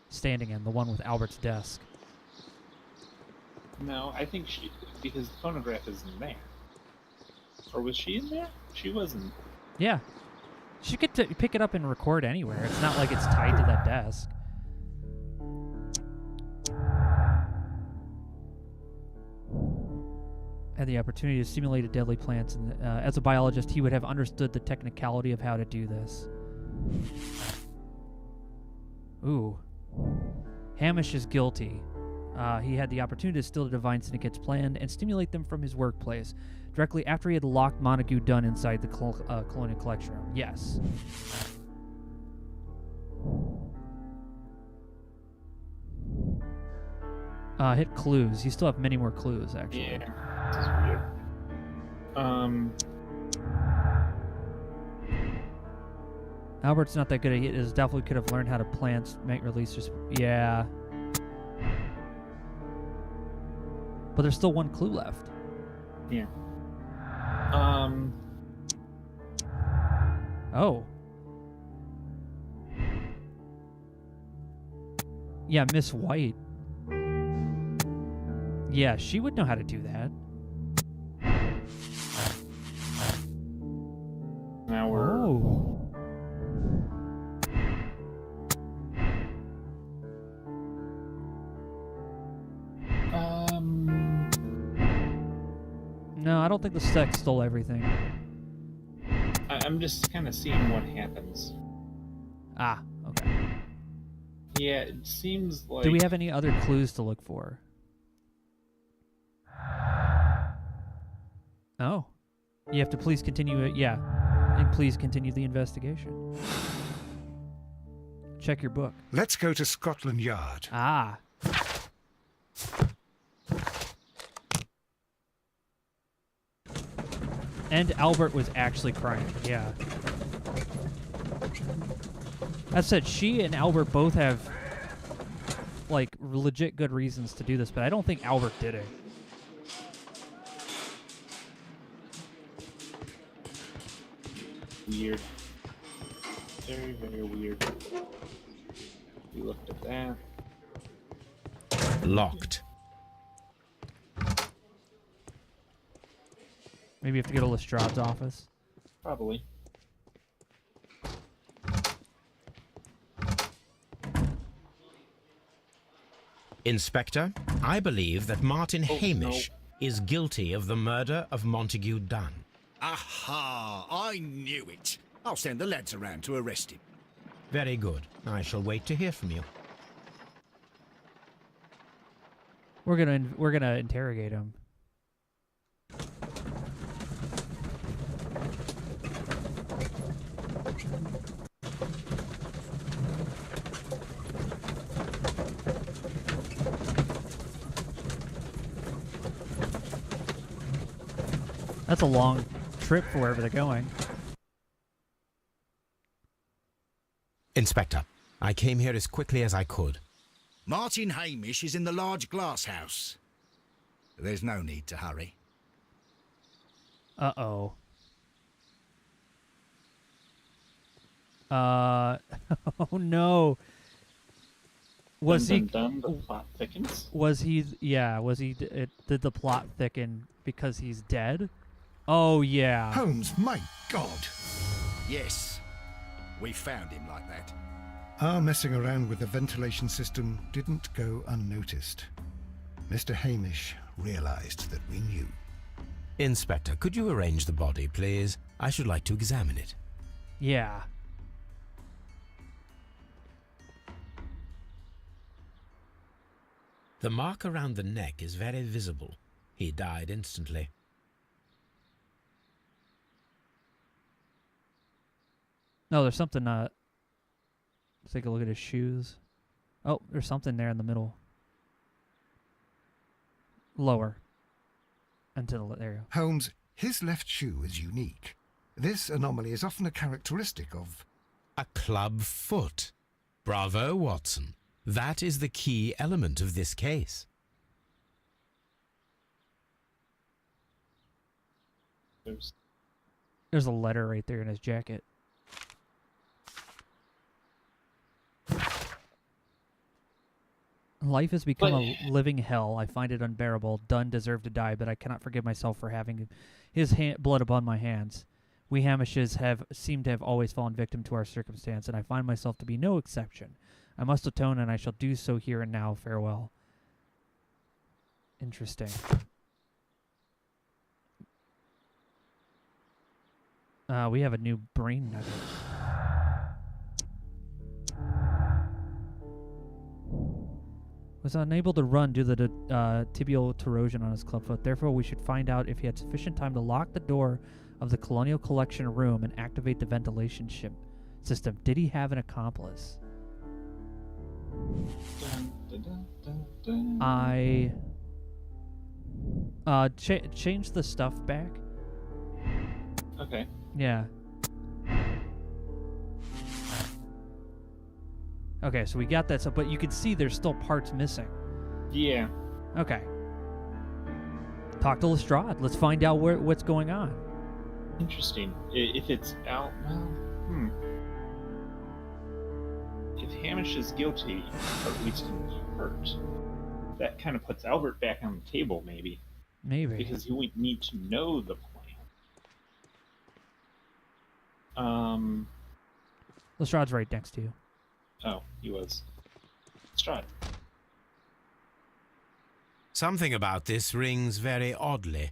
standing in, the one with Albert's desk. No, I think because the phonograph is in there. Or was she in there? She wasn't. Yeah. She could pick it up and record anywhere. It's not like it's tied to that desk. Had the opportunity to simulate deadly plants, and as a biologist, he would have understood the technicality of how to do this. Ooh. Hamish is guilty. He had the opportunity to steal the Divine Syndicate's plan and stimulate them from his workplace, directly after he had locked Montague Dunn inside the Colonial Collection Room. Yes. Hit clues. You still have many more clues, actually. Yeah, this is weird. Albert's not that good at it. It definitely could have learned how to plant, make releases. Yeah. But there's still one clue left. Yeah. Oh. Yeah, Miss White. Yeah, she would know how to do that. Now we're... Oh. No, I don't think the sex stole everything. I'm just kind of seeing what happens. Ah, okay. Yeah, it seems like... Do we have any other clues to look for? Oh. You have to please continue it. Yeah. And please continue the investigation. Check your book. Let's go to Scotland Yard. Ah. And Albert was actually crying. Yeah. That said, she and Albert both have, like, legit good reasons to do this, but I don't think Albert did it. Weird. Very, very weird. We looked at that. Locked. Maybe you have to go to Lestrade's office. Probably. Inspector, I believe that Martin Oh, Hamish is guilty of the murder of Montague Dunn. Aha! I knew it. I'll send the lads around to arrest him. Very good. I shall wait to hear from you. We're gonna interrogate him. That's a long trip for wherever they're going. Inspector, I came here as quickly as I could. Martin Hamish is in the large glass house. There's no need to hurry. Uh-oh. Oh no. Was dun, he? dun, dun, the plot thickens. Was he? Yeah. Was he? Did the plot thicken because he's dead? Oh yeah. Holmes, my God! Yes, we found him like that. Our messing around with the ventilation system didn't go unnoticed. Mr. Hamish realized that we knew. Inspector, could you arrange the body, please? I should like to examine it. Yeah. The mark around the neck is very visible. He died instantly. No, there's something. Let's take a look at his shoes. Oh, there's something there in the middle. Lower. Until there you go. Holmes, his left shoe is unique. This anomaly is often a characteristic of... A club foot. Bravo, Watson. That is the key element of this case. There's a letter right there in his jacket. Life has become a living hell. I find it unbearable. Dunn deserved to die, but I cannot forgive myself for having his blood upon my hands. We Hamishes seem to have always fallen victim to our circumstance, and I find myself to be no exception. I must atone, and I shall do so here and now. Farewell. Interesting. We have a new brain nugget. Was unable to run due to the tibial erosion on his clubfoot. Therefore, we should find out if he had sufficient time to lock the door of the Colonial Collection room and activate the ventilation system. Did he have an accomplice? I change the stuff back. Okay. Yeah. Okay, so we got that stuff, but you can see there's still parts missing. Yeah. Okay. Talk to Lestrade. Let's find out what's going on. Interesting. If it's out, well, If Hamish is guilty, or at least in hurt, that kind of puts Albert back on the table, maybe. Maybe. Because he would need to know the plan. Lestrade's right next to you. Oh, he was. Stride. Something about this rings very oddly.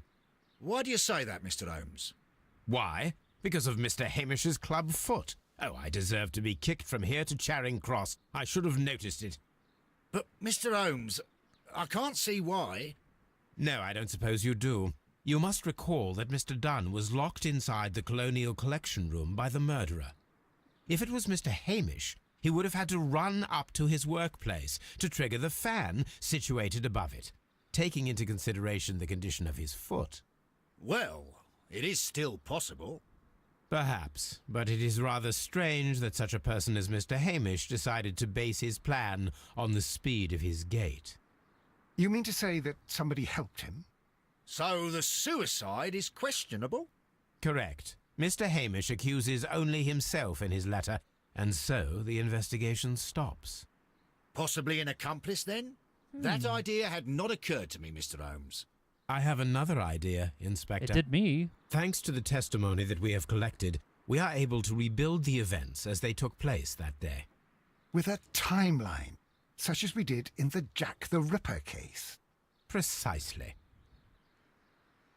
Why do you say that, Mr. Holmes? Why? Because of Mr. Hamish's club foot. Oh, I deserve to be kicked from here to Charing Cross. I should have noticed it. But, Mr. Holmes, I can't see why. No, I don't suppose you do. You must recall that Mr. Dunn was locked inside the Colonial Collection room by the murderer. If it was Mr. Hamish, he would have had to run up to his workplace to trigger the fan situated above it, taking into consideration the condition of his foot. Well, it is still possible. Perhaps, but it is rather strange that such a person as Mr. Hamish decided to base his plan on the speed of his gait. You mean to say that somebody helped him? So the suicide is questionable? Correct. Mr. Hamish accuses only himself in his letter, and so the investigation stops. Possibly an accomplice, then? That idea had not occurred to me, Mr. Holmes. I have another idea, Inspector. It did me. Thanks to the testimony that we have collected, we are able to rebuild the events as they took place that day. With a timeline, such as we did in the Jack the Ripper case. Precisely.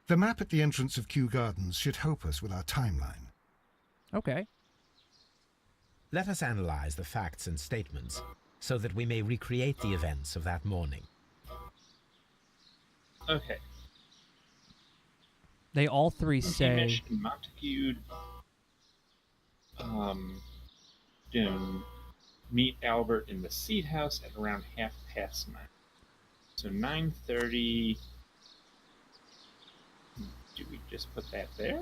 The map at the entrance of Kew Gardens should help us with our timeline. Okay. Let us analyze the facts and statements so that we may recreate the events of that morning. Okay. They all three say... Hamish and Montague meet Albert in the Seed House at around 9:30. So 9:30... Do we just put that there?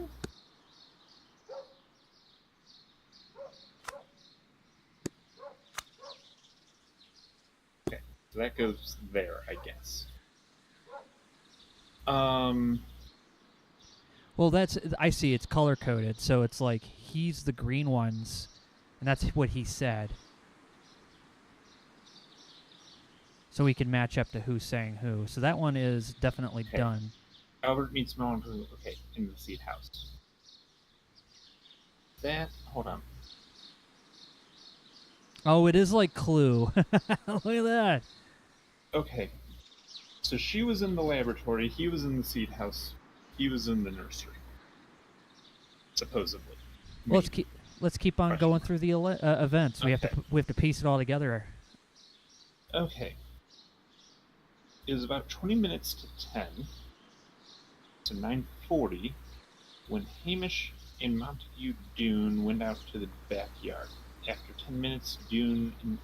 Okay, so that goes there, I guess. Well, that's... I see, it's color-coded, so it's like he's the green ones, and that's what he said. So we can match up to who's saying who. So that one is definitely done. Albert meets Melon, okay, in the Seed House. Hold on. Oh, it is like Clue. Look at that. Okay. So she was in the laboratory, he was in the Seed House, he was in the nursery. Supposedly. Well, let's keep on going through the events. We Okay. have to piece it all together. Okay. It was about 20 minutes to 10. To 9:40, when Hamish and Montague Dune went out to the backyard. After 10 minutes, Dune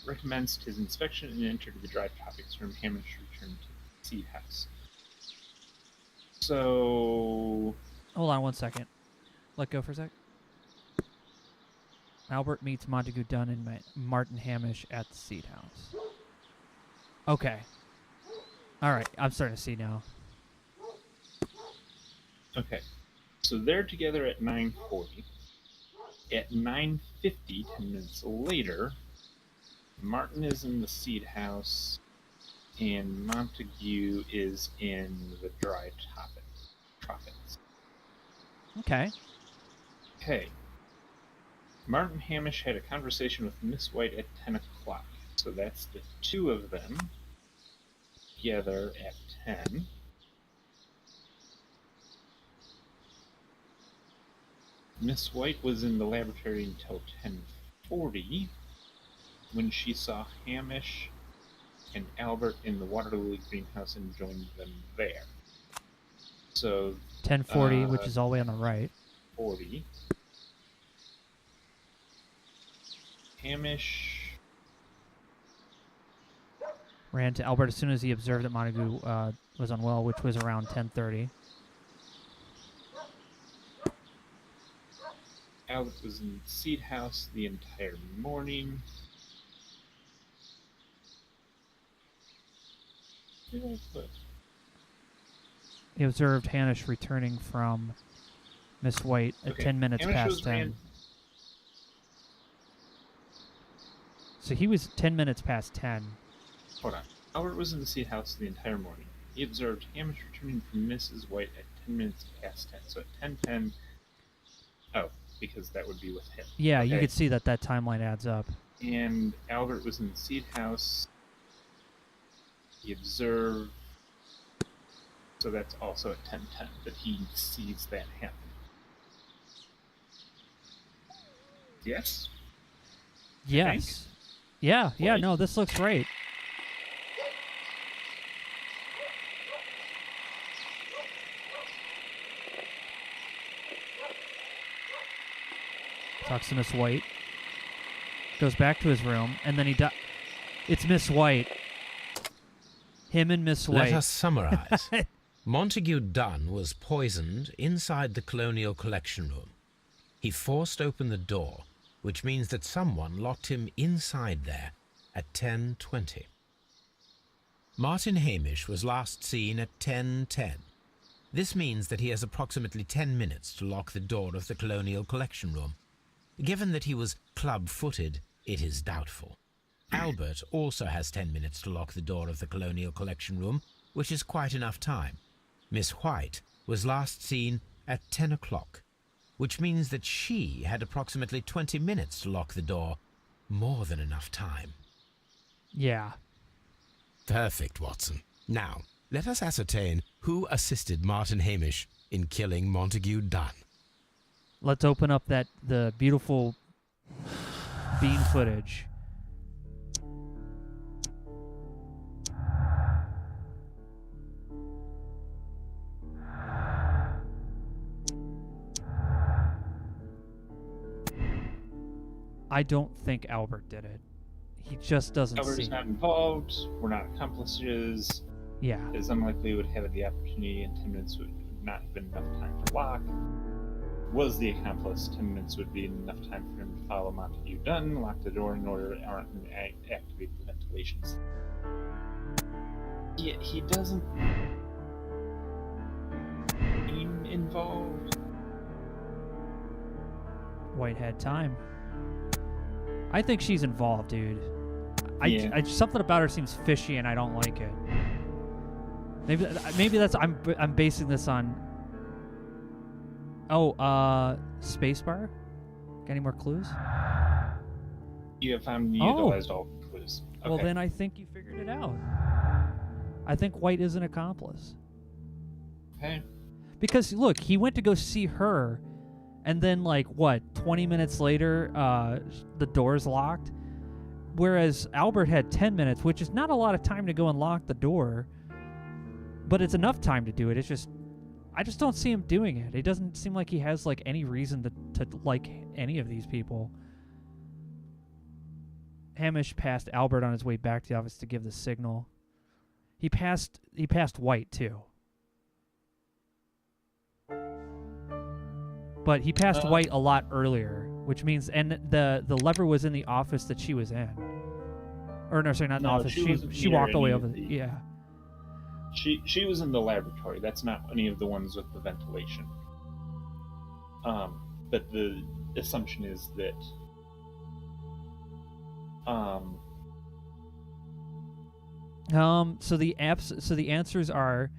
recommenced his inspection and entered the dry topics room. Hamish returned to the Seed House. So... Hold on one second. Let go for a sec. Albert meets Montague Dunn and Martin Hamish at the Seed House. Okay. All right, I'm starting to see now. Okay, so they're together at 9:40. At 9:50, 10 minutes later, Martin is in the Seed House, and Montague is in the dry tropics. Okay. Okay. Martin Hamish had a conversation with Miss White at 10 o'clock, so that's the two of them together at 10. Miss White was in the laboratory until 10:40 when she saw Hamish and Albert in the water lily greenhouse and joined them there. So 10:40, which is all the way on the right. 40. Hamish Ran to Albert as soon as he observed that Montague was unwell, which was around 10:30. Albert was in the Seed House the entire morning. Where did I put? He observed Hamish returning from Miss White at 10 minutes Hamish past was 10. So he was 10 minutes past 10. Hold on. Albert was in the Seed House the entire morning. He observed Hamish returning from Mrs. White at 10 minutes past 10. So at 10:10... Oh, because that would be with him. Yeah, Okay. you could see that timeline adds up. And Albert was in the Seed House. He observed... So that's also at 10:10 that he sees that happen. Yes? Yes. Yeah, Right. no, this looks great. Talks to Miss White. Goes back to his room, and then it's Miss White. Him and Miss White. Let us summarize. Montague Dunn was poisoned inside the Colonial Collection Room. He forced open the door, which means that someone locked him inside there at 10:20. Martin Hamish was last seen at 10:10. This means that he has approximately 10 minutes to lock the door of the Colonial Collection Room. Given that he was club-footed, it is doubtful. Albert also has 10 minutes to lock the door of the Colonial Collection Room, which is quite enough time. Miss White was last seen at 10 o'clock, which means that she had approximately 20 minutes to lock the door. More than enough time. Yeah. Perfect, Watson. Now, let us ascertain who assisted Martin Hamish in killing Montague Dunn. Let's open up the beautiful bean footage. I don't think Albert did it. He just doesn't Albert's see. not involved. We're not accomplices. Yeah. It's unlikely we would have the opportunity, and 10 minutes would not have been enough time for Locke. Was the accomplice, 10 minutes would be enough time for him to follow Montague Dunn, lock the door in order to activate the ventilation system. Yeah, he doesn't seem involved. White had time. I think she's involved, dude. Yeah. Something about her seems fishy, and I don't like it. Maybe that's I'm basing this on. Oh, spacebar. Got any more clues? You have found and utilized all the clues. Okay. Well, then I think you figured it out. I think White is an accomplice. Okay. Because look, he went to go see her, and then 20 minutes later, the door's locked. Whereas Albert had 10 minutes, which is not a lot of time to go and lock the door, but it's enough time to do it. It's just, I just don't see him doing it. It doesn't seem like he has any reason to like any of these people. Hamish passed Albert on his way back to the office to give the signal. He passed White too. But he passed White a lot earlier, which means, and the lever was in the office that she was in. Or no, sorry, not in the office. She walked all the way over. Yeah. She was in the laboratory. That's not any of the ones with the ventilation. But the assumption is that So the answers are: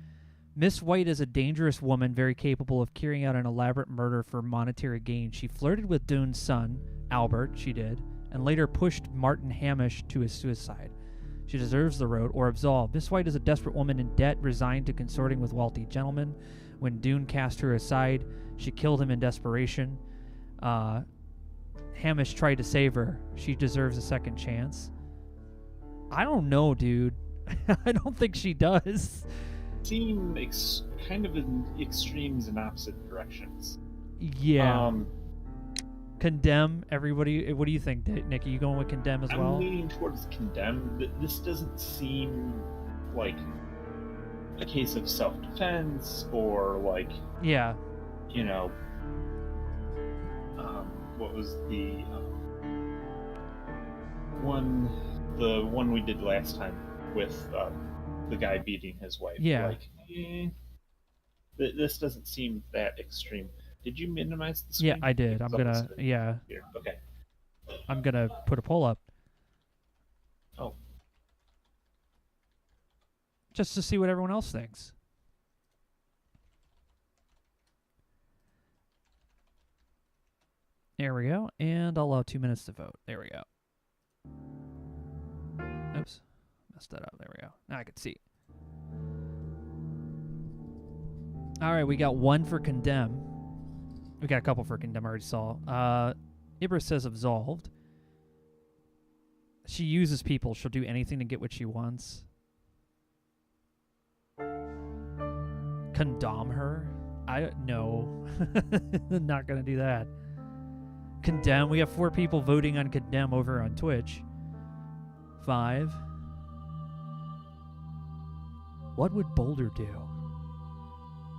Miss White is a dangerous woman, very capable of carrying out an elaborate murder for monetary gain. She flirted with Dune's son, Albert, she did, and later pushed Martin Hamish to his suicide. She deserves the road or absolved. Miss White is a desperate woman in debt, resigned to consorting with wealthy gentlemen. When Dune cast her aside, she killed him in desperation. Hamish tried to save her. She deserves a second chance. I don't know, dude. I don't think she does. Seem kind of in extremes in opposite directions. Yeah. Condemn, everybody. What do you think, Nick? Are you going with condemn as well? I'm leaning towards condemn. This doesn't seem like a case of self-defense or yeah. What was the one we did last time with the guy beating his wife? Yeah. This doesn't seem that extreme. Did you minimize the screen? Yeah, I did. I'm gonna. Yeah. Here. Okay. I'm gonna put a poll up. Oh. Just to see what everyone else thinks. There we go. And I'll allow 2 minutes to vote. There we go. Oops. Messed that up. There we go. Now I can see. All right, we got one for condemn. We got a couple for condemn, I already saw. Ibra says absolved. She uses people. She'll do anything to get what she wants. Condemn her? No. Not going to do that. Condemn. We have 4 people voting on condemn over on Twitch. 5. What would Boulder do?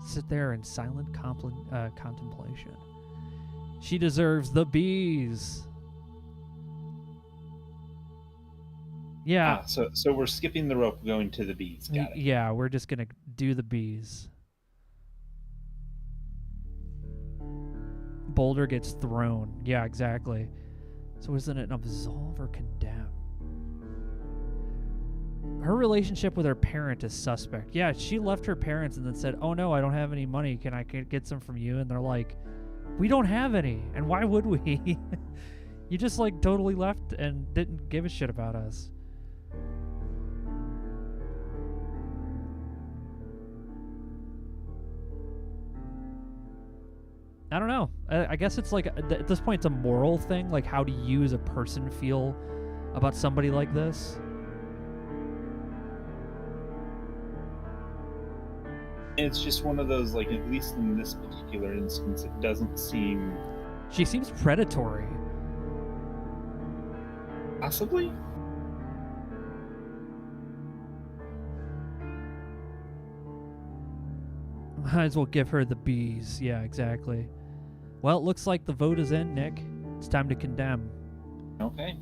Sit there in silent contemplation. She deserves the bees. Yeah. So we're skipping the rope, going to the bees. Got it. Yeah, we're just gonna do the bees. Boulder gets thrown. Yeah, exactly. So isn't it an absolve or condemn? her relationship with her parent is suspect. Yeah, she left her parents and then said, "Oh no, I don't have any money. Can I get some from you?" And they're like, "We don't have any. And why would we? You just like totally left and didn't give a shit about us." I don't know. I guess it's like, at this point, it's a moral thing. Like, how do you as a person feel about somebody like this? It's just one of those, like, at least in this particular instance, it doesn't seem... She seems predatory. Possibly? Might as well give her the B's. Yeah, exactly. Well, it looks like the vote is in, Nick. It's time to condemn. Okay.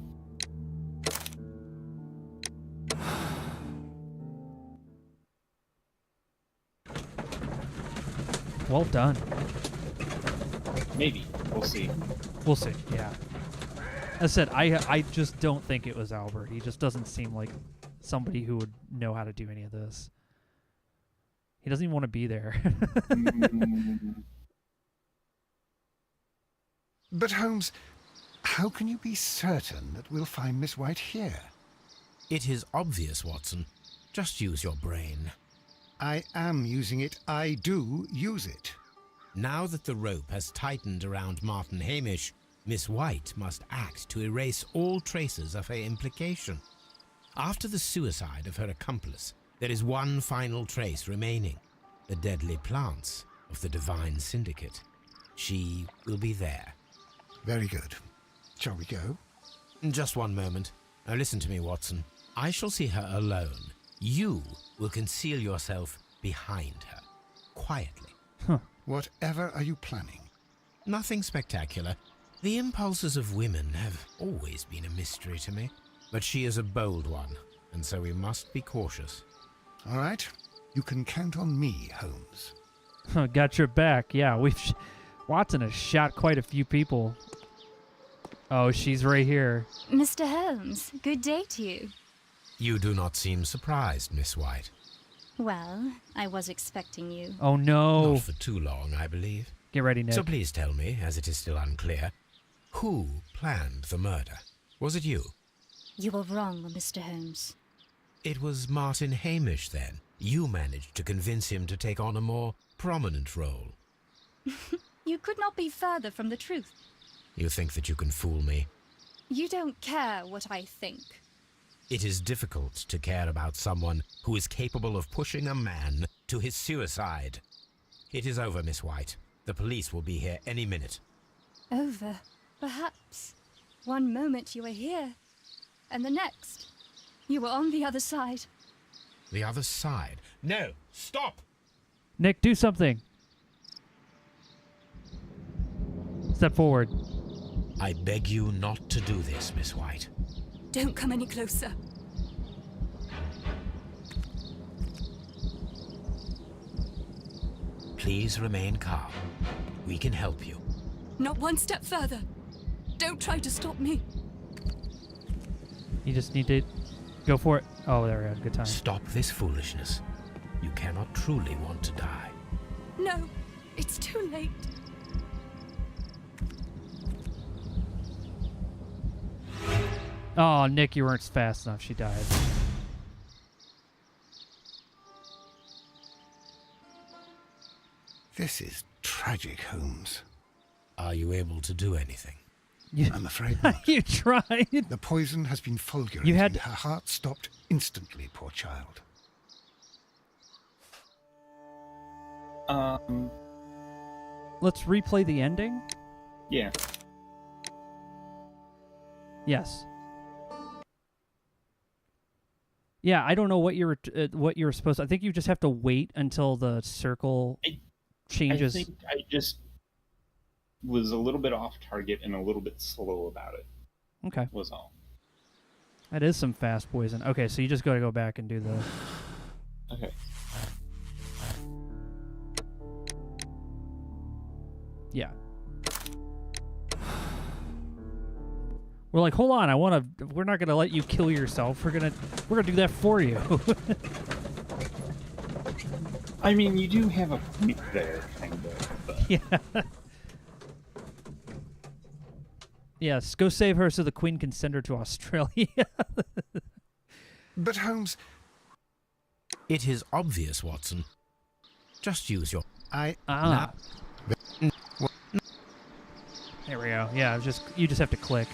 Well done. Maybe. We'll see. We'll see, yeah. As I said, I just don't think it was Albert. He just doesn't seem like somebody who would know how to do any of this. He doesn't even want to be there. But Holmes, how can you be certain that we'll find Miss White here? It is obvious, Watson. Just use your brain. I am using it. I do use it. Now that the rope has tightened around Martin Hamish, Miss White must act to erase all traces of her implication. After the suicide of her accomplice, there is one final trace remaining: the deadly plants of the Divine Syndicate. She will be there. Very good. Shall we go? Just one moment. Now listen to me, Watson. I shall see her alone. You will conceal yourself behind her, quietly. Whatever are you planning? Nothing spectacular. The impulses of women have always been a mystery to me. But she is a bold one, and so we must be cautious. All right. You can count on me, Holmes. Got your back. Yeah, Watson has shot quite a few people. Oh, she's right here. Mr. Holmes, good day to you. You do not seem surprised, Miss White. Well, I was expecting you. Oh, no. Not for too long, I believe. Get ready, Nick. So please tell me, as it is still unclear, who planned the murder? Was it you? You are wrong, Mr. Holmes. It was Martin Hamish, then. You managed to convince him to take on a more prominent role. You could not be further from the truth. You think that you can fool me? You don't care what I think. It is difficult to care about someone who is capable of pushing a man to his suicide. It is over, Miss White. The police will be here any minute. Over? Perhaps. One moment you were here, and the next, you were on the other side. The other side? No! Stop! Nick, do something. Step forward. I beg you not to do this, Miss White. Don't come any closer. Please remain calm. We can help you. Not one step further. Don't try to stop me. You just need to go for it. Oh, there we go. Good time. Stop this foolishness. You cannot truly want to die. No, it's too late. Oh, Nick, you weren't fast enough. She died. This is tragic, Holmes. Are you able to do anything? I'm afraid not. You tried. The poison has been fulgurating. You had... Her heart stopped instantly, poor child. Let's replay the ending? Yeah. Yes. Yeah, I don't know what you're supposed to... I think you just have to wait until the circle changes. I think I just was a little bit off target and a little bit slow about it. Okay. Was all. That is some fast poison. Okay, so you just got to go back and do the... Okay. Yeah. We're like, hold on, we're not gonna let you kill yourself. We're gonna do that for you. I mean, you do have a point there, kind of. But... Yeah. Yes, go save her so the Queen can send her to Australia. But Holmes... It is obvious, Watson. Just use your... There we go. Yeah, you just have to click.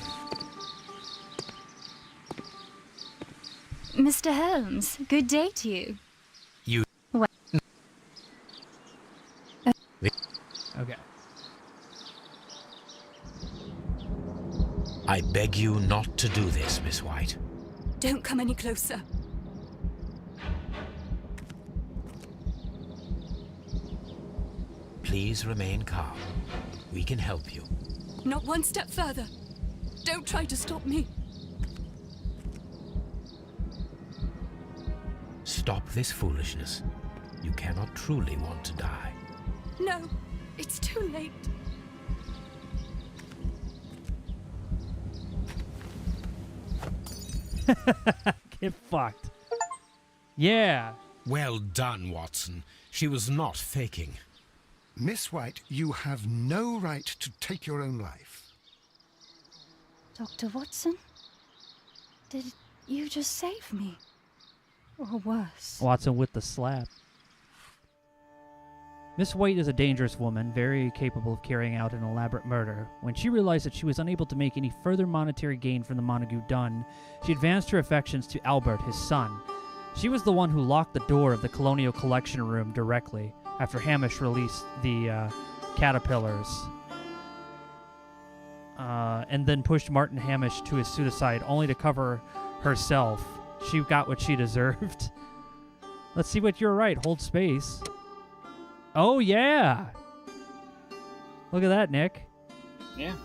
Mr. Holmes, good day to you. What? Okay. I beg you not to do this, Miss White. Don't come any closer. Please remain calm. We can help you. Not one step further. Don't try to stop me. Stop this foolishness. You cannot truly want to die. No, it's too late. Get fucked. Yeah. Well done, Watson. She was not faking. Miss White, you have no right to take your own life. Dr. Watson? Did you just save me? Or worse? Watson with the slap. Miss White is a dangerous woman, very capable of carrying out an elaborate murder. When she realized that she was unable to make any further monetary gain from the Montague done, she advanced her affections to Albert, his son. She was the one who locked the door of the Colonial Collection Room directly after Hamish released the caterpillars. And then pushed Martin Hamish to his suicide, only to cover herself. She got what she deserved. Let's see what you're right. Hold space. Oh, yeah. Look at that, Nick. Yeah.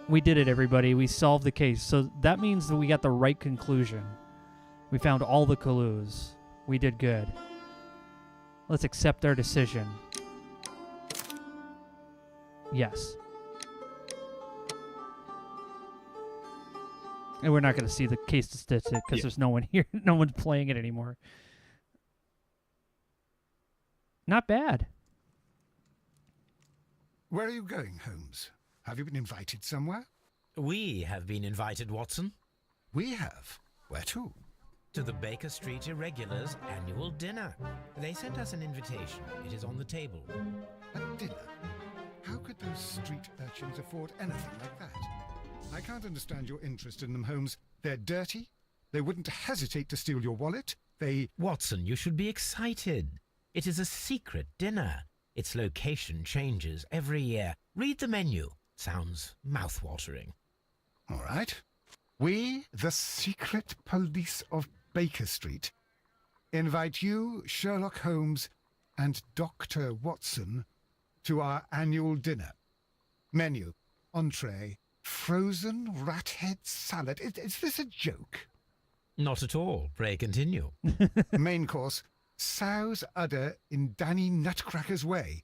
We did it, everybody. We solved the case. So that means that we got the right conclusion. We found all the clues. We did good. Let's accept our decision. Yes. And we're not going to see the case statistic because there's no one here. No one's playing it anymore. Not bad. Where are you going, Holmes? Have you been invited somewhere? We have been invited, Watson. We have? Where to? To the Baker Street Irregulars' annual dinner. They sent us an invitation. It is on the table. A dinner? How could those street urchins afford anything like that? I can't understand your interest in them, Holmes. They're dirty. They wouldn't hesitate to steal your wallet. Watson, you should be excited. It is a secret dinner. Its location changes every year. Read the menu. Sounds mouth-watering. All right. We, the secret police of Baker Street, invite you, Sherlock Holmes, and Dr. Watson to our annual dinner. Menu, entree, frozen rat head salad. Is this a joke? Not at all. Pray continue. Main course, sow's udder in Danny Nutcracker's way.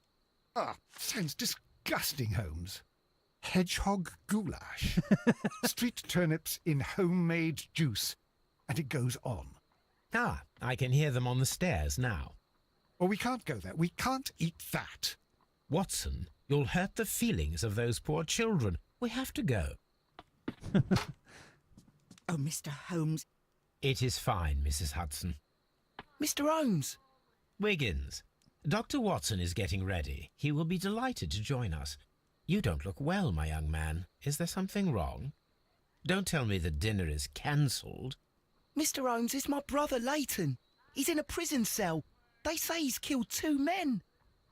Sounds disgusting, Holmes. Hedgehog goulash. Street turnips in homemade juice. And it goes on. I can hear them on the stairs now. Well, we can't go there. We can't eat that. Watson, you'll hurt the feelings of those poor children. We have to go. Oh, Mr. Holmes. It is fine, Mrs. Hudson. Mr. Holmes. Wiggins, Dr. Watson is getting ready. He will be delighted to join us. You don't look well, my young man. Is there something wrong? Don't tell me the dinner is cancelled. Mr. Holmes is my brother Leighton. He's in a prison cell. They say he's killed 2 men.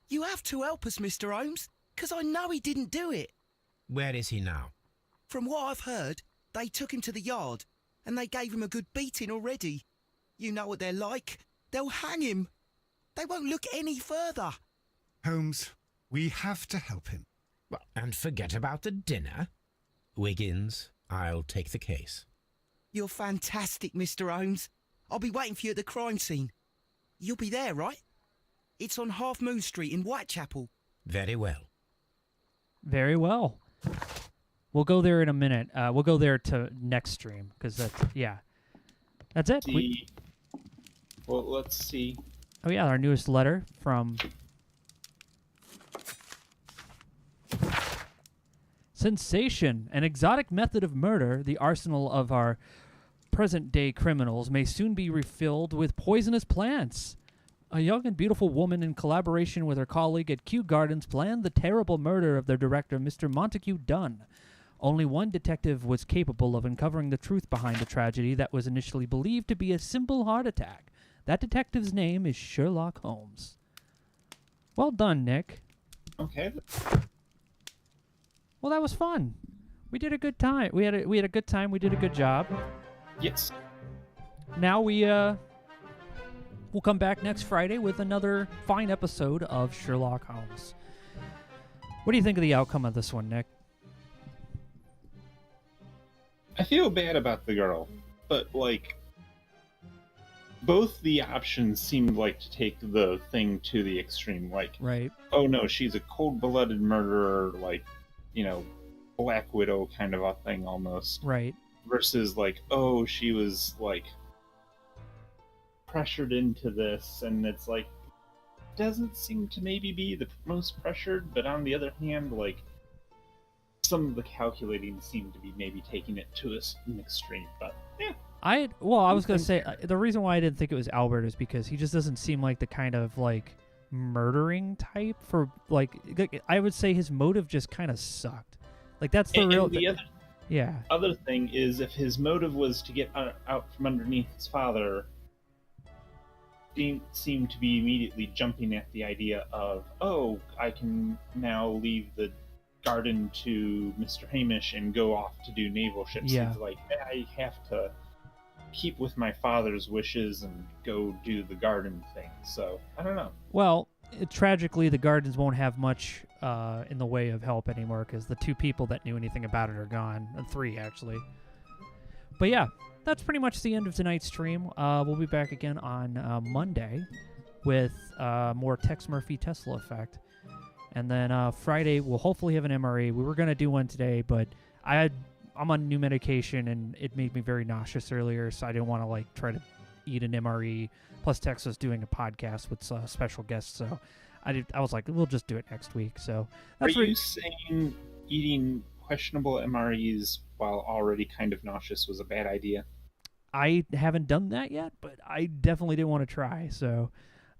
You have to help us, Mr. Holmes, because I know he didn't do it. Where is he now? From what I've heard, they took him to the yard, and they gave him a good beating already. You know what they're like. They'll hang him. They won't look any further. Holmes, we have to help him. Well, and forget about the dinner. Wiggins, I'll take the case. You're fantastic, Mr. Holmes. I'll be waiting for you at the crime scene. You'll be there, right? It's on Half Moon Street in Whitechapel. Very well. Very well. We'll go there in a minute. We'll go there to next stream because that's it. Well, let's see. Oh yeah, our newest letter from Sensation, an exotic method of murder. The arsenal of our present-day criminals may soon be refilled with poisonous plants. A young and beautiful woman, in collaboration with her colleague at Kew Gardens, planned the terrible murder of their director, Mr. Montague Dunn. Only one detective was capable of uncovering the truth behind the tragedy that was initially believed to be a simple heart attack. That detective's name is Sherlock Holmes. Well done, Nick. Okay. Well, that was fun. We did a good time. We had a good time. We did a good job. Yes. Now we'll come back next Friday with another fine episode of Sherlock Holmes. What do you think of the outcome of this one, Nick? I feel bad about the girl, but like both the options seemed like to take the thing to the extreme. Like, right. Oh no, she's a cold-blooded murderer, like, you know, Black Widow kind of a thing almost. Right. Versus like, oh, she was like pressured into this, and it's like doesn't seem to maybe be the most pressured, but on the other hand, like some of the calculating seemed to be maybe taking it to an extreme. But yeah. I was gonna say the reason why I didn't think it was Albert is because he just doesn't seem like the kind of like murdering type for like I would say his motive just kind of sucked. Like that's the real. Other thing is if his motive was to get out from underneath his father, didn't seem to be immediately jumping at the idea of, oh, I can now leave the garden to Mr. Hamish and go off to do naval ships. Yeah. He's like, I have to keep with my father's wishes and go do the garden thing. So, I don't know. Well, tragically, the gardens won't have much in the way of help anymore because the 2 people that knew anything about it are gone. 3, actually. But yeah, that's pretty much the end of tonight's stream. We'll be back again on Monday with more Tex Murphy Tesla Effect. And then Friday, we'll hopefully have an MRE. We were going to do one today, but I'm on new medication, and it made me very nauseous earlier, so I didn't want to like try to eat an MRE. Plus, Tex was doing a podcast with special guests, so I was like, we'll just do it next week. So that's Are you saying eating questionable MREs while already kind of nauseous was a bad idea? I haven't done that yet, but I definitely didn't want to try. So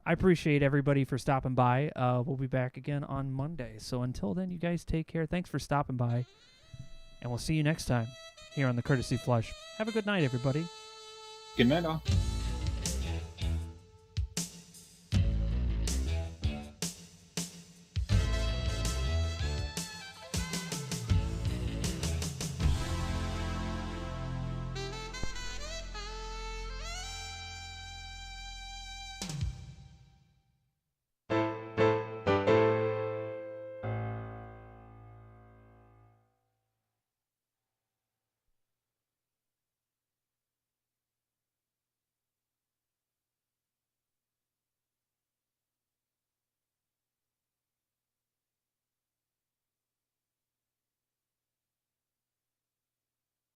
I appreciate everybody for stopping by. We'll be back again on Monday. So until then, you guys take care. Thanks for stopping by. And we'll see you next time here on the Courtesy Flush. Have a good night, everybody. Good night, all.